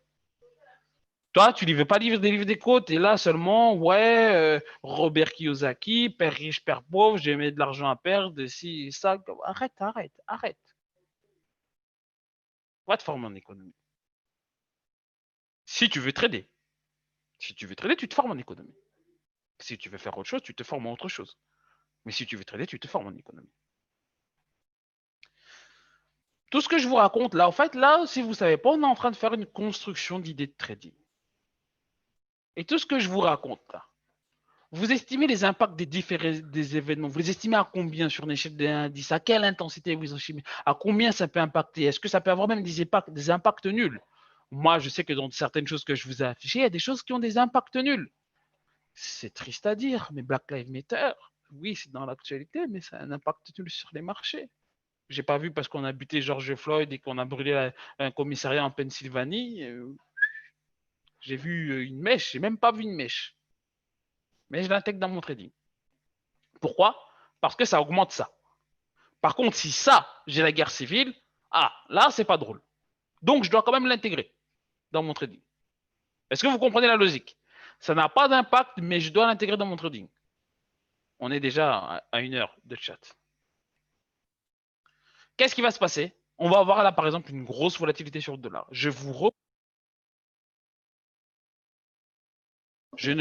Toi, tu ne veux pas lire des livres d'éco, tu es là seulement, ouais, Robert Kiyosaki, père riche, père pauvre, j'ai mis de l'argent à perdre, si, ça. Arrête. Va te former en économie. Si tu veux trader. Si tu veux trader, tu te formes en économie. Si tu veux faire autre chose, tu te formes en autre chose. Mais si tu veux trader, tu te formes en économie. Tout ce que je vous raconte là, en fait, là, si vous ne savez pas, on est en train de faire une construction d'idées de trading. Et tout ce que je vous raconte là, vous estimez les impacts des événements, vous les estimez à combien sur une échelle d'indice, à quelle intensité vous estimez, à combien ça peut impacter, est-ce que ça peut avoir même des impacts nuls? Moi, je sais que dans certaines choses que je vous ai affichées, il y a des choses qui ont des impacts nuls. C'est triste à dire, mais Black Lives Matter, oui, c'est dans l'actualité, mais ça a un impact nul sur les marchés. J'ai pas vu parce qu'on a buté George Floyd et qu'on a brûlé un commissariat en Pennsylvanie. J'ai vu une mèche, j'ai même pas vu une mèche. Mais je l'intègre dans mon trading. Pourquoi? Parce que ça augmente ça. Par contre, si ça, j'ai la guerre civile, là, c'est pas drôle. Donc, je dois quand même l'intégrer dans mon trading. Est-ce que vous comprenez la logique? Ça n'a pas d'impact, mais je dois l'intégrer dans mon trading. On est déjà à 1 heure de chat. Qu'est-ce qui va se passer? On va avoir là, par exemple, une grosse volatilité sur le dollar. Je ne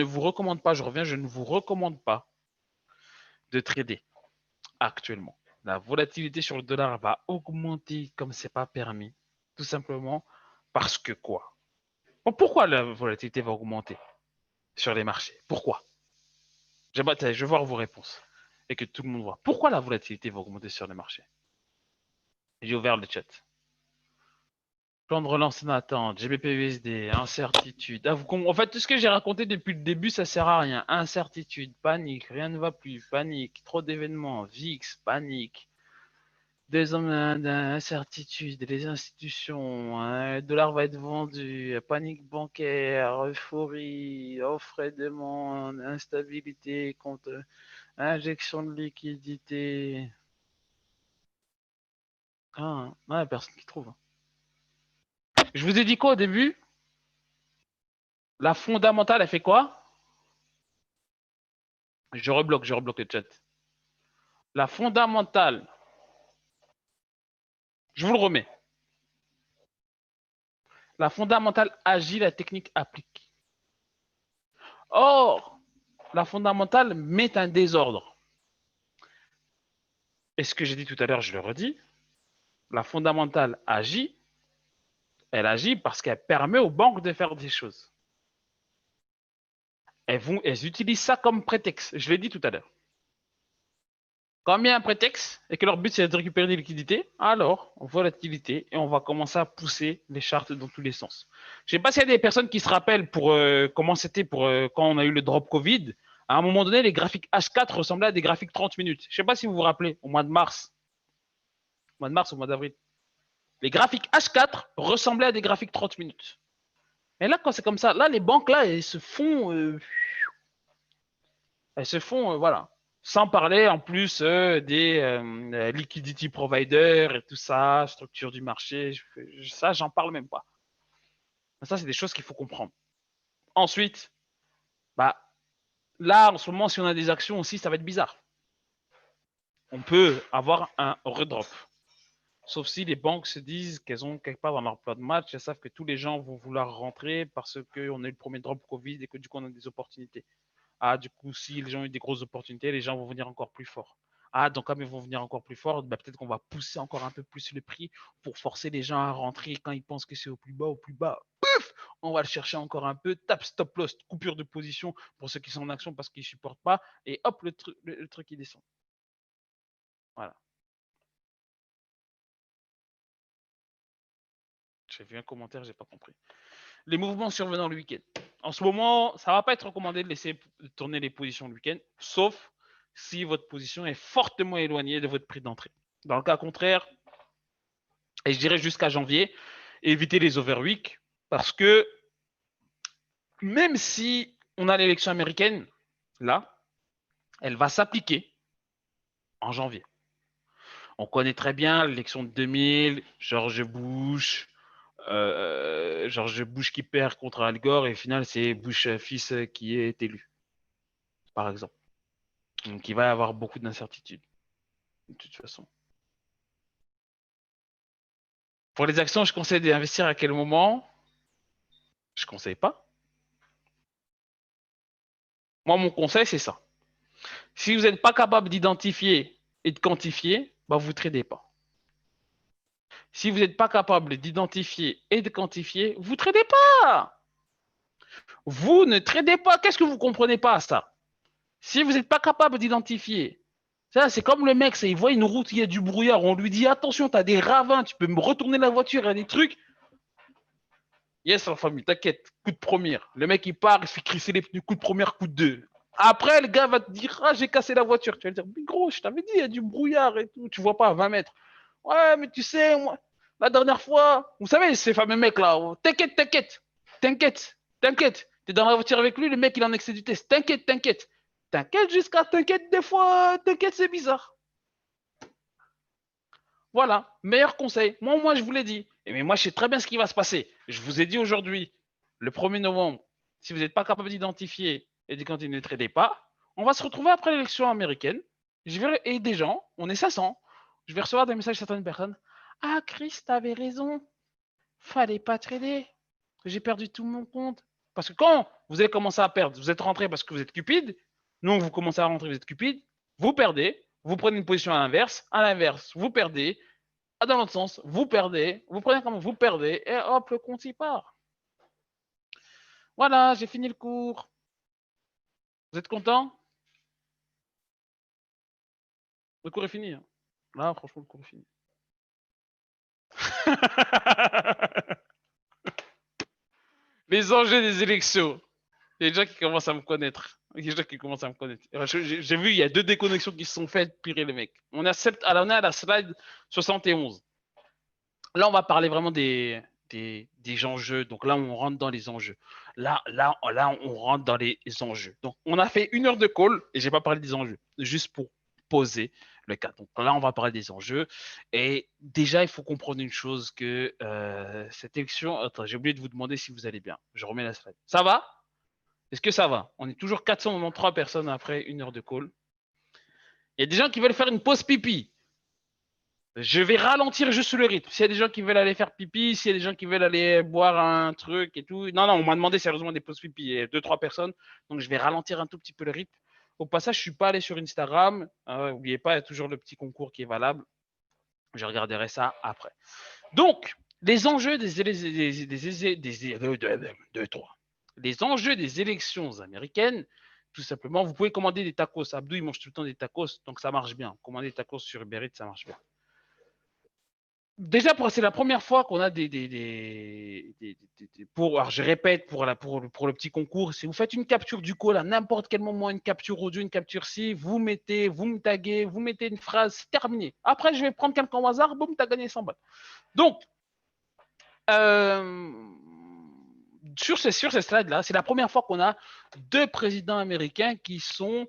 vous recommande pas, je reviens, je ne vous recommande pas de trader actuellement. La volatilité sur le dollar va augmenter comme c'est pas permis. Tout simplement parce que quoi? Bon, pourquoi la volatilité va augmenter sur les marchés? Pourquoi? Je vais voir vos réponses et que tout le monde voit. Pourquoi la volatilité va augmenter sur les marchés? J'ai ouvert le chat. Plan de relance en attente, GBP-USD, incertitude. En fait, tout ce que j'ai raconté depuis le début, ça sert à rien. Incertitude, panique, rien ne va plus, panique, trop d'événements, VIX, panique. Des hommes d'incertitude, les institutions, le dollar va être vendu, panique bancaire, euphorie, offre et demande, instabilité contre injection de liquidité. Ah, ouais, personne qui trouve. Je vous ai dit quoi au début? La fondamentale, elle fait quoi? Je rebloque le chat. La fondamentale, je vous le remets. La fondamentale agit, la technique applique. Or, la fondamentale met un désordre. Et ce que j'ai dit tout à l'heure, je le redis. La fondamentale agit, elle agit parce qu'elle permet aux banques de faire des choses. Elles utilisent ça comme prétexte. Je l'ai dit tout à l'heure. Quand il y a un prétexte et que leur but c'est de récupérer des liquidités, alors volatilité et on va commencer à pousser les chartes dans tous les sens. Je ne sais pas s'il y a des personnes qui se rappellent pour comment c'était pour quand on a eu le drop Covid. À un moment donné, les graphiques H4 ressemblaient à des graphiques 30 minutes. Je ne sais pas si vous vous rappelez, au mois de mars, au mois d'avril. Les graphiques H4 ressemblaient à des graphiques 30 minutes. Et là, quand c'est comme ça, là, les banques, là, elles se font, voilà. Sans parler en plus des liquidity providers et tout ça, structure du marché, ça, j'en parle même pas. Ça, c'est des choses qu'il faut comprendre. Ensuite, bah, là, en ce moment, si on a des actions aussi, ça va être bizarre. On peut avoir un redrop. Sauf si les banques se disent qu'elles ont quelque part dans leur plan de match, elles savent que tous les gens vont vouloir rentrer parce qu'on a eu le premier drop Covid et que du coup, on a des opportunités. Ah, du coup, si les gens ont eu des grosses opportunités, les gens vont venir encore plus fort. Ah, donc comme ils vont venir encore plus fort, bah, peut-être qu'on va pousser encore un peu plus le prix pour forcer les gens à rentrer quand ils pensent que c'est au plus bas. Pouf, on va le chercher encore un peu. Tap, stop loss, coupure de position pour ceux qui sont en action parce qu'ils ne supportent pas. Et hop, le truc il descend. Voilà. J'ai vu un commentaire, j'ai pas compris. Les mouvements survenant le week-end. En ce moment, ça ne va pas être recommandé de laisser tourner les positions le week-end, sauf si votre position est fortement éloignée de votre prix d'entrée. Dans le cas contraire, et je dirais jusqu'à janvier, évitez les overweek parce que même si on a l'élection américaine, là, elle va s'appliquer en janvier. On connaît très bien l'élection de 2000, George Bush qui perd contre Al Gore et au final c'est Bush fils qui est élu, par exemple. Donc il va y avoir beaucoup d'incertitudes, de toute façon. Pour les actions, je conseille d'investir à quel moment? Je ne conseille pas. Moi, mon conseil, c'est ça. Si vous n'êtes pas capable d'identifier et de quantifier, bah, vous ne tradez pas. Si vous n'êtes pas capable d'identifier et de quantifier, vous ne tradez pas. Vous ne tradez pas. Qu'est-ce que vous ne comprenez pas à ça? Si vous n'êtes pas capable d'identifier, ça, c'est comme le mec, il voit une route, il y a du brouillard, on lui dit attention, tu as des ravins, tu peux me retourner la voiture, il y a des trucs. Yes, la famille, t'inquiète, coup de première. Le mec, il part, il fait crisser les pneus, coup de première, coup de deux. Après, le gars va te dire, ah, j'ai cassé la voiture. Tu vas lui dire, mais gros, je t'avais dit, il y a du brouillard et tout, tu vois pas à 20 mètres. Ouais, mais tu sais, moi, la dernière fois, vous savez, ces fameux mecs-là, t'inquiète. T'es dans la voiture avec lui, le mec, il en excès du test. T'inquiète jusqu'à t'inquiète des fois, t'inquiète, c'est bizarre. Voilà, meilleur conseil. Moi, je vous l'ai dit. Mais moi, je sais très bien ce qui va se passer. Je vous ai dit aujourd'hui, le 1er novembre, si vous n'êtes pas capable d'identifier et de continuer de trader pas, on va se retrouver après l'élection américaine. Je vais, et des gens, on est 500, je vais recevoir des messages de certaines personnes. Ah, Chris, t'avais raison. Fallait pas trader. J'ai perdu tout mon compte. Parce que quand vous allez commencer à perdre, vous êtes rentré parce que vous êtes cupide. Donc, vous commencez à rentrer, vous êtes cupide. Vous perdez. Vous prenez une position à l'inverse. À l'inverse, vous perdez. Dans l'autre sens, vous perdez. Vous prenez comme vous perdez. Et hop, le compte y part. Voilà, j'ai fini le cours. Vous êtes content? Le cours est fini. Hein. Là, franchement, le cours est fini. Les enjeux des élections. Il y a des gens qui commencent à me connaître. Il y a des gens qui commencent à me connaître. J'ai vu, il y a 2 déconnexions qui se sont faites, pire les mecs. On est à la slide 71. Là, on va parler vraiment des enjeux. Donc là, on rentre dans les enjeux. Là, on rentre dans les enjeux. Donc, on a fait 1 heure de call et j'ai pas parlé des enjeux, juste pour poser le cas. Donc là, on va parler des enjeux. Et déjà, il faut comprendre une chose que cette élection. Attends, j'ai oublié de vous demander si vous allez bien. Je remets la slide. Ça va? Est-ce que ça va? On est toujours 493 personnes après 1 heure de call. Il y a des gens qui veulent faire une pause pipi. Je vais ralentir juste le rythme. S'il y a des gens qui veulent aller faire pipi, s'il y a des gens qui veulent aller boire un truc et tout. Non, on m'a demandé sérieusement des pauses pipi. Il y a 2-3 personnes. Donc, je vais ralentir un tout petit peu le rythme. Au passage, je ne suis pas allé sur Instagram. N'oubliez pas, il y a toujours le petit concours qui est valable. Je regarderai ça après. Donc, les enjeux des élections américaines, tout simplement, vous pouvez commander des tacos. Abdou, il mange tout le temps des tacos, donc ça marche bien. Commander des tacos sur Uber Eats, ça marche bien. Déjà, c'est la première fois qu'on a alors je répète pour le petit concours, si vous faites une capture du call à n'importe quel moment, une capture audio, une capture si, vous me taguez, vous mettez une phrase, c'est terminé. Après, je vais prendre quelqu'un au hasard, boum, t'as gagné 100 balles. Donc, sur ces slides-là, c'est la première fois qu'on a 2 présidents américains qui sont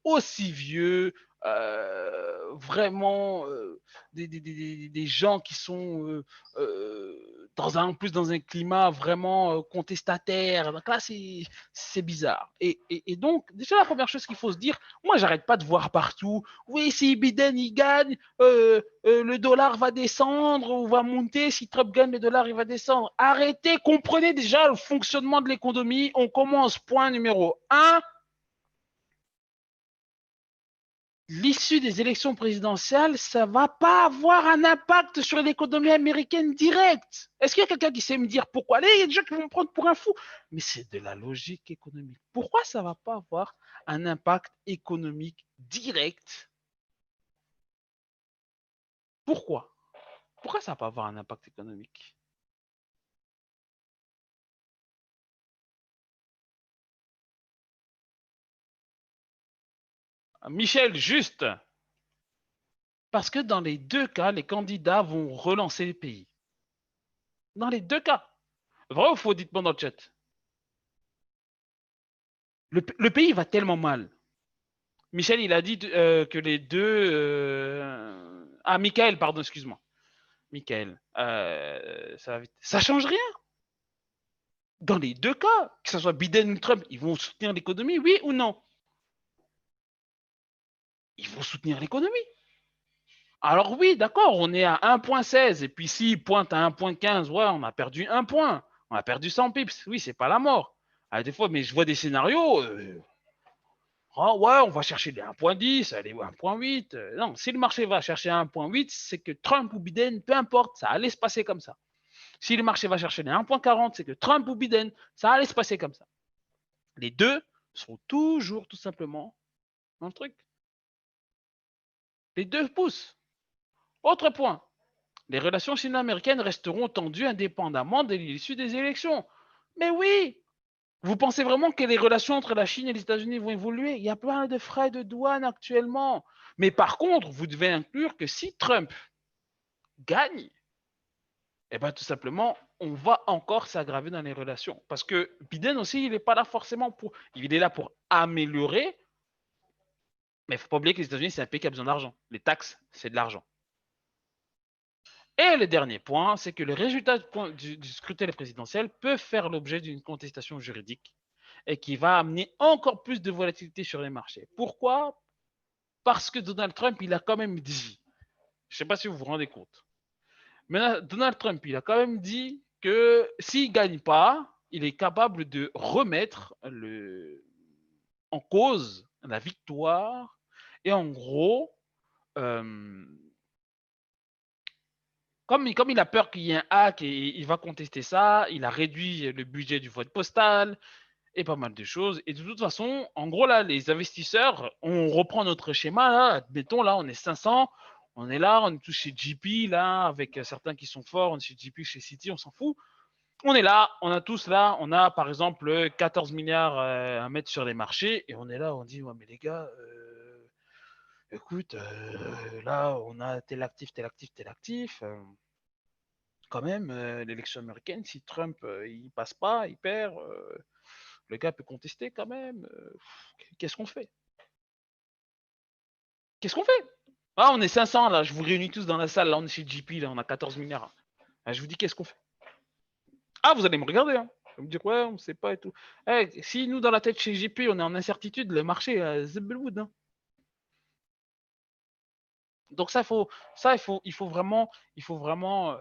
aussi vieux, vraiment des gens qui sont en plus dans un climat vraiment contestataire. Donc là, c'est bizarre. Et donc, déjà, la première chose qu'il faut se dire, moi, j'arrête pas de voir partout, oui, si Biden, il gagne, le dollar va descendre ou va monter. Si Trump gagne, le dollar, il va descendre. Arrêtez, comprenez déjà le fonctionnement de l'économie. On commence point numéro 1. L'issue des élections présidentielles, ça ne va pas avoir un impact sur l'économie américaine directe. Est-ce qu'il y a quelqu'un qui sait me dire pourquoi? Allez, il y a des gens qui vont me prendre pour un fou. Mais c'est de la logique économique. Pourquoi ça ne va pas avoir un impact économique direct? Pourquoi? Pourquoi ça ne va pas avoir un impact économique? Michel, juste. Parce que dans les 2 cas, les candidats vont relancer le pays. Dans les 2 cas. Vrai ou faux? Dites-moi dans le chat. Le pays va tellement mal. Michel, il a dit que les 2. Ah, Michael, pardon, excuse-moi. Michael. Ça va vite. Ça change rien. Dans les 2 cas, que ce soit Biden ou Trump, ils vont soutenir l'économie, oui ou non? Ils vont soutenir l'économie. Alors oui, d'accord, on est à 1,16 et puis s'il pointe à 1,15, ouais, on a perdu 1 point. On a perdu 100 pips. Oui, c'est pas la mort. Ah, des fois, mais je vois des scénarios. Oh, ouais, on va chercher des 1,10, allez, 1,8. Non, si le marché va chercher 1,8, c'est que Trump ou Biden, peu importe, ça allait se passer comme ça. Si le marché va chercher les 1,40, c'est que Trump ou Biden, ça allait se passer comme ça. Les deux sont toujours tout simplement dans le truc. Les deux poussent. Autre point, les relations sino-américaines resteront tendues indépendamment de l'issue des élections. Mais oui, vous pensez vraiment que les relations entre la Chine et les États-Unis vont évoluer? Il y a plein de frais de douane actuellement. Mais par contre, vous devez inclure que si Trump gagne, eh ben, tout simplement, on va encore s'aggraver dans les relations. Parce que Biden aussi, il n'est pas là forcément pour... Il est là pour améliorer, mais il ne faut pas oublier que les États-Unis, c'est un pays qui a besoin d'argent. Les taxes, c'est de l'argent. Et le dernier point, c'est que les résultats du scrutin présidentiel peuvent faire l'objet d'une contestation juridique. et qui va amener encore plus de volatilité sur les marchés. Pourquoi? Parce que Donald Trump, il a quand même dit, je ne sais pas si vous vous rendez compte, mais Donald Trump, il a quand même dit que s'il ne gagne pas, il est capable de remettre en cause la victoire. Et en gros, comme il a peur qu'il y ait un hack et il va contester ça, il a réduit le budget du vote postal et pas mal de choses. Et de toute façon, en gros, là, les investisseurs, on reprend notre schéma, là, admettons, là, on est 500, on est là, on est tous chez JP, là, avec certains qui sont forts, on est chez JP, chez Citi, on s'en fout. On est là, on a tous là, on a par exemple 14 milliards à mettre sur les marchés, et on est là, on dit, ouais, mais les gars, écoute, là, on a tel actif, tel actif, tel actif. Quand même, l'élection américaine, si Trump, il passe pas, il perd, le gars peut contester quand même. Qu'est-ce qu'on fait? Qu'est-ce qu'on fait? Ah, on est 500 là, je vous réunis tous dans la salle, là, on est chez JP, là, on a 14 milliards. Ah, je vous dis, qu'est-ce qu'on fait? Ah, vous allez me regarder, hein. Vous me dire, ouais, on ne sait pas et tout. Si nous, dans la tête chez JP, on est en incertitude, le marché, Zebelwood, hein. Donc il faut vraiment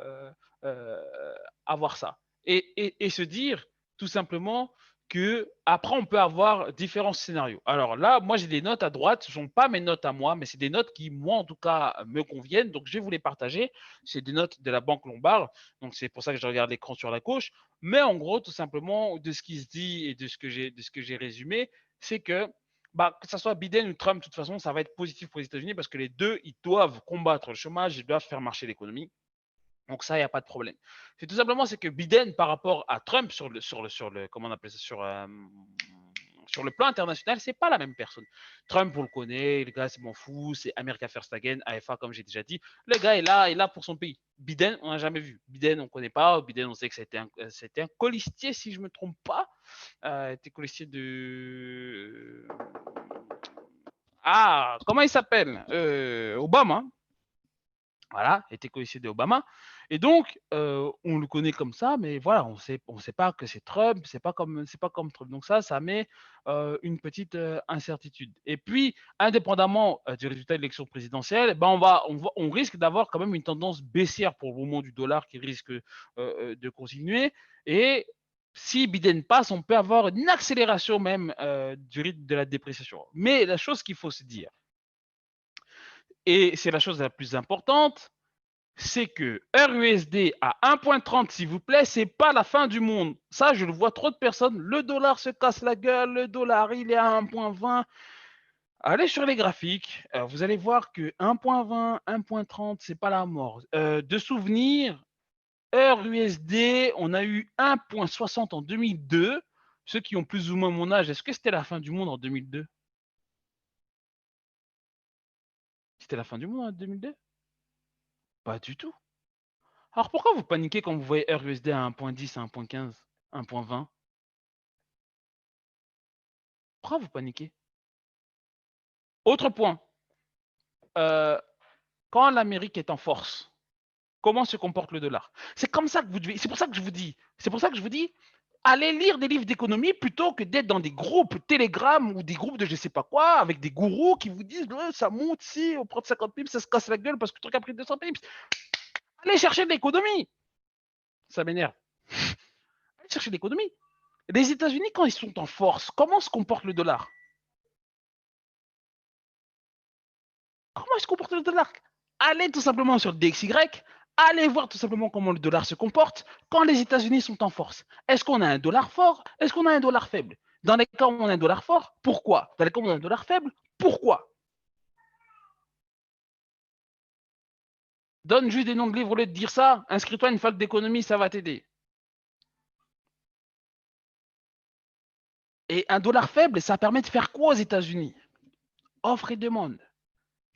avoir ça. Et se dire tout simplement que après on peut avoir différents scénarios. Alors là, moi j'ai des notes à droite, ce ne sont pas mes notes à moi, mais c'est des notes qui, moi en tout cas, me conviennent. Donc je vais vous les partager. C'est des notes de la Banque Lombard. Donc c'est pour ça que je regarde l'écran sur la gauche. Mais en gros, tout simplement, de ce qui se dit et de ce que j'ai résumé, c'est que que ce soit Biden ou Trump, de toute façon, ça va être positif pour les États-Unis parce que les deux, ils doivent combattre le chômage, ils doivent faire marcher l'économie. Donc ça, il n'y a pas de problème. C'est tout simplement c'est que Biden, par rapport à Trump comment on appelle ça, sur le plan international, c'est pas la même personne. Trump, vous le connaissez, le gars, c'est m'en fou, c'est America First Again, AFA, comme j'ai déjà dit. Le gars est là pour son pays. Biden, on n'a jamais vu. Biden, on ne connaît pas. Biden, on sait que c'était un colistier, si je ne me trompe pas. Était colistier de. Ah, comment il s'appelle? Obama. Voilà, était colistier d'Obama. Et donc, on le connaît comme ça, mais voilà, on sait pas que c'est Trump, c'est pas comme Trump. Donc ça met une petite incertitude. Et puis, indépendamment du résultat de l'élection présidentielle, ben on risque d'avoir quand même une tendance baissière pour le moment du dollar qui risque de continuer. Et si Biden passe, on peut avoir une accélération même du rythme de la dépréciation. Mais la chose qu'il faut se dire, et c'est la chose la plus importante, c'est que EURUSD à 1,30, s'il vous plaît, c'est pas la fin du monde. Ça, je le vois trop de personnes. Le dollar se casse la gueule, le dollar, il est à 1,20. Allez sur les graphiques, vous allez voir que 1,20, 1,30, c'est pas la mort. De souvenir, EURUSD, on a eu 1,60 en 2002. Ceux qui ont plus ou moins mon âge, est-ce que c'était la fin du monde en 2002? C'était la fin du monde en 2002? Pas du tout. Alors pourquoi vous paniquez quand vous voyez EURUSD à 1,10, à 1,15, 1,20? Pourquoi vous paniquez? Autre point, quand l'Amérique est en force, comment se comporte le dollar? C'est comme ça que vous devez. C'est pour ça que je vous dis, allez lire des livres d'économie plutôt que d'être dans des groupes Telegram ou des groupes de je sais pas quoi avec des gourous qui vous disent ça monte si on prend 50 pips, ça se casse la gueule parce que le truc a pris 200 pips. Allez chercher de l'économie. Ça m'énerve. Allez chercher de l'économie. Les États-Unis, quand ils sont en force, comment se comporte le dollar? Comment il se comporte le dollar? Allez tout simplement sur le DXY, allez voir tout simplement comment le dollar se comporte quand les États-Unis sont en force. Est-ce qu'on a un dollar fort? Est-ce qu'on a un dollar faible? Dans les cas où on a un dollar fort, pourquoi? Dans les cas où on a un dollar faible, pourquoi? Donne juste des noms de livres au lieu de dire ça. Inscris-toi à une fac d'économie, ça va t'aider. Et un dollar faible, ça permet de faire quoi aux États-Unis? Offre et demande.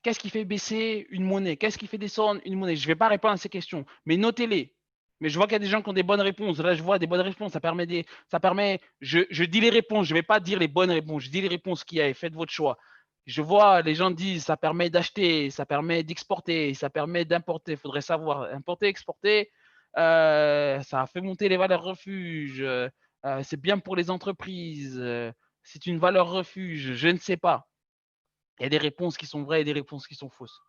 Qu'est-ce qui fait baisser une monnaie? Qu'est-ce qui fait descendre une monnaie? Je ne vais pas répondre à ces questions, mais notez-les. Mais je vois qu'il y a des gens qui ont des bonnes réponses. Là, je vois des bonnes réponses. Je dis les réponses. Je ne vais pas dire les bonnes réponses. Je dis les réponses qu'il y a. Faites votre choix. Je vois les gens disent ça permet d'acheter, ça permet d'exporter, ça permet d'importer. Il faudrait savoir importer, exporter. Ça fait monter les valeurs refuge. c'est bien pour les entreprises, c'est une valeur refuge, je ne sais pas. Il y a des réponses qui sont vraies et des réponses qui sont fausses.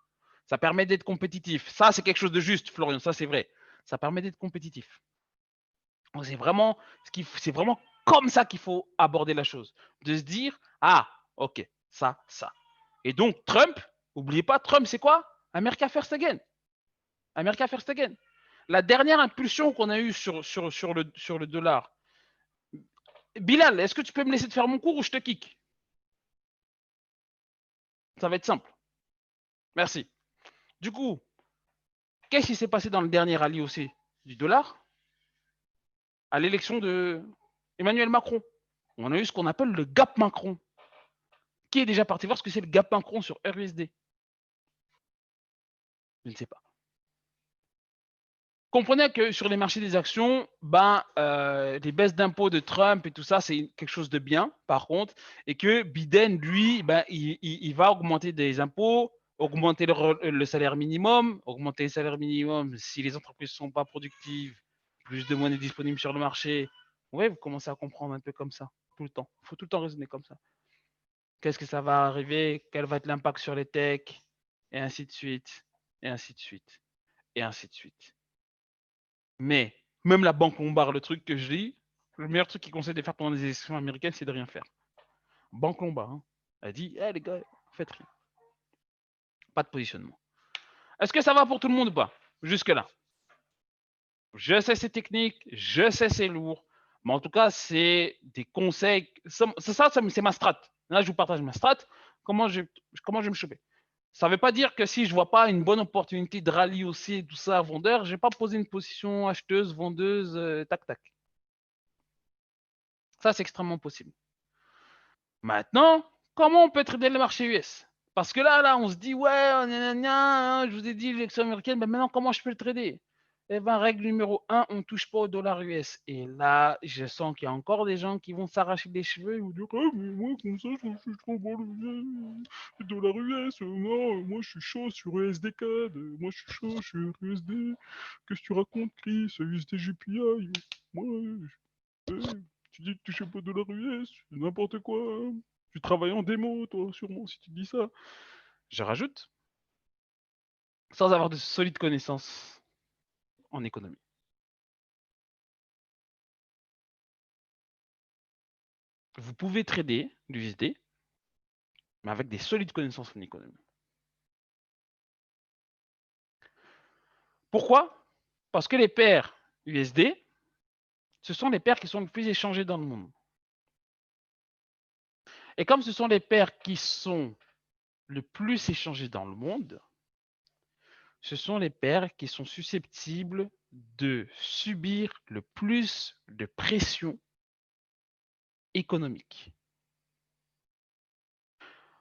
Ça permet d'être compétitif. Ça, c'est quelque chose de juste, Florian, ça c'est vrai. Ça permet d'être compétitif. C'est vraiment, c'est vraiment comme ça qu'il faut aborder la chose. De se dire, ah, ok, ça, ça. Et donc, Trump, n'oubliez pas, Trump, c'est quoi? America First Again. America First Again. La dernière impulsion qu'on a eue sur le dollar. Bilal, est-ce que tu peux me laisser te faire mon cours ou je te kick? Ça va être simple. Merci. Du coup, qu'est-ce qui s'est passé dans le dernier rallye aussi du dollar à l'élection de Emmanuel Macron? On a eu ce qu'on appelle le gap Macron. Qui est déjà parti voir ce que c'est le gap Macron sur RUSD? Je ne sais pas. Comprenez que sur les marchés des actions, les baisses d'impôts de Trump et tout ça, c'est quelque chose de bien, par contre, et que Biden, lui, il va augmenter des impôts, augmenter le salaire minimum, augmenter le salaire minimum si les entreprises ne sont pas productives, plus de monnaie disponible sur le marché. Ouais, vous commencez à comprendre un peu comme ça, tout le temps. Il faut tout le temps raisonner comme ça. Qu'est-ce que ça va arriver? Quel va être l'impact sur les techs? Et ainsi de suite, et ainsi de suite, et ainsi de suite. Mais même la banque Lombard, le truc que je dis, le meilleur truc qu'ils conseille de faire pendant les élections américaines, c'est de rien faire. Banque Lombard, hein, elle dit, les gars, faites rien. Pas de positionnement. Est-ce que ça va pour tout le monde ou pas? Jusque-là. Je sais c'est technique, je sais c'est lourd, mais en tout cas, c'est des conseils. C'est ma strat. Là, je vous partage ma strat. Comment je vais me choper? Ça ne veut pas dire que si je ne vois pas une bonne opportunité de rallye aussi, tout ça, vendeur, je ne vais pas poser une position acheteuse, vendeuse, tac, tac. Ça, c'est extrêmement possible. Maintenant, comment on peut trader le marché US? Parce que là, on se dit, ouais, je vous ai dit l'élection américaine, mais maintenant, comment je peux le trader? Eh bien, règle numéro 1, on ne touche pas au dollar US. Et là, je sens qu'il y a encore des gens qui vont s'arracher les cheveux. Ils vont dire, ah, mais moi, comme ça, je suis trop bon le dollar US. Non, moi, je suis chaud sur USD-CAD. Moi, je suis chaud sur USD. Qu'est-ce que tu racontes, Chris? USD GPI. Moi, tu dis que tu touches pas au dollar US. N'importe quoi. Hein. Tu travailles en démo, toi, sûrement, si tu dis ça. Je rajoute, sans avoir de solides connaissances en économie. Vous pouvez trader l'USD, mais avec des solides connaissances en économie. Pourquoi? Parce que les paires USD, ce sont les paires qui sont le plus échangées dans le monde. Et comme ce sont les paires qui sont le plus échangées dans le monde, ce sont les paires qui sont susceptibles de subir le plus de pression économique.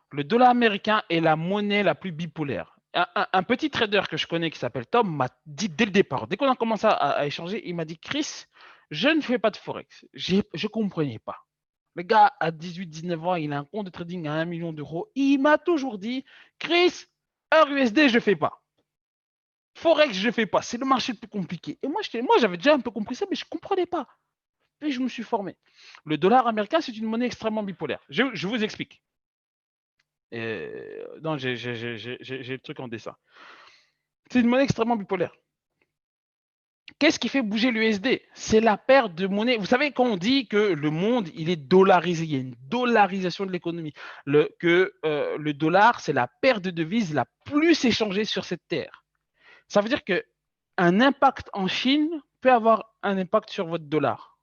Le dollar américain est la monnaie la plus bipolaire. Un petit trader que je connais qui s'appelle Tom m'a dit dès le départ, dès qu'on a commencé à échanger, il m'a dit, Chris, je ne fais pas de Forex. Je ne comprenais pas. Le gars, à 18-19 ans, il a un compte de trading à 1 million d'euros. Il m'a toujours dit, Chris, heure USD, je ne fais pas. Forex, je ne fais pas. C'est le marché le plus compliqué. Et moi, j'avais déjà un peu compris ça, mais je ne comprenais pas. Et je me suis formé. Le dollar américain, c'est une monnaie extrêmement bipolaire. Je vous explique. Non, j'ai le truc en dessin. C'est une monnaie extrêmement bipolaire. Qu'est-ce qui fait bouger l'USD? C'est la perte de monnaie. Vous savez, quand on dit que le monde, il est dollarisé, il y a une dollarisation de l'économie, que le dollar, c'est la paire de devises la plus échangée sur cette terre. Ça veut dire qu'un impact en Chine peut avoir un impact sur votre dollar.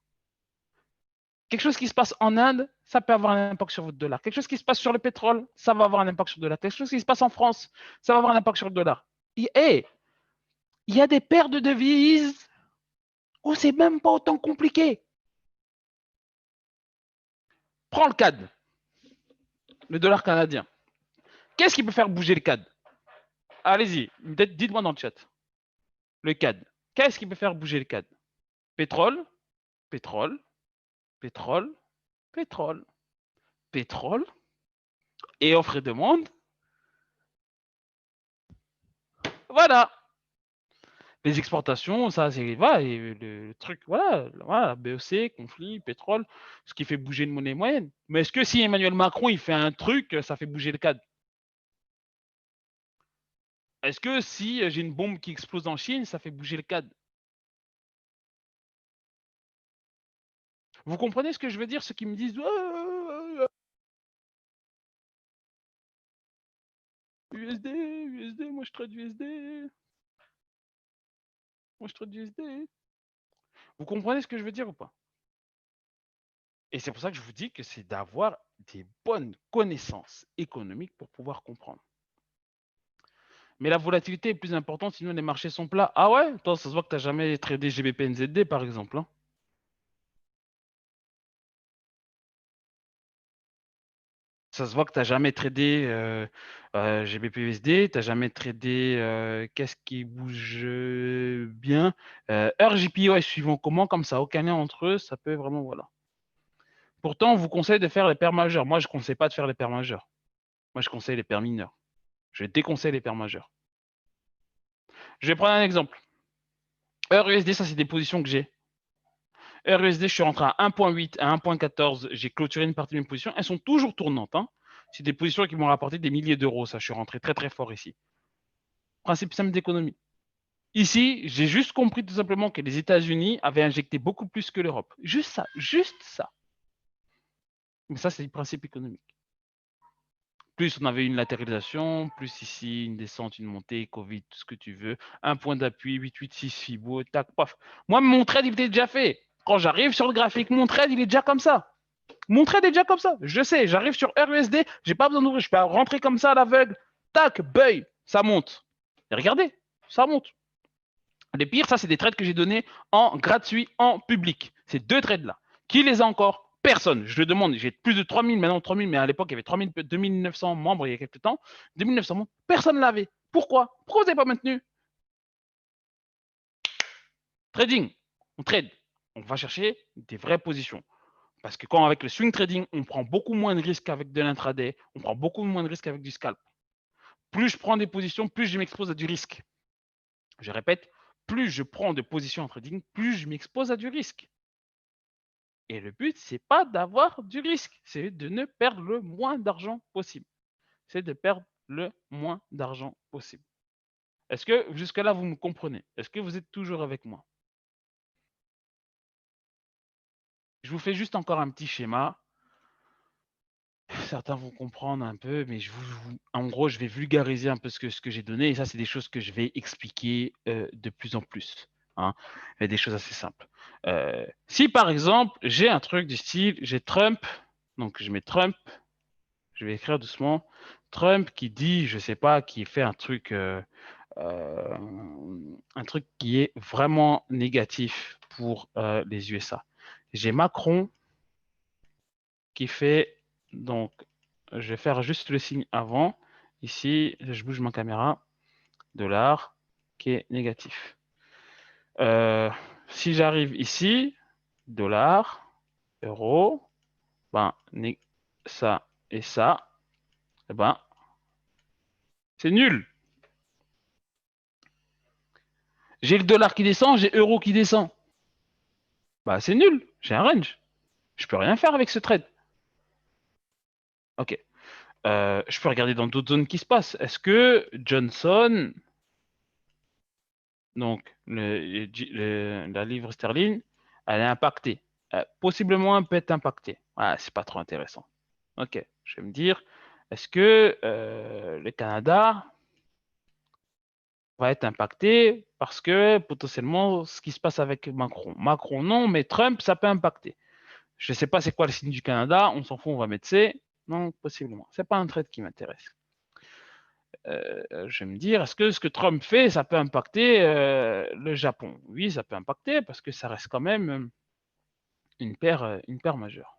Quelque chose qui se passe en Inde, ça peut avoir un impact sur votre dollar. Quelque chose qui se passe sur le pétrole, ça va avoir un impact sur le dollar. Quelque chose qui se passe en France, ça va avoir un impact sur le dollar. Et il y a des paires de devises où c'est même pas autant compliqué. Prends le CAD, le dollar canadien. Qu'est-ce qui peut faire bouger le CAD? Allez-y, dites-moi dans le chat. Le CAD. Qu'est-ce qui peut faire bouger le CAD? Pétrole, pétrole, pétrole, pétrole, pétrole, et offre et demande. Voilà. Les exportations, ça, c'est voilà, et le truc, voilà, BEC, conflit, pétrole, ce qui fait bouger une monnaie moyenne. Mais est-ce que si Emmanuel Macron il fait un truc, ça fait bouger le CAD? Est-ce que si j'ai une bombe qui explose en Chine, ça fait bouger le CAD? Vous comprenez ce que je veux dire? Ceux qui me disent USD, USD, moi je trade USD, moi je trade USD. Vous comprenez ce que je veux dire ou pas? Et c'est pour ça que je vous dis que c'est d'avoir des bonnes connaissances économiques pour pouvoir comprendre. Mais la volatilité est plus importante, sinon les marchés sont plats. Ah ouais? Toi, ça se voit que tu n'as jamais tradé GBP NZD, par exemple. Hein. Ça se voit que tu n'as jamais tradé GBP USD, tu n'as jamais tradé qu'est-ce qui bouge bien. RJPY suivant comment, comme ça, aucun lien entre eux, ça peut vraiment, voilà. Pourtant, on vous conseille de faire les paires majeures. Moi, je ne conseille pas de faire les paires majeures. Moi, je conseille les paires mineures. Je déconseille les paires majeures. Je vais prendre un exemple. Heure USD, ça, c'est des positions que j'ai. Heure USD, je suis rentré à 1.8, à 1.14. J'ai clôturé une partie de mes positions. Elles sont toujours tournantes. Hein. C'est des positions qui m'ont rapporté des milliers d'euros. Ça, je suis rentré très, très fort ici. Principe simple d'économie. Ici, j'ai juste compris tout simplement que les États-Unis avaient injecté beaucoup plus que l'Europe. Juste ça, juste ça. Mais ça, c'est le principe économique. Plus on avait une latéralisation, plus ici une descente, une montée, Covid, tout ce que tu veux. Un point d'appui, 886 Fibo, tac, paf. Moi, mon trade, il était déjà fait. Quand j'arrive sur le graphique, mon trade, il est déjà comme ça. Mon trade est déjà comme ça. Je sais, j'arrive sur RUSD, j'ai pas besoin d'ouvrir, je peux rentrer comme ça à l'aveugle. Tac, buy, ça monte. Et regardez, ça monte. Les pires, ça, c'est des trades que j'ai donnés en gratuit, en public. Ces deux trades-là. Qui les a encore? Personne. Je le demande. J'ai plus de 3000, maintenant 3000, mais à l'époque, il y avait 3000, 2900 membres il y a quelques temps. 2900 membres. Personne ne l'avait. Pourquoi? Pourquoi vous n'avez pas maintenu? Trading. On trade. On va chercher des vraies positions. Parce que quand avec le swing trading, on prend beaucoup moins de risques qu'avec de l'intraday, on prend beaucoup moins de risques qu'avec du scalp. Plus je prends des positions, plus je m'expose à du risque. Je répète, plus je prends de positions en trading, plus je m'expose à du risque. Et le but, c'est pas d'avoir du risque, c'est de ne perdre le moins d'argent possible. C'est de perdre le moins d'argent possible. Est-ce que jusque-là, vous me comprenez? Est-ce que vous êtes toujours avec moi? Je vous fais juste encore un petit schéma. Certains vont comprendre un peu, mais en gros, je vais vulgariser un peu ce que j'ai donné. Et ça, c'est des choses que je vais expliquer de plus en plus. Hein. Il y a des choses assez simples. Si par exemple, j'ai un truc du style, j'ai Trump, donc je mets Trump, je vais écrire doucement, Trump qui dit, je sais pas, qui fait euh, un truc qui est vraiment négatif pour les USA. J'ai Macron qui fait, donc, je vais faire juste le signe avant. Ici, je bouge ma caméra. Dollar qui est négatif. Si j'arrive ici, dollar, euro, ben, ça et ça, eh ben, c'est nul. J'ai le dollar qui descend, j'ai euro qui descend. Bah, c'est nul. J'ai un range. Je peux rien faire avec ce trade. Ok. Je peux regarder dans d'autres zones qui se passent. Est-ce que Johnson, donc la livre sterling, elle est impactée? Possiblement, elle peut être impactée. Ah, c'est pas trop intéressant. Ok. Je vais me dire, est-ce que le Canada va être impacté parce que potentiellement ce qui se passe avec Macron? Macron, non, mais Trump, ça peut impacter. Je ne sais pas c'est quoi le signe du Canada, on s'en fout, on va mettre C. Non, possiblement. Ce n'est pas un trade qui m'intéresse. Je vais me dire, est-ce que ce que Trump fait, ça peut impacter le Japon? Oui, ça peut impacter parce que ça reste quand même une paire majeure.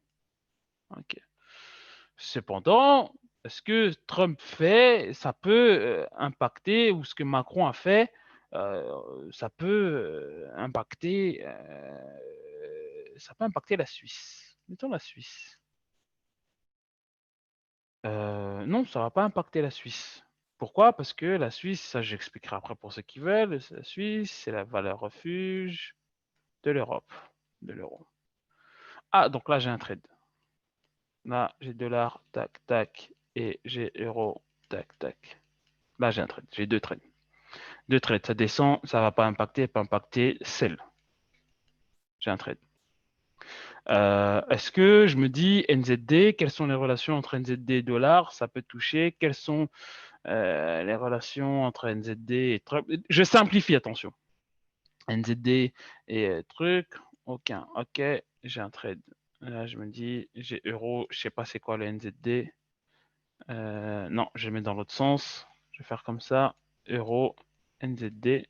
Okay. Cependant, ce que Trump fait, ça peut impacter, ou ce que Macron a fait, ça peut impacter la Suisse. Mettons la Suisse. Non, ça ne va pas impacter la Suisse. Pourquoi? Parce que la Suisse, ça j'expliquerai après pour ceux qui veulent, la Suisse, c'est la valeur refuge de l'Europe, de l'euro. Ah, donc là, j'ai un trade. Là, j'ai dollar, tac, tac, et j'ai euro, tac, tac. Là, j'ai un trade, j'ai deux trades. Deux trades, ça descend, ça ne va pas impacter, sell. J'ai un trade. Est-ce que je me dis NZD, quelles sont les relations entre NZD et dollar? Ça peut toucher. Quelles sont les relations entre NZD et Trump? Je simplifie, attention. NZD et truc, aucun. Ok, j'ai un trade. Là, je me dis, j'ai euro, je sais pas c'est quoi le NZD. Non, je vais mettre dans l'autre sens. Je vais faire comme ça. Euro, NZD.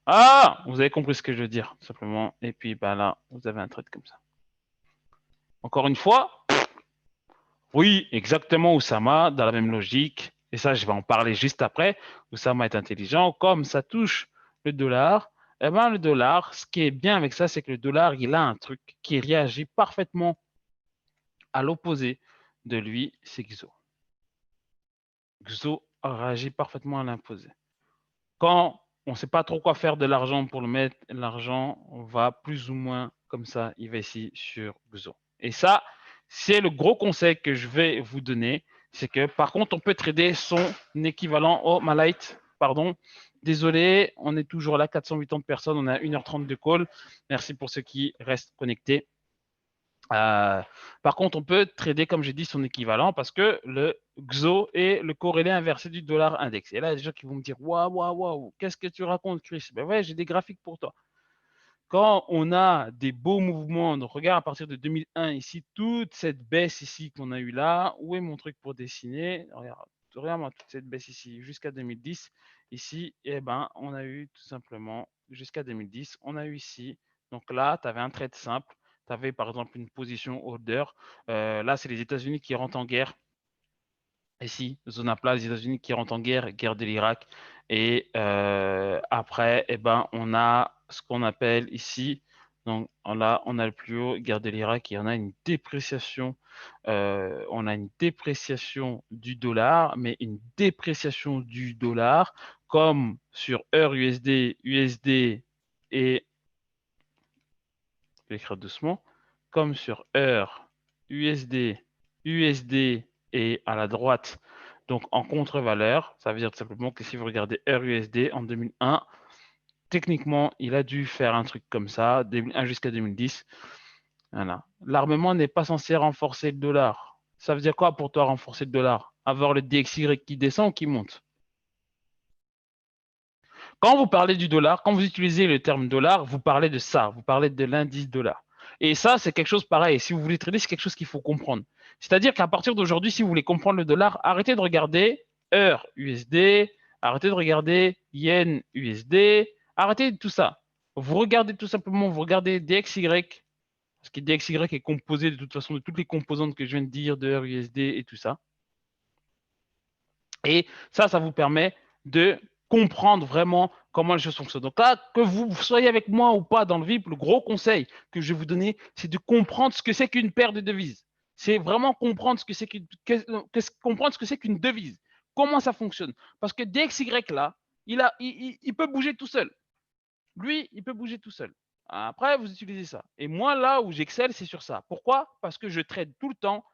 Ah, vous avez compris ce que je veux dire, tout simplement. Et puis, bah là, vous avez un trade comme ça. Encore une fois, oui, exactement, Oussama, dans la même logique. Et ça, je vais en parler juste après. Oussama est intelligent. Comme ça touche le dollar, eh ben, le dollar, ce qui est bien avec ça, c'est que le dollar, il a un truc qui réagit parfaitement à l'opposé de lui, c'est XO. XO réagit parfaitement à l'imposé. Quand on ne sait pas trop quoi faire de l'argent pour le mettre, l'argent va plus ou moins comme ça, il va ici sur XO. Et ça, c'est le gros conseil que je vais vous donner. C'est que par contre, on peut trader son équivalent. Oh, ma light, pardon. Désolé, on est toujours là, 480 personnes. On a 1h30 de call. Merci pour ceux qui restent connectés. Par contre, on peut trader, comme j'ai dit, son équivalent parce que le XO est le corrélé inversé du dollar index. Et là, il y a des gens qui vont me dire waouh, waouh, waouh, qu'est-ce que tu racontes, Chris? Ben ouais, j'ai des graphiques pour toi. Quand on a des beaux mouvements, donc regarde à partir de 2001 ici, toute cette baisse ici qu'on a eu là, où est mon truc pour dessiner? Regarde-moi toute cette baisse ici jusqu'à 2010. Ici, eh ben, on a eu tout simplement jusqu'à 2010, on a eu ici. Donc là, tu avais un trade simple. Tu avais par exemple une position holder. Là, c'est les États-Unis qui rentrent en guerre. Ici, zone à plat, les États-Unis qui rentrent en guerre, guerre de l'Irak. Et après, eh ben, on a ce qu'on appelle ici, donc là, on a le plus haut, guerre de l'Irak, et on a une dépréciation. On a une dépréciation du dollar, mais une dépréciation du dollar, comme sur heure USD, USD et, je vais écrire doucement, comme sur heure USD, USD et à la droite, donc en contre-valeur, ça veut dire tout simplement que si vous regardez heure USD en 2001, techniquement, il a dû faire un truc comme ça, 2001 jusqu'à 2010. Voilà. L'armement n'est pas censé renforcer le dollar. Ça veut dire quoi pour toi renforcer le dollar? Avoir le DXY qui descend ou qui monte? Quand vous parlez du dollar, quand vous utilisez le terme dollar, vous parlez de ça, vous parlez de l'indice dollar. Et ça, c'est quelque chose pareil. Si vous voulez trader, c'est quelque chose qu'il faut comprendre. C'est-à-dire qu'à partir d'aujourd'hui, si vous voulez comprendre le dollar, arrêtez de regarder heure USD, arrêtez de regarder yen USD, arrêtez de tout ça. Vous regardez tout simplement, vous regardez DXY, parce que DXY est composé de toute façon de toutes les composantes que je viens de dire, de heure USD et tout ça. Et ça vous permet de comprendre vraiment comment les choses fonctionnent. Donc là, que vous soyez avec moi ou pas dans le VIP, le gros conseil que je vais vous donner, c'est de comprendre ce que c'est qu'une paire de devises. C'est vraiment comprendre ce que c'est comprendre ce que c'est qu'une devise. Comment ça fonctionne. Parce que DXY, là, il peut bouger tout seul. Lui, il peut bouger tout seul. Après, vous utilisez ça. Et moi, là où j'excelle, c'est sur ça. Pourquoi? Parce que je trade tout le temps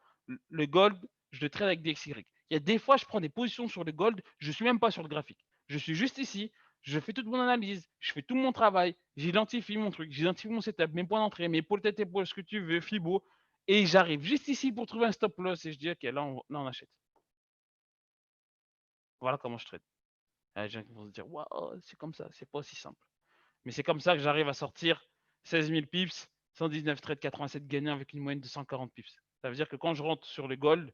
le gold, je le trade avec DXY. Il y a des fois, je prends des positions sur le gold, je ne suis même pas sur le graphique. Je suis juste ici, je fais toute mon analyse, je fais tout mon travail, j'identifie mon truc, j'identifie mon setup, mes points d'entrée, mes pôles tête épaule, ce que tu veux, Fibo, et j'arrive juste ici pour trouver un stop loss et je dis, ok, là, on achète. Voilà comment je trade. Il y a des gens qui vont se dire, waouh, c'est comme ça, c'est pas aussi simple. Mais c'est comme ça que j'arrive à sortir 16 000 pips, 119 trades, 87 gagnants avec une moyenne de 140 pips. Ça veut dire que quand je rentre sur le gold,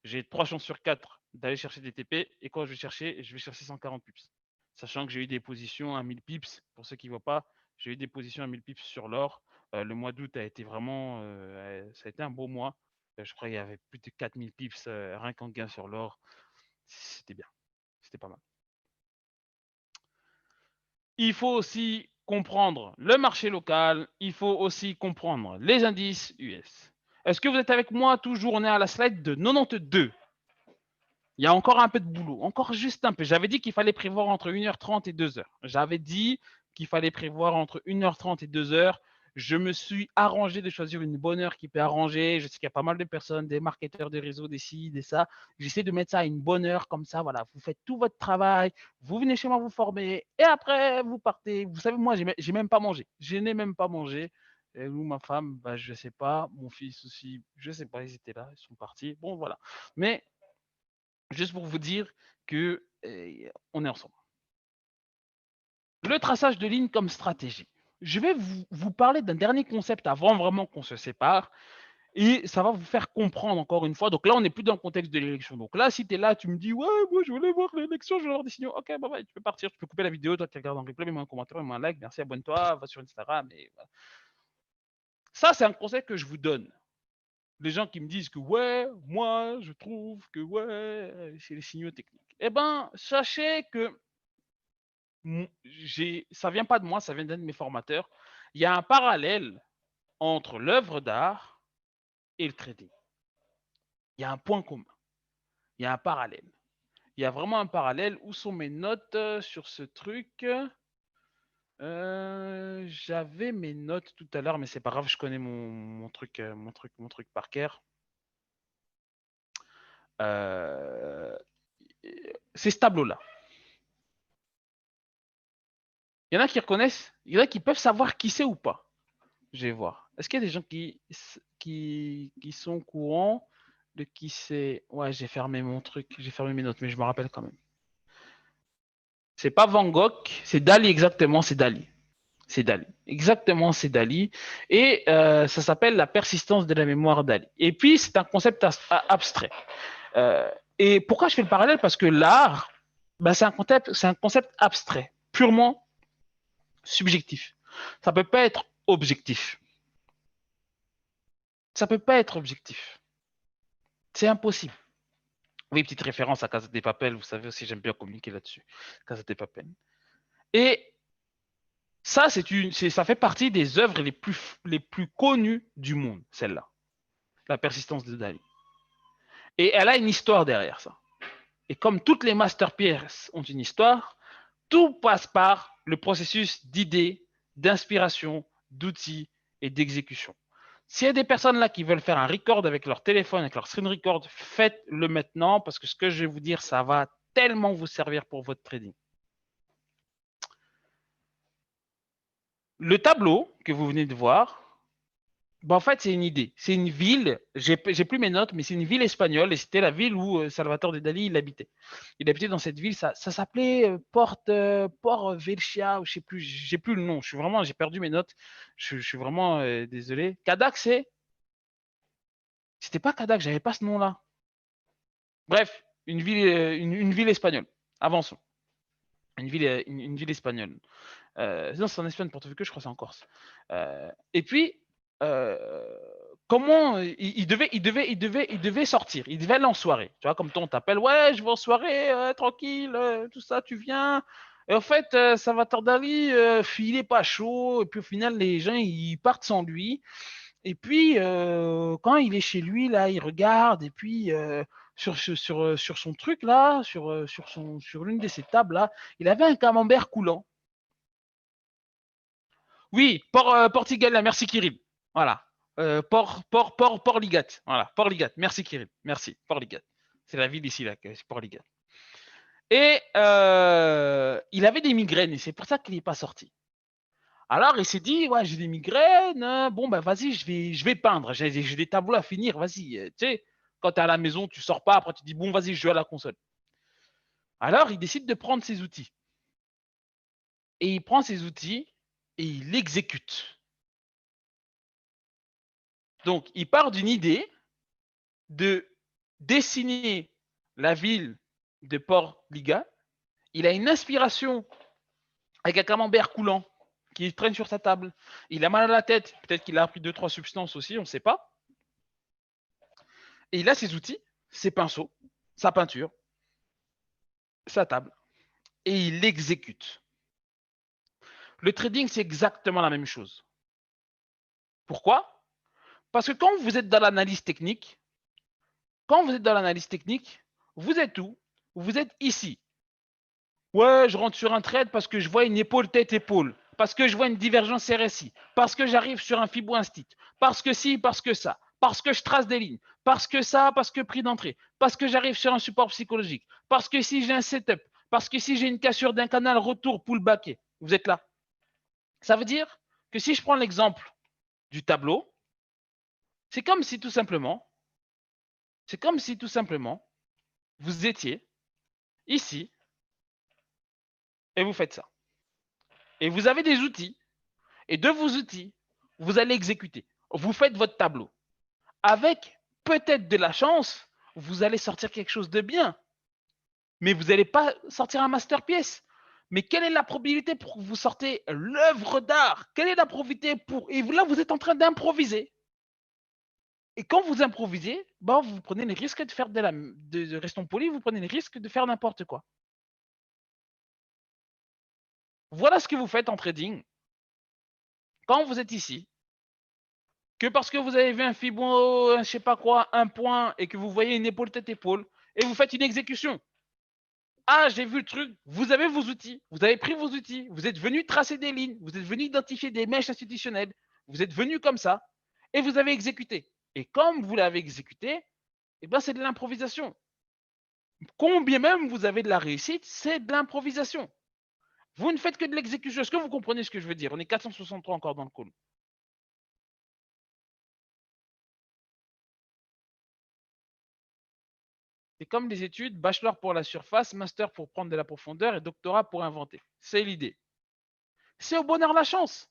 j'ai 3 chances sur 4 d'aller chercher des TP. Et quand je vais chercher 140 pips. Sachant que j'ai eu des positions à 1000 pips. Pour ceux qui ne voient pas, j'ai eu des positions à 1000 pips sur l'or. Le mois d'août a été vraiment, ça a été un beau mois. Je crois qu'il y avait plus de 4000 pips rien qu'en gain sur l'or. C'était bien. C'était pas mal. Il faut aussi comprendre le marché local. Il faut aussi comprendre les indices US. Est-ce que vous êtes avec moi toujours? On est à la slide de 92. Il y a encore un peu de boulot, encore juste un peu. J'avais dit qu'il fallait prévoir entre 1h30 et 2h. J'avais dit qu'il fallait prévoir entre 1h30 et 2h. Je me suis arrangé de choisir une bonne heure qui peut arranger. Je sais qu'il y a pas mal de personnes, des marketeurs de réseau, des ci, des ça. J'essaie de mettre ça à une bonne heure comme ça. Voilà, vous faites tout votre travail, vous venez chez moi vous former et après vous partez. Vous savez, moi, j'ai même pas mangé. Je n'ai même pas mangé. Et nous, ma femme, bah, je sais pas. Mon fils aussi, je sais pas. Ils étaient là, ils sont partis. Bon, voilà. Mais juste pour vous dire que on est ensemble. Le traçage de ligne comme stratégie. Je vais vous parler d'un dernier concept avant vraiment qu'on se sépare et ça va vous faire comprendre encore une fois. Donc là, on n'est plus dans le contexte de l'élection. Donc là, si tu es là, tu me dis, ouais, moi, je voulais voir l'élection, je vais avoir des signaux. Ok, bah, tu peux partir, tu peux couper la vidéo, toi, tu regardes en replay, mets-moi un commentaire, mets-moi un like, merci, abonne-toi, va sur Instagram. Et voilà. Ça, c'est un conseil que je vous donne. Les gens qui me disent que ouais, moi, je trouve que ouais, c'est les signaux techniques. Eh ben, sachez que ça vient pas de moi, ça vient d'un de mes formateurs. Il y a un parallèle entre l'œuvre d'art et le trading. Il y a un point commun. Il y a un parallèle. Il y a vraiment un parallèle. Où sont mes notes sur ce truc? J'avais mes notes tout à l'heure, mais c'est pas grave, je connais mon truc par cœur. C'est ce tableau-là. Il y en a qui reconnaissent, il y en a qui peuvent savoir qui c'est ou pas. Je vais voir. Est-ce qu'il y a des gens qui sont au courant de qui c'est? Ouais, j'ai fermé mon truc, j'ai fermé mes notes, mais je me rappelle quand même. C'est pas Van Gogh, c'est Dali exactement, c'est Dali. C'est Dali. Exactement, c'est Dali. Et ça s'appelle la persistance de la mémoire Dali. Et puis, c'est un concept abstrait. Et pourquoi je fais le parallèle? Parce que l'art, ben, c'est un concept abstrait, purement subjectif. Ça peut pas être objectif. Ça peut pas être objectif. C'est impossible. Oui, petite référence à Casa de Papel, vous savez aussi, j'aime bien communiquer là-dessus. Casa de Papel. Et ça, ça fait partie des œuvres les plus connues du monde, celle-là. La persistance de Dali. Et elle a une histoire derrière ça. Et comme toutes les masterpieces ont une histoire, tout passe par le processus d'idées, d'inspiration, d'outils et d'exécution. S'il y a des personnes là qui veulent faire un record avec leur téléphone, avec leur screen record, faites-le maintenant parce que ce que je vais vous dire, ça va tellement vous servir pour votre trading. Le tableau que vous venez de voir, bah en fait, c'est une idée. C'est une ville, j'ai plus mes notes, mais c'est une ville espagnole et c'était la ville où Salvatore de Dali il habitait. Il habitait dans cette ville, ça s'appelait Port Velcia, ou je sais plus, j'ai plus le nom. J'ai perdu mes notes. Je suis vraiment désolé. Cadac, c'était pas Cadac, j'avais pas ce nom-là. Bref, une ville espagnole. Avançons. Une ville espagnole. Non, c'est en Espagne, Porto Rico, je crois que c'est en Corse. Et puis, comment il devait sortir, il devait aller en soirée. Tu vois, comme toi, on t'appelle, ouais, je vais en soirée, tranquille, tout ça, tu viens. Et en fait, Salvatore Dali, il est pas chaud. Et puis au final, les gens, ils partent sans lui. Et puis, quand il est chez lui, là, il regarde. Et puis, sur son truc, là, sur l'une de ses tables, là, il avait un camembert coulant. Oui, Portugal, là, merci Kirill. Voilà. Port Ligat. Voilà, Port Ligat. Merci Kirill. Merci, Port Ligat. C'est la ville ici, là, c'est Port Ligat. Et il avait des migraines et c'est pour ça qu'il n'est pas sorti. Alors il s'est dit, ouais, j'ai des migraines, hein. Bon, ben vas-y, je vais peindre. J'ai des tableaux à finir, vas-y. Tu sais, quand tu es à la maison, tu sors pas, après tu dis, bon, vas-y, je joue à la console. Alors il décide de prendre ses outils. Et il prend ses outils et il l'exécute. Donc, il part d'une idée de dessiner la ville de Port-Liga. Il a une inspiration avec un camembert coulant qui traîne sur sa table. Il a mal à la tête. Peut-être qu'il a pris 2-3 substances aussi, on ne sait pas. Et il a ses outils, ses pinceaux, sa peinture, sa table. Et il l'exécute. Le trading, c'est exactement la même chose. Pourquoi? Parce que quand vous êtes dans l'analyse technique, Vous êtes où? Vous êtes ici. Ouais, je rentre sur un trade parce que je vois une épaule tête-épaule, parce que je vois une divergence RSI, parce que j'arrive sur un Fibo Instit, parce que si, parce que ça, parce que je trace des lignes, parce que ça, parce que prix d'entrée, parce que j'arrive sur un support psychologique, parce que si j'ai un setup, parce que si j'ai une cassure d'un canal retour pullbacké, vous êtes là. Ça veut dire que si je prends l'exemple du tableau, c'est comme si tout simplement, vous étiez ici et vous faites ça. Et vous avez des outils. Et de vos outils, vous allez exécuter. Vous faites votre tableau. Avec peut-être de la chance, vous allez sortir quelque chose de bien. Mais vous n'allez pas sortir un masterpiece. Mais quelle est la probabilité pour que vous sortez l'œuvre d'art? Quelle est la probabilité pour... Et là, vous êtes en train d'improviser. Et quand vous improvisez, bah, vous prenez les risques de faire restons polis, vous prenez les risques de faire n'importe quoi. Voilà ce que vous faites en trading. Quand vous êtes ici, que parce que vous avez vu un Fibo, je sais pas quoi, un point, et que vous voyez une épaule tête-épaule, et vous faites une exécution. Ah, j'ai vu le truc, vous avez vos outils, vous avez pris vos outils, vous êtes venu tracer des lignes, vous êtes venu identifier des mèches institutionnelles, vous êtes venu comme ça, et vous avez exécuté. Et comme vous l'avez exécuté, eh ben, c'est de l'improvisation. Combien même vous avez de la réussite, c'est de l'improvisation. Vous ne faites que de l'exécution. Est-ce que vous comprenez ce que je veux dire? On est 463 encore dans le call. C'est comme les études, bachelor pour la surface, master pour prendre de la profondeur et doctorat pour inventer. C'est l'idée. C'est au bonheur la chance.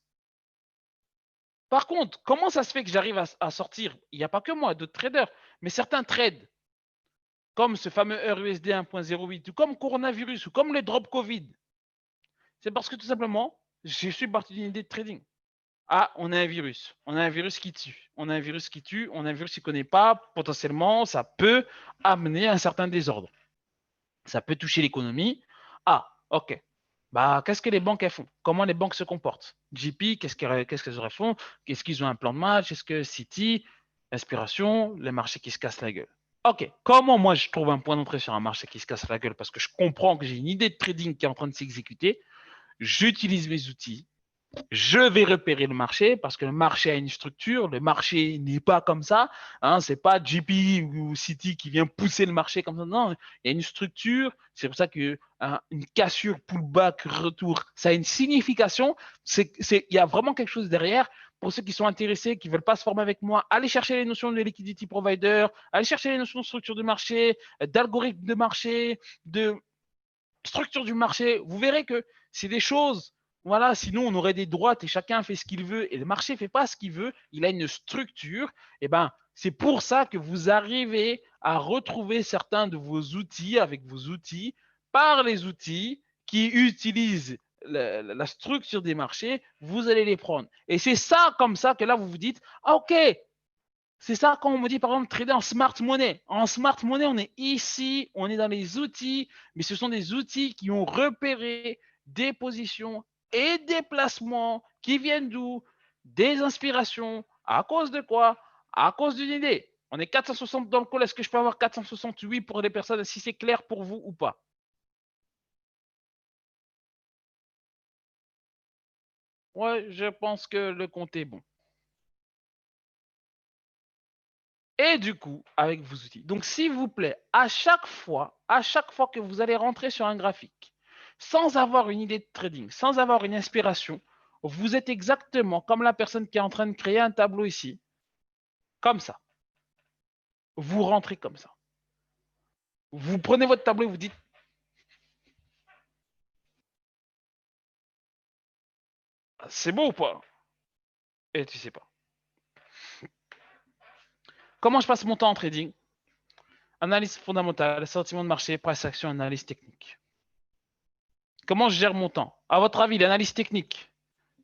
Par contre, comment ça se fait que j'arrive à sortir? Il n'y a pas que moi, d'autres traders, mais certains trades, comme ce fameux EURUSD 1.08, ou comme coronavirus, ou comme le drop Covid, c'est parce que tout simplement, je suis parti d'une idée de trading. Ah, on a un virus. On a un virus qui tue. On a un virus qui tue. On a un virus qui ne connaît pas. Potentiellement, ça peut amener un certain désordre. Ça peut toucher l'économie. Ah, ok. Bah, qu'est-ce que les banques elles font? Comment les banques se comportent? JP, qu'est-ce qu'elles font? Est-ce qu'ils ont un plan de match? Est-ce que City, inspiration, les marchés qui se cassent la gueule? Ok. Comment moi je trouve un point d'entrée sur un marché qui se casse la gueule parce que je comprends que j'ai une idée de trading qui est en train de s'exécuter? J'utilise mes outils, je vais repérer le marché parce que le marché a une structure. Le marché n'est pas comme ça. Hein, c'est pas JP ou City qui vient pousser le marché comme ça. Non, il y a une structure. C'est pour ça que une cassure, pullback, retour, ça a une signification. Il y a vraiment quelque chose derrière. Pour ceux qui sont intéressés, qui ne veulent pas se former avec moi, allez chercher les notions de liquidity provider, allez chercher les notions de structure de marché, d'algorithme de marché, de structure du marché. Vous verrez que c'est des choses. Voilà, sinon on aurait des droites et chacun fait ce qu'il veut et le marché ne fait pas ce qu'il veut. Il a une structure. Et ben, c'est pour ça que vous arrivez à retrouver certains de vos outils avec vos outils par les outils qui utilisent la structure des marchés. Vous allez les prendre. Et c'est ça comme ça que là vous vous dites, ah, ok, c'est ça quand on me dit, par exemple, trader en smart money. En smart money, on est ici, on est dans les outils, mais ce sont des outils qui ont repéré des positions et des placements qui viennent d'où? Des inspirations. À cause de quoi? À cause d'une idée. On est 460 dans le call. Est-ce que je peux avoir 468 pour les personnes, si c'est clair pour vous ou pas? Ouais, je pense que le compte est bon. Et du coup, avec vos outils. Donc, s'il vous plaît, à chaque fois que vous allez rentrer sur un graphique, sans avoir une idée de trading, sans avoir une inspiration, vous êtes exactement comme la personne qui est en train de créer un tableau ici, comme ça. Vous rentrez comme ça. Vous prenez votre tableau et vous dites, c'est beau ou pas? Et tu sais pas. Comment je passe mon temps en trading? Analyse fondamentale, sentiment de marché, price action, analyse technique. Comment je gère mon temps? À votre avis, l'analyse technique,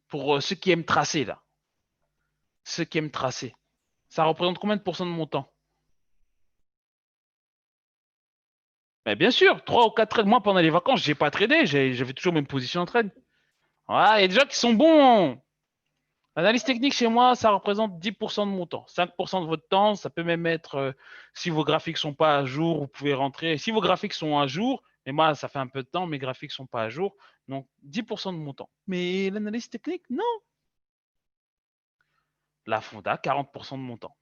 pour ceux qui aiment tracer là, ceux qui aiment tracer, ça représente combien de pourcents de mon temps? Mais bien sûr, 3 ou 4 trades. Moi, pendant les vacances, j'ai pas tradé. J'avais toujours mes positions en trade. Voilà, il y a des gens qui sont bons. L'analyse technique, chez moi, ça représente 10% de mon temps. 5% de votre temps, ça peut même être, si vos graphiques ne sont pas à jour, vous pouvez rentrer. Si vos graphiques sont à jour, et moi, ça fait un peu de temps, mes graphiques ne sont pas à jour, donc 10% de mon temps. Mais l'analyse technique, non. La fonda, 40% de mon temps.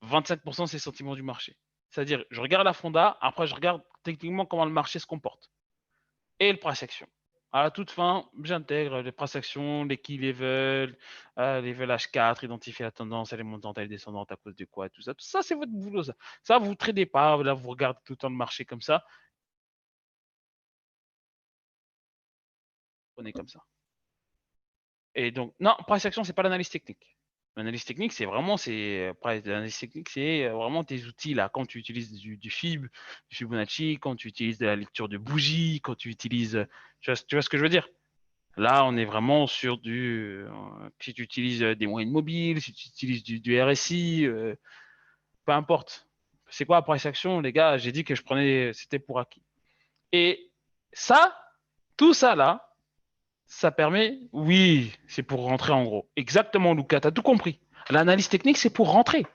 25%, c'est sentiment du marché. C'est-à-dire, je regarde la fonda, après, je regarde techniquement comment le marché se comporte. Et le price action. À la toute fin, j'intègre les price action, les key level, level H4, identifier la tendance, elle est montante, elle est descendante à cause de quoi, tout ça. Tout ça, c'est votre boulot. Ça vous ne tradez pas. Là, vous regardez tout le temps le marché comme ça. On est comme ça. Et donc, non, price action, c'est pas l'analyse technique. L'analyse technique, c'est vraiment, l'analyse technique, c'est vraiment tes outils là. Quand tu utilises du FIB, du Fibonacci, quand tu utilises de la lecture de bougie, quand tu utilises, tu vois ce que je veux dire? Là, on est vraiment sur si tu utilises des moyennes mobiles, si tu utilises du RSI, peu importe. C'est quoi la price action, les gars? J'ai dit que je prenais, c'était pour acquis. Et ça, tout ça là, ça permet, oui, c'est pour rentrer en gros. Exactement, Lucas, tu as tout compris. L'analyse technique, c'est pour rentrer.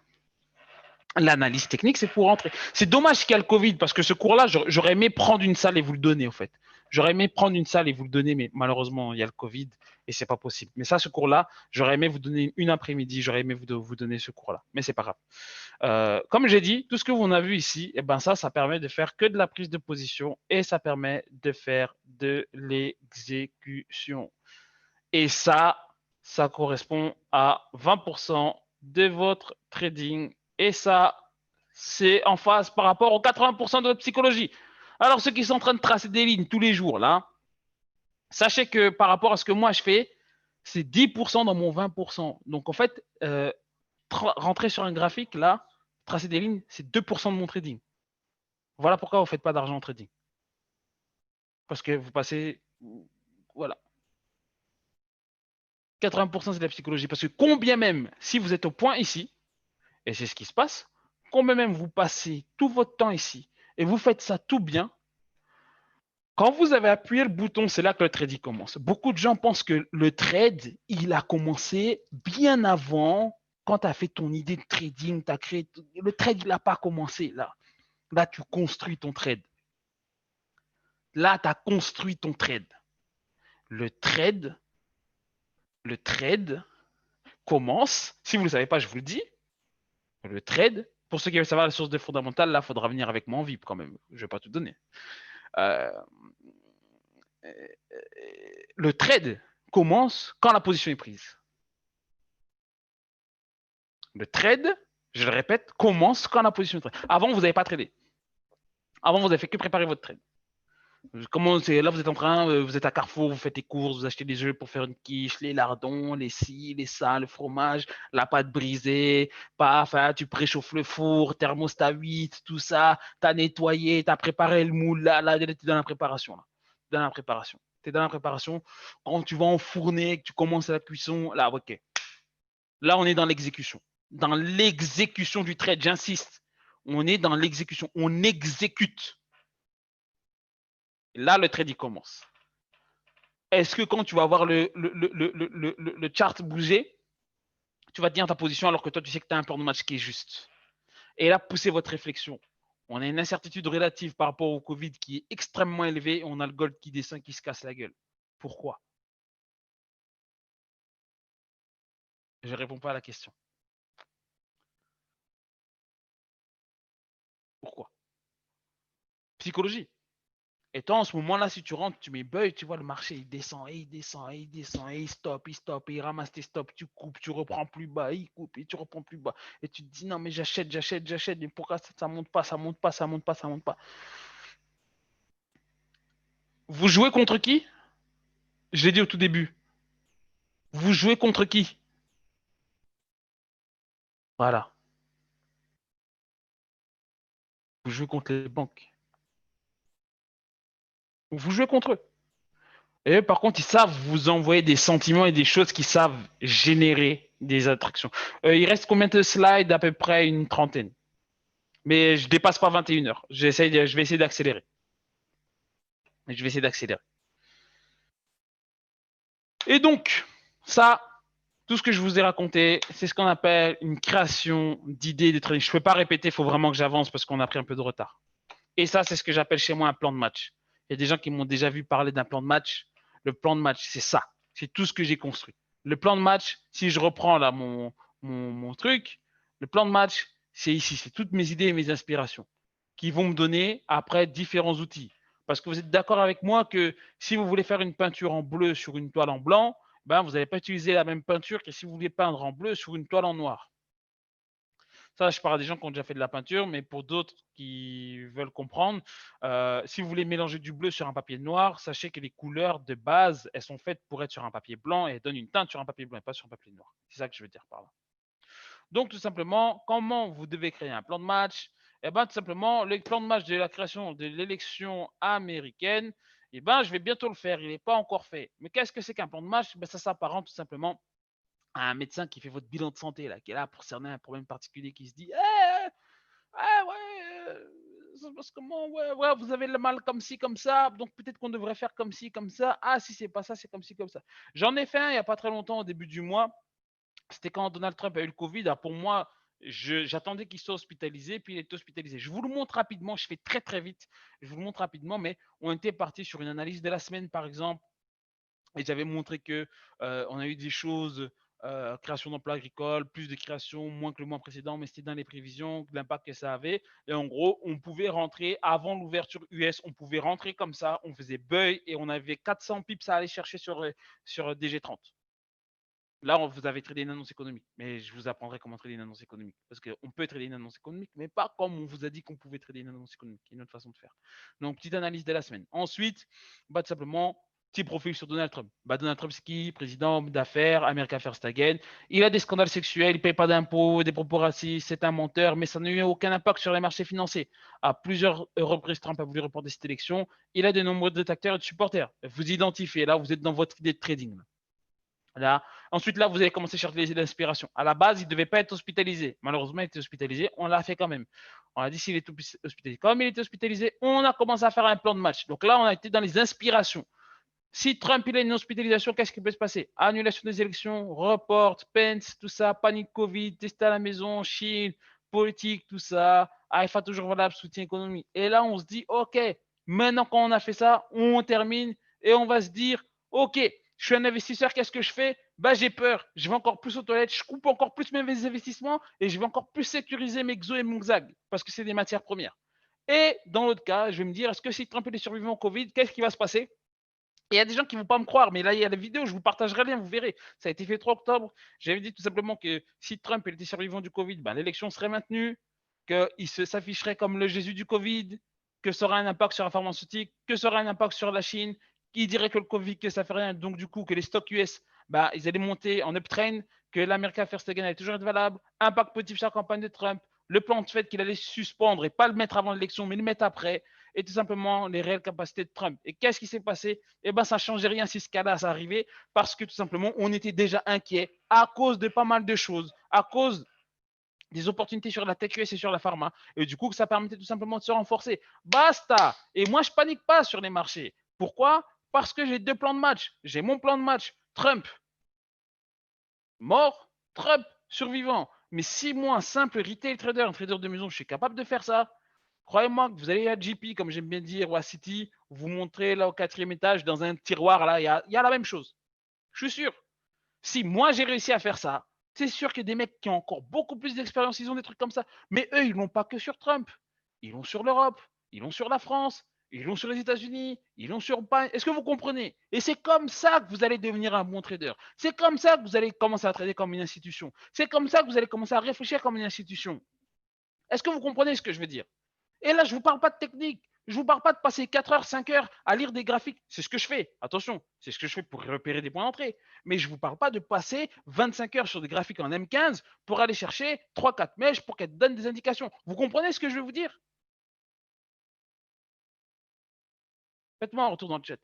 L'analyse technique, c'est pour rentrer. C'est dommage qu'il y a le Covid parce que ce cours-là, j'aurais aimé prendre une salle et vous le donner, en fait. J'aurais aimé prendre une salle et vous le donner, mais malheureusement, il y a le Covid et c'est pas possible. Mais ça, ce cours-là, j'aurais aimé vous donner une après-midi, j'aurais aimé vous donner ce cours-là. Mais c'est pas grave. Comme j'ai dit, tout ce que vous avez vu ici, eh ben ça permet de faire que de la prise de position et ça permet de faire de l'exécution. Et ça correspond à 20% de votre trading. Et ça, c'est en phase par rapport aux 80% de votre psychologie. Alors, ceux qui sont en train de tracer des lignes tous les jours, là, sachez que par rapport à ce que moi je fais, c'est 10% dans mon 20%. Donc, en fait, rentrer sur un graphique, là, tracer des lignes, c'est 2% de mon trading. Voilà pourquoi vous ne faites pas d'argent en trading. Parce que vous passez. Voilà. 80%, c'est de la psychologie. Parce que combien même, si vous êtes au point ici, et c'est ce qui se passe, combien même vous passez tout votre temps ici, et vous faites ça tout bien, quand vous avez appuyé le bouton, c'est là que le trading commence. Beaucoup de gens pensent que le trade, il a commencé bien avant, quand tu as fait ton idée de trading, tu as créé. Le trade, il n'a pas commencé là. Là, tu construis ton trade. Là, tu as construit ton trade. Le trade, le trade commence, si vous ne le savez pas, je vous le dis, le trade, pour ceux qui veulent savoir la source de fondamentale, là, il faudra venir avec moi en VIP quand même. Je ne vais pas tout donner. Euh, le trade commence quand la position est prise. Le trade, je le répète, commence quand la position est prise. Avant, vous n'avez pas tradé. Avant, vous n'avez fait que préparer votre trade. Comment là, vous êtes en train, vous êtes à Carrefour, vous faites des courses, vous achetez des œufs pour faire une quiche, les lardons, les ci, les ça, le fromage, la pâte brisée, paf, hein, tu préchauffes le four, thermostat 8, tout ça, tu as nettoyé, tu as préparé le moule, là, tu es dans la préparation. Là. Dans la préparation. Tu es dans la préparation. Quand tu vas enfourner, que tu commences la cuisson, là, ok. Là, on est dans l'exécution. Dans l'exécution du trade, j'insiste. On est dans l'exécution. On exécute. Là, le trade, il commence. Est-ce que quand tu vas voir le chart bouger, tu vas tenir ta position alors que toi, tu sais que tu as un plan de match qui est juste? Et là, poussez votre réflexion. On a une incertitude relative par rapport au Covid qui est extrêmement élevée et on a le gold qui descend, qui se casse la gueule. Pourquoi? Je ne réponds pas à la question. Pourquoi? Psychologie. Et toi, en ce moment-là, si tu rentres, tu mets buy, tu vois le marché, il descend, et il descend, et il descend, et il stoppe, et il ramasse tes stops, tu coupes, tu reprends plus bas, il coupe, et tu reprends plus bas. Et tu te dis, non, mais j'achète, mais pourquoi ça monte pas, ça monte pas, ça monte pas, ça monte pas? Vous jouez contre qui? Je l'ai dit au tout début. Vous jouez contre qui? Voilà. Vous jouez contre les banques. Vous jouez contre eux. Et eux, par contre, ils savent vous envoyer des sentiments et des choses qui savent générer des attractions. Il reste combien de slides? À peu près une trentaine. Mais je dépasse pas 21 heures. Je vais essayer d'accélérer. Je vais essayer d'accélérer. Et donc, ça, Tout ce que je vous ai raconté, c'est ce qu'on appelle une création d'idées de trading. Je ne peux pas répéter, il faut vraiment que j'avance parce qu'on a pris un peu de retard. Et ça, c'est ce que j'appelle chez moi un plan de match. Il y a des gens qui m'ont déjà vu parler d'un plan de match. Le plan de match, c'est ça. C'est tout ce que j'ai construit. Le plan de match, si je reprends là mon truc, le plan de match, c'est ici. C'est toutes mes idées et mes inspirations qui vont me donner après différents outils. Parce que vous êtes d'accord avec moi que si vous voulez faire une peinture en bleu sur une toile en blanc, ben, vous n'allez pas utiliser la même peinture que si vous voulez peindre en bleu sur une toile en noir. Ça, je parle des gens qui ont déjà fait de la peinture, mais pour d'autres qui veulent comprendre, si vous voulez mélanger du bleu sur un papier noir, sachez que les couleurs de base, elles sont faites pour être sur un papier blanc et elles donnent une teinte sur un papier blanc et pas sur un papier noir. C'est ça que je veux dire par là. Donc, tout simplement, comment vous devez créer un plan de match? Eh bien, tout simplement, le plan de match de la création de l'élection américaine, eh ben, je vais bientôt le faire. Il n'est pas encore fait. Mais qu'est-ce que c'est qu'un plan de match? Ben, ça s'apparente tout simplement à un médecin qui fait votre bilan de santé, là, qui est là pour cerner un problème particulier, qui se dit ah ouais, ça se passe comment? Ouais, ouais, vous avez le mal comme ci, comme ça, donc peut-être qu'on devrait faire comme ci, comme ça. Ah, si c'est pas ça, c'est comme ci, comme ça. J'en ai fait un il n'y a pas très longtemps, au début du mois. C'était quand Donald Trump a eu le Covid. Alors pour moi, j'attendais qu'il soit hospitalisé, puis il est hospitalisé. Je vous le montre rapidement, je fais très très vite. Je vous le montre rapidement, mais on était parti sur une analyse de la semaine, par exemple, et j'avais montré que on a eu des choses, création d'emplois agricoles, plus de création, moins que le mois précédent, mais c'était dans les prévisions, l'impact que ça avait. Et en gros, on pouvait rentrer avant l'ouverture US, on pouvait rentrer comme ça, on faisait buy et on avait 400 pips à aller chercher sur DG30. Là, vous avez tradé une annonce économique, mais je vous apprendrai comment trader une annonce économique. Parce qu'on peut trader une annonce économique, mais pas comme on vous a dit qu'on pouvait trader une annonce économique. Il y a une autre façon de faire. Donc, petite analyse de la semaine. Ensuite, tout simplement, petit profil sur Donald Trump. Donald Trump, c'est qui? Président d'affaires, America First Again. Il a des scandales sexuels, il ne paye pas d'impôts, des propos racistes, c'est un menteur, mais ça n'a eu aucun impact sur les marchés financiers. À plusieurs reprises, Trump a voulu reporter cette élection. Il a de nombreux détracteurs et de supporters. Vous identifiez, là, vous êtes dans votre idée de trading. Là. Ensuite, là, vous allez commencer à chercher des inspirations. À la base, il ne devait pas être hospitalisé. Malheureusement, il était hospitalisé. On l'a fait quand même. On a dit s'il est hospitalisé. Comme il était hospitalisé, on a commencé à faire un plan de match. Donc là, on a été dans les inspirations. Si Trump il a une hospitalisation, qu'est-ce qui peut se passer? Annulation des élections, report, Pence, tout ça, panique Covid, test à la maison, Chine, politique, tout ça, AFA toujours valable, soutien économique. Et là, on se dit, OK, maintenant qu'on a fait ça, on termine et on va se dire, OK, je suis un investisseur, qu'est-ce que je fais? Bah, j'ai peur, je vais encore plus aux toilettes, je coupe encore plus mes investissements et je vais encore plus sécuriser mes XO et mon XAG parce que c'est des matières premières. Et dans l'autre cas, je vais me dire, est-ce que si Trump est survivant au Covid, qu'est-ce qui va se passer? Et il y a des gens qui ne vont pas me croire, mais là, il y a la vidéo, je vous partagerai le lien, vous verrez. Ça a été fait le 3 octobre. J'avais dit tout simplement que si Trump était survivant du Covid, ben, l'élection serait maintenue, qu'il s'afficherait comme le Jésus du Covid, que ça aurait un impact sur la pharmaceutique, que ça aurait un impact sur la Chine, qui dirait que le Covid, que ça fait rien, donc du coup, que les stocks US, ben, ils allaient monter en uptrend, que l'America First Again allait toujours être valable, impact positif sur la campagne de Trump, le plan de fait qu'il allait suspendre et pas le mettre avant l'élection, mais le mettre après, et tout simplement les réelles capacités de Trump. Et qu'est-ce qui s'est passé? Eh bien, ça ne changeait rien si ce cas-là arrivait, parce que tout simplement, on était déjà inquiet à cause de pas mal de choses, à cause des opportunités sur la tech US et sur la pharma. Et du coup, ça permettait tout simplement de se renforcer. Basta. Et moi, je panique pas sur les marchés. Pourquoi? Parce que j'ai deux plans de match. J'ai mon plan de match, Trump mort, Trump survivant. Mais si moi, un simple retail trader, un trader de maison, je suis capable de faire ça, croyez-moi que vous allez à JP, comme j'aime bien dire, ou à City, vous montrez là au 4e étage, dans un tiroir, là, il y a la même chose. Je suis sûr. Si moi j'ai réussi à faire ça, c'est sûr que des mecs qui ont encore beaucoup plus d'expérience, ils ont des trucs comme ça. Mais eux, ils l'ont pas que sur Trump. Ils l'ont sur l'Europe, ils l'ont sur la France, ils l'ont sur les États-Unis, ils l'ont sur. Est-ce que vous comprenez? Et c'est comme ça que vous allez devenir un bon trader. C'est comme ça que vous allez commencer à trader comme une institution. C'est comme ça que vous allez commencer à réfléchir comme une institution. Est-ce que vous comprenez ce que je veux dire? Et là, je ne vous parle pas de technique. Je ne vous parle pas de passer 4 heures, 5 heures à lire des graphiques. C'est ce que je fais. Attention, c'est ce que je fais pour repérer des points d'entrée. Mais je ne vous parle pas de passer 25 heures sur des graphiques en M15 pour aller chercher 3-4 mèches pour qu'elles donnent des indications. Vous comprenez ce que je veux vous dire? Faites-moi un retour dans le chat.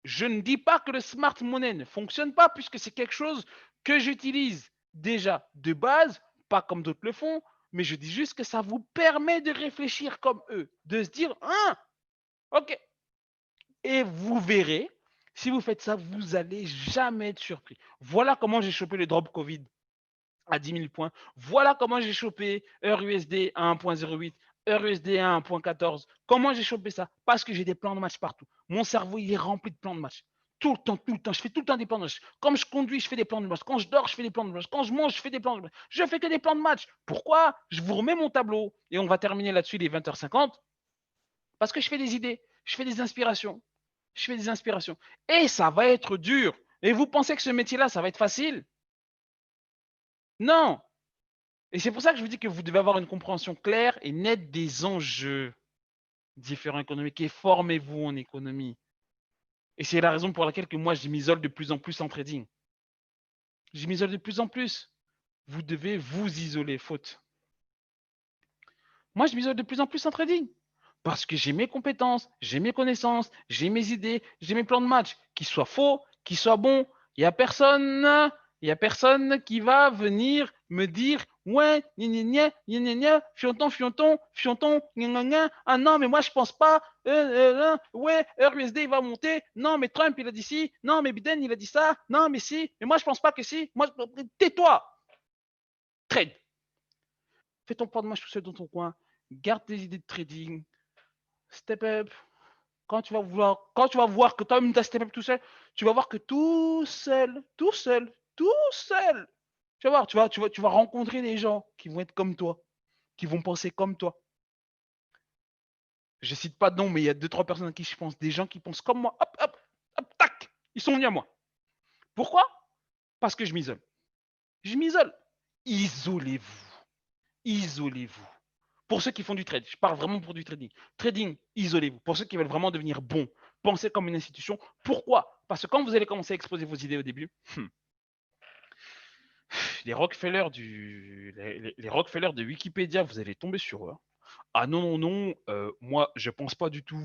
Je ne dis pas que le smart money ne fonctionne pas puisque c'est quelque chose que j'utilise déjà de base, pas comme d'autres le font, mais je dis juste que ça vous permet de réfléchir comme eux, de se dire, ah, ok. Et vous verrez, Si vous faites ça, vous n'allez jamais être surpris. Voilà comment j'ai chopé le drop Covid à 10 000 points. Voilà comment j'ai chopé heure USD à 1.08, heure USD à 1.14. Comment j'ai chopé ça? Parce que j'ai des plans de match partout. Mon cerveau, il est rempli de plans de match. Tout le temps, tout le temps. Je fais tout le temps des plans de match. Comme je conduis, je fais des plans de match. Quand je dors, je fais des plans de match. Quand je mange, je fais des plans de match. Je fais que des plans de match. Pourquoi? Je vous remets mon tableau et on va terminer là-dessus les 20h50 parce que je fais des idées, je fais des inspirations. Je fais des inspirations. Et ça va être dur. Et vous pensez que ce métier-là, ça va être facile? Non. Et c'est pour ça que je vous dis que vous devez avoir une compréhension claire et nette des enjeux différents économiques et formez-vous en économie. Et c'est la raison pour laquelle que moi, je m'isole de plus en plus en trading. Je m'isole de plus en plus. Vous devez vous isoler, faute. Moi, je m'isole de plus en plus en trading. Parce que j'ai mes compétences, j'ai mes connaissances, j'ai mes idées, j'ai mes plans de match, qu'ils soient faux, qu'ils soient bons. Il n'y a personne qui va venir me dire ouais, fianton, fianton, fianton, ah non, mais moi je pense pas, ouais, RUSD il va monter, non, mais Trump il a dit ci, non, mais Biden il a dit ça, non, mais si, mais moi je pense pas que si, moi, tais-toi, trade. Fais ton plan de match tout seul dans ton coin, garde tes idées de trading, step up. Quand tu vas voir que toi-même tu as step up tout seul, tu vas voir que tout seul, tu vas voir, tu vas rencontrer des gens qui vont être comme toi, qui vont penser comme toi. Je cite pas de nom, mais il y a 2-3 personnes à qui je pense, des gens qui pensent comme moi, hop, hop, hop, tac, ils sont venus à moi. Pourquoi? Parce que je m'isole. Je m'isole. Isolez-vous. Isolez-vous. Pour ceux qui font du trade, je parle vraiment pour du trading. Trading, isolez-vous. Pour ceux qui veulent vraiment devenir bons, pensez comme une institution. Pourquoi? Parce que quand vous allez commencer à exposer vos idées au début, les Rockefeller de Wikipédia, vous allez tomber sur eux. Ah non, non, non, moi, je pense pas du tout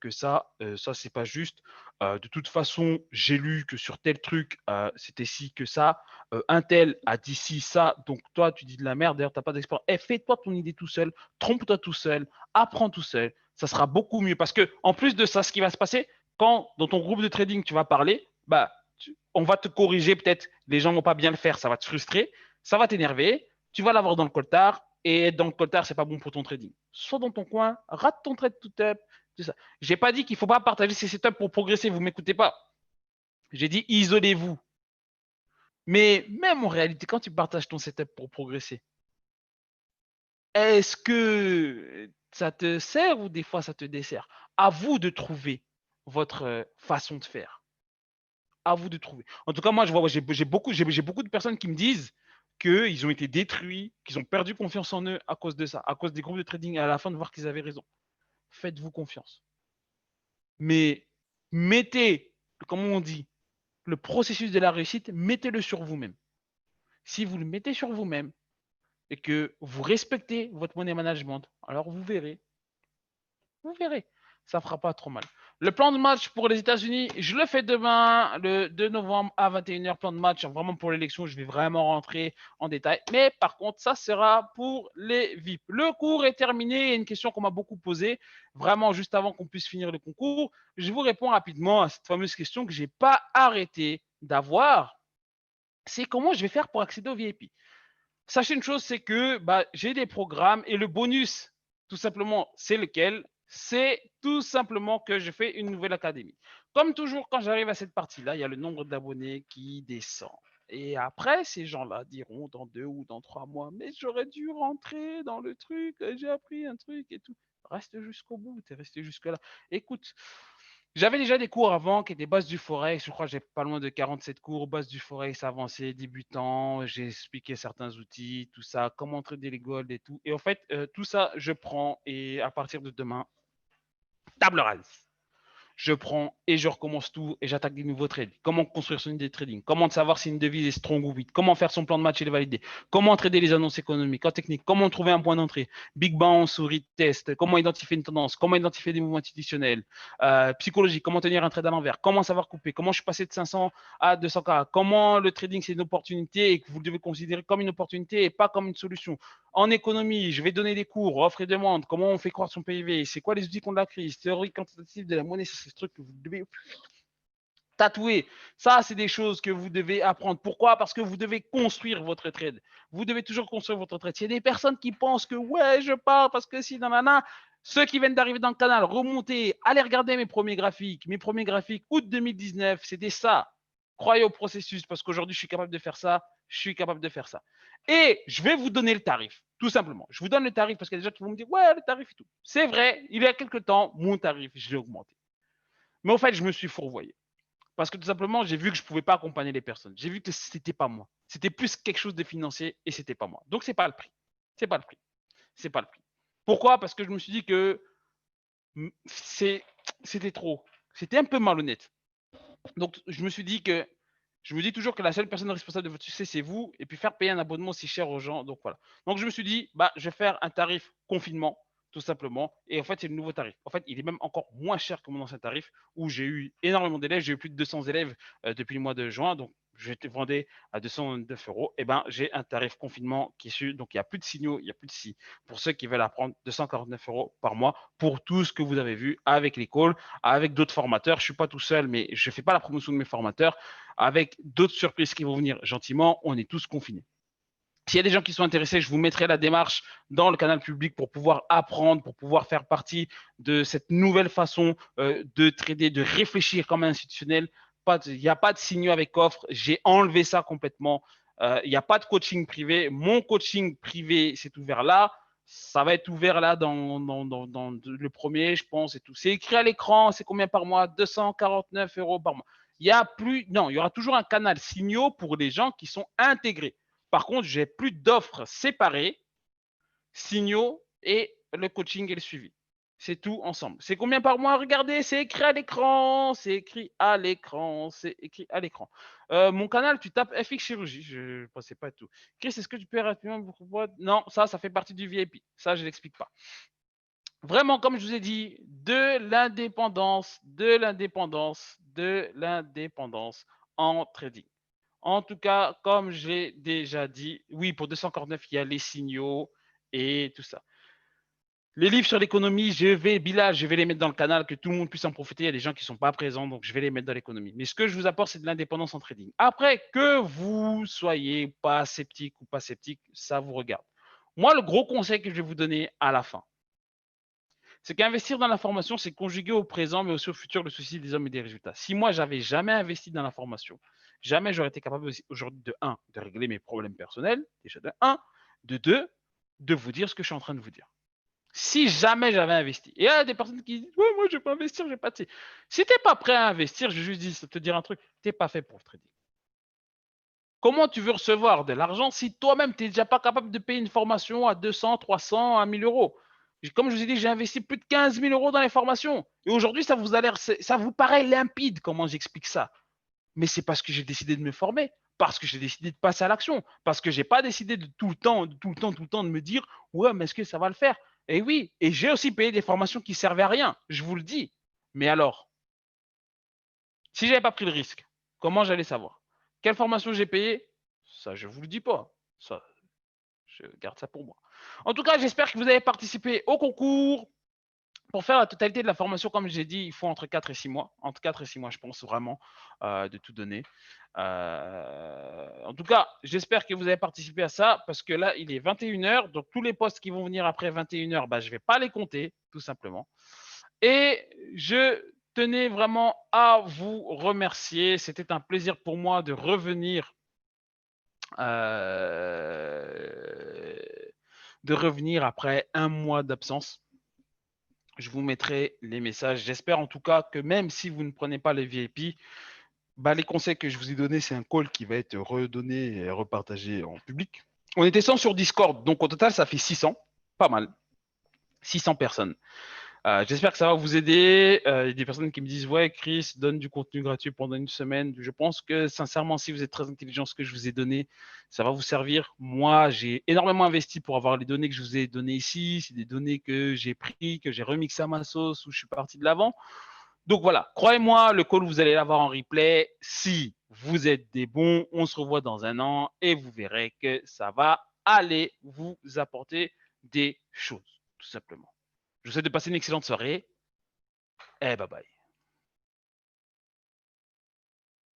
que ça, c'est pas juste. De toute façon, j'ai lu que sur tel truc, c'était ci, que ça. Un tel a dit ci, ça. Donc, toi, tu dis de la merde. D'ailleurs, tu n'as pas d'expérience. Fais-toi ton idée tout seul. Trompe-toi tout seul. Apprends tout seul. Ça sera beaucoup mieux. Parce que, en plus de ça, ce qui va se passer, quand dans ton groupe de trading, tu vas parler, bah, on va te corriger peut-être. Les gens vont pas bien le faire. Ça va te frustrer. Ça va t'énerver. Tu vas l'avoir dans le coltard. Et dans le coltard, c'est pas bon pour ton trading. Sois dans ton coin, rate ton trade tout up. Tout ça. J'ai pas dit qu'il faut pas partager ses setups pour progresser. Vous m'écoutez pas. J'ai dit isolez-vous. Mais même en réalité, quand tu partages ton setup pour progresser, est-ce que ça te sert ou des fois ça te dessert? À vous de trouver votre façon de faire. À vous de trouver. En tout cas, moi, je vois, j'ai beaucoup de personnes qui me disent qu'ils ont été détruits, qu'ils ont perdu confiance en eux à cause de ça, à cause des groupes de trading, et à la fin de voir qu'ils avaient raison. Faites-vous confiance. Mais mettez, comme on dit, le processus de la réussite, mettez-le sur vous-même. Si vous le mettez sur vous-même et que vous respectez votre money management, alors vous verrez. Vous verrez. Ça ne fera pas trop mal. Le plan de match pour les États-Unis, je le fais demain, le 2 novembre à 21h. Plan de match, vraiment pour l'élection, je vais vraiment rentrer en détail. Mais par contre, ça sera pour les VIP. Le cours est terminé. Il y a une question qu'on m'a beaucoup posée, vraiment juste avant qu'on puisse finir le concours. Je vous réponds rapidement à cette fameuse question que je n'ai pas arrêté d'avoir. C'est comment je vais faire pour accéder au VIP. Sachez une chose, c'est que j'ai des programmes et le bonus, tout simplement, c'est lequel? C'est tout simplement que je fais une nouvelle académie. Comme toujours, quand j'arrive à cette partie-là, il y a le nombre d'abonnés qui descend. Et après, ces gens-là diront dans 2 ou dans 3 mois, mais j'aurais dû rentrer dans le truc, j'ai appris un truc et tout. Reste jusqu'au bout, tu es resté jusque-là. Écoute, j'avais déjà des cours avant qui étaient base du forex. Je crois que j'ai pas loin de 47 cours, base du forex avancé, débutant. J'ai expliqué certains outils, tout ça, comment trader les gold et tout. Et en fait, tout ça, je prends et à partir de demain, table rase. Je prends et je recommence tout et j'attaque des nouveaux trades. Comment construire son idée de trading? Comment savoir si une devise est strong ou weak? Comment faire son plan de match et le valider? Comment trader les annonces économiques en technique? Comment trouver un point d'entrée? Big bounce ou retest? Comment identifier une tendance? Comment identifier des mouvements institutionnels? Psychologie, comment tenir un trade à l'envers? Comment savoir couper? Comment je suis passé de 500 à 200K? Comment le trading c'est une opportunité et que vous le devez considérer comme une opportunité et pas comme une solution? En économie, je vais donner des cours, offre et demande, comment on fait croître son PIB, c'est quoi les outils contre la crise, théorie quantitative de la monnaie, c'est ce truc que vous devez tatouer. Ça, c'est des choses que vous devez apprendre. Pourquoi? Parce que vous devez construire votre trade. Vous devez toujours construire votre trade. Il y a des personnes qui pensent que ouais, je pars parce que si, nanana. Ceux qui viennent d'arriver dans le canal, remontez, allez regarder mes premiers graphiques. Mes premiers graphiques, août 2019, c'était ça. Croyez au processus parce qu'aujourd'hui, je suis capable de faire ça. Je suis capable de faire ça. Et je vais vous donner le tarif, tout simplement. Je vous donne le tarif parce qu'il y a des gens qui vont me dire ouais, le tarif et tout. C'est vrai, il y a quelques temps, mon tarif, je l'ai augmenté. Mais en fait, je me suis fourvoyé. Parce que tout simplement, j'ai vu que je ne pouvais pas accompagner les personnes. J'ai vu que ce n'était pas moi. C'était plus quelque chose de financier et ce n'était pas moi. Donc, ce n'est pas le prix. Ce n'est pas le prix. C'est pas le prix. Pourquoi? Parce que je me suis dit que c'était trop. C'était un peu malhonnête. Donc, je me suis dit que je me dis toujours que la seule personne responsable de votre succès, c'est vous. Et puis faire payer un abonnement si cher aux gens. Donc voilà. Donc je me suis dit, bah, je vais faire un tarif confinement, tout simplement. Et en fait, c'est le nouveau tarif. En fait, il est même encore moins cher que mon ancien tarif où j'ai eu énormément d'élèves. J'ai eu plus de 200 élèves depuis le mois de juin. Donc je te vendais à 209 euros. Et ben, j'ai un tarif confinement qui est su. Donc il n'y a plus de signaux, il n'y a plus de si. Pour ceux qui veulent apprendre, 249 euros par mois pour tout ce que vous avez vu avec les calls, avec d'autres formateurs. Je ne suis pas tout seul, mais je ne fais pas la promotion de mes formateurs avec d'autres surprises qui vont venir gentiment. On est tous confinés. S'il y a des gens qui sont intéressés, je vous mettrai la démarche dans le canal public pour pouvoir apprendre, pour pouvoir faire partie de cette nouvelle façon de trader, de réfléchir comme un institutionnel. Il n'y a pas de signaux avec offre. J'ai enlevé ça complètement. Il n'y a pas de coaching privé. Mon coaching privé s'est ouvert là. Ça va être ouvert là dans le premier, je pense, et tout. C'est écrit à l'écran. C'est combien par mois? 249 euros par mois. Il y a plus, non, il y aura toujours un canal signaux pour les gens qui sont intégrés. Par contre, j'ai plus d'offres séparées, signaux et le coaching et le suivi. C'est tout ensemble. C'est combien par mois? Regardez, c'est écrit à l'écran. C'est écrit à l'écran. C'est écrit à l'écran. Mon canal, tu tapes FX Chirurgie. Je ne pensais pas tout. Chris, est-ce que tu peux rapidement vous proposer? Non, ça fait partie du VIP. Ça, je ne l'explique pas. Vraiment, comme je vous ai dit, de l'indépendance, de l'indépendance, de l'indépendance en trading. En tout cas, comme j'ai déjà dit, oui, pour 249, il y a les signaux et tout ça. Les livres sur l'économie, je vais les mettre dans le canal, que tout le monde puisse en profiter. Il y a des gens qui ne sont pas présents, donc je vais les mettre dans l'économie. Mais ce que je vous apporte, c'est de l'indépendance en trading. Après, que vous soyez pas sceptique ou pas sceptique, ça vous regarde. Moi, le gros conseil que je vais vous donner à la fin, c'est qu'investir dans la formation, c'est conjuguer au présent, mais aussi au futur, le souci des hommes et des résultats. Si moi, j'avais jamais investi dans la formation, jamais j'aurais été capable aujourd'hui de 1, de régler mes problèmes personnels, déjà de 1, de 2, de vous dire ce que je suis en train de vous dire. Si jamais j'avais investi. Et il y a des personnes qui disent, ouais, moi, je ne vais pas investir, je vais pas. Si tu n'es pas prêt à investir, je vais juste te dire un truc, tu n'es pas fait pour le trading. Comment tu veux recevoir de l'argent si toi-même, tu n'es déjà pas capable de payer une formation à 200, 300, à 1000 euros? Comme je vous ai dit, j'ai investi plus de 15 000 euros dans les formations. Et aujourd'hui, ça vous paraît limpide comment j'explique ça. Mais c'est parce que j'ai décidé de me former, parce que j'ai décidé de passer à l'action, parce que je n'ai pas décidé de tout le temps de me dire, ouais, mais est-ce que ça va le faire? Et oui, et j'ai aussi payé des formations qui servaient à rien, je vous le dis. Mais alors, si je n'avais pas pris le risque, comment j'allais savoir? Quelle formation j'ai payé? Ça, je ne vous le dis pas. Ça, je garde ça pour moi. En tout cas, j'espère que vous avez participé au concours. Pour faire la totalité de la formation, comme j'ai dit, il faut entre 4 et 6 mois. Entre 4 et 6 mois, je pense vraiment de tout donner. En tout cas, j'espère que vous avez participé à ça parce que là, il est 21 h. Donc, tous les postes qui vont venir après 21 h, bah, je ne vais pas les compter, tout simplement. Et je tenais vraiment à vous remercier. C'était un plaisir pour moi de revenir après un mois d'absence. Je vous mettrai les messages. J'espère en tout cas que même si vous ne prenez pas les VIP, bah, les conseils que je vous ai donnés, c'est un call qui va être redonné et repartagé en public. On était 100 sur Discord, donc au total, ça fait 600. Pas mal. 600 personnes. J'espère que ça va vous aider. Il y a des personnes qui me disent, ouais, Chris, donne du contenu gratuit pendant une semaine. Je pense que sincèrement, si vous êtes très intelligent, ce que je vous ai donné, ça va vous servir. Moi, j'ai énormément investi pour avoir les données que je vous ai données ici. C'est des données que j'ai pris, que j'ai remixé à ma sauce, où je suis parti de l'avant. Donc voilà, croyez-moi, le call, vous allez l'avoir en replay. Si vous êtes des bons, on se revoit dans un an et vous verrez que ça va aller vous apporter des choses, tout simplement. Je vous souhaite de passer une excellente soirée et bye bye.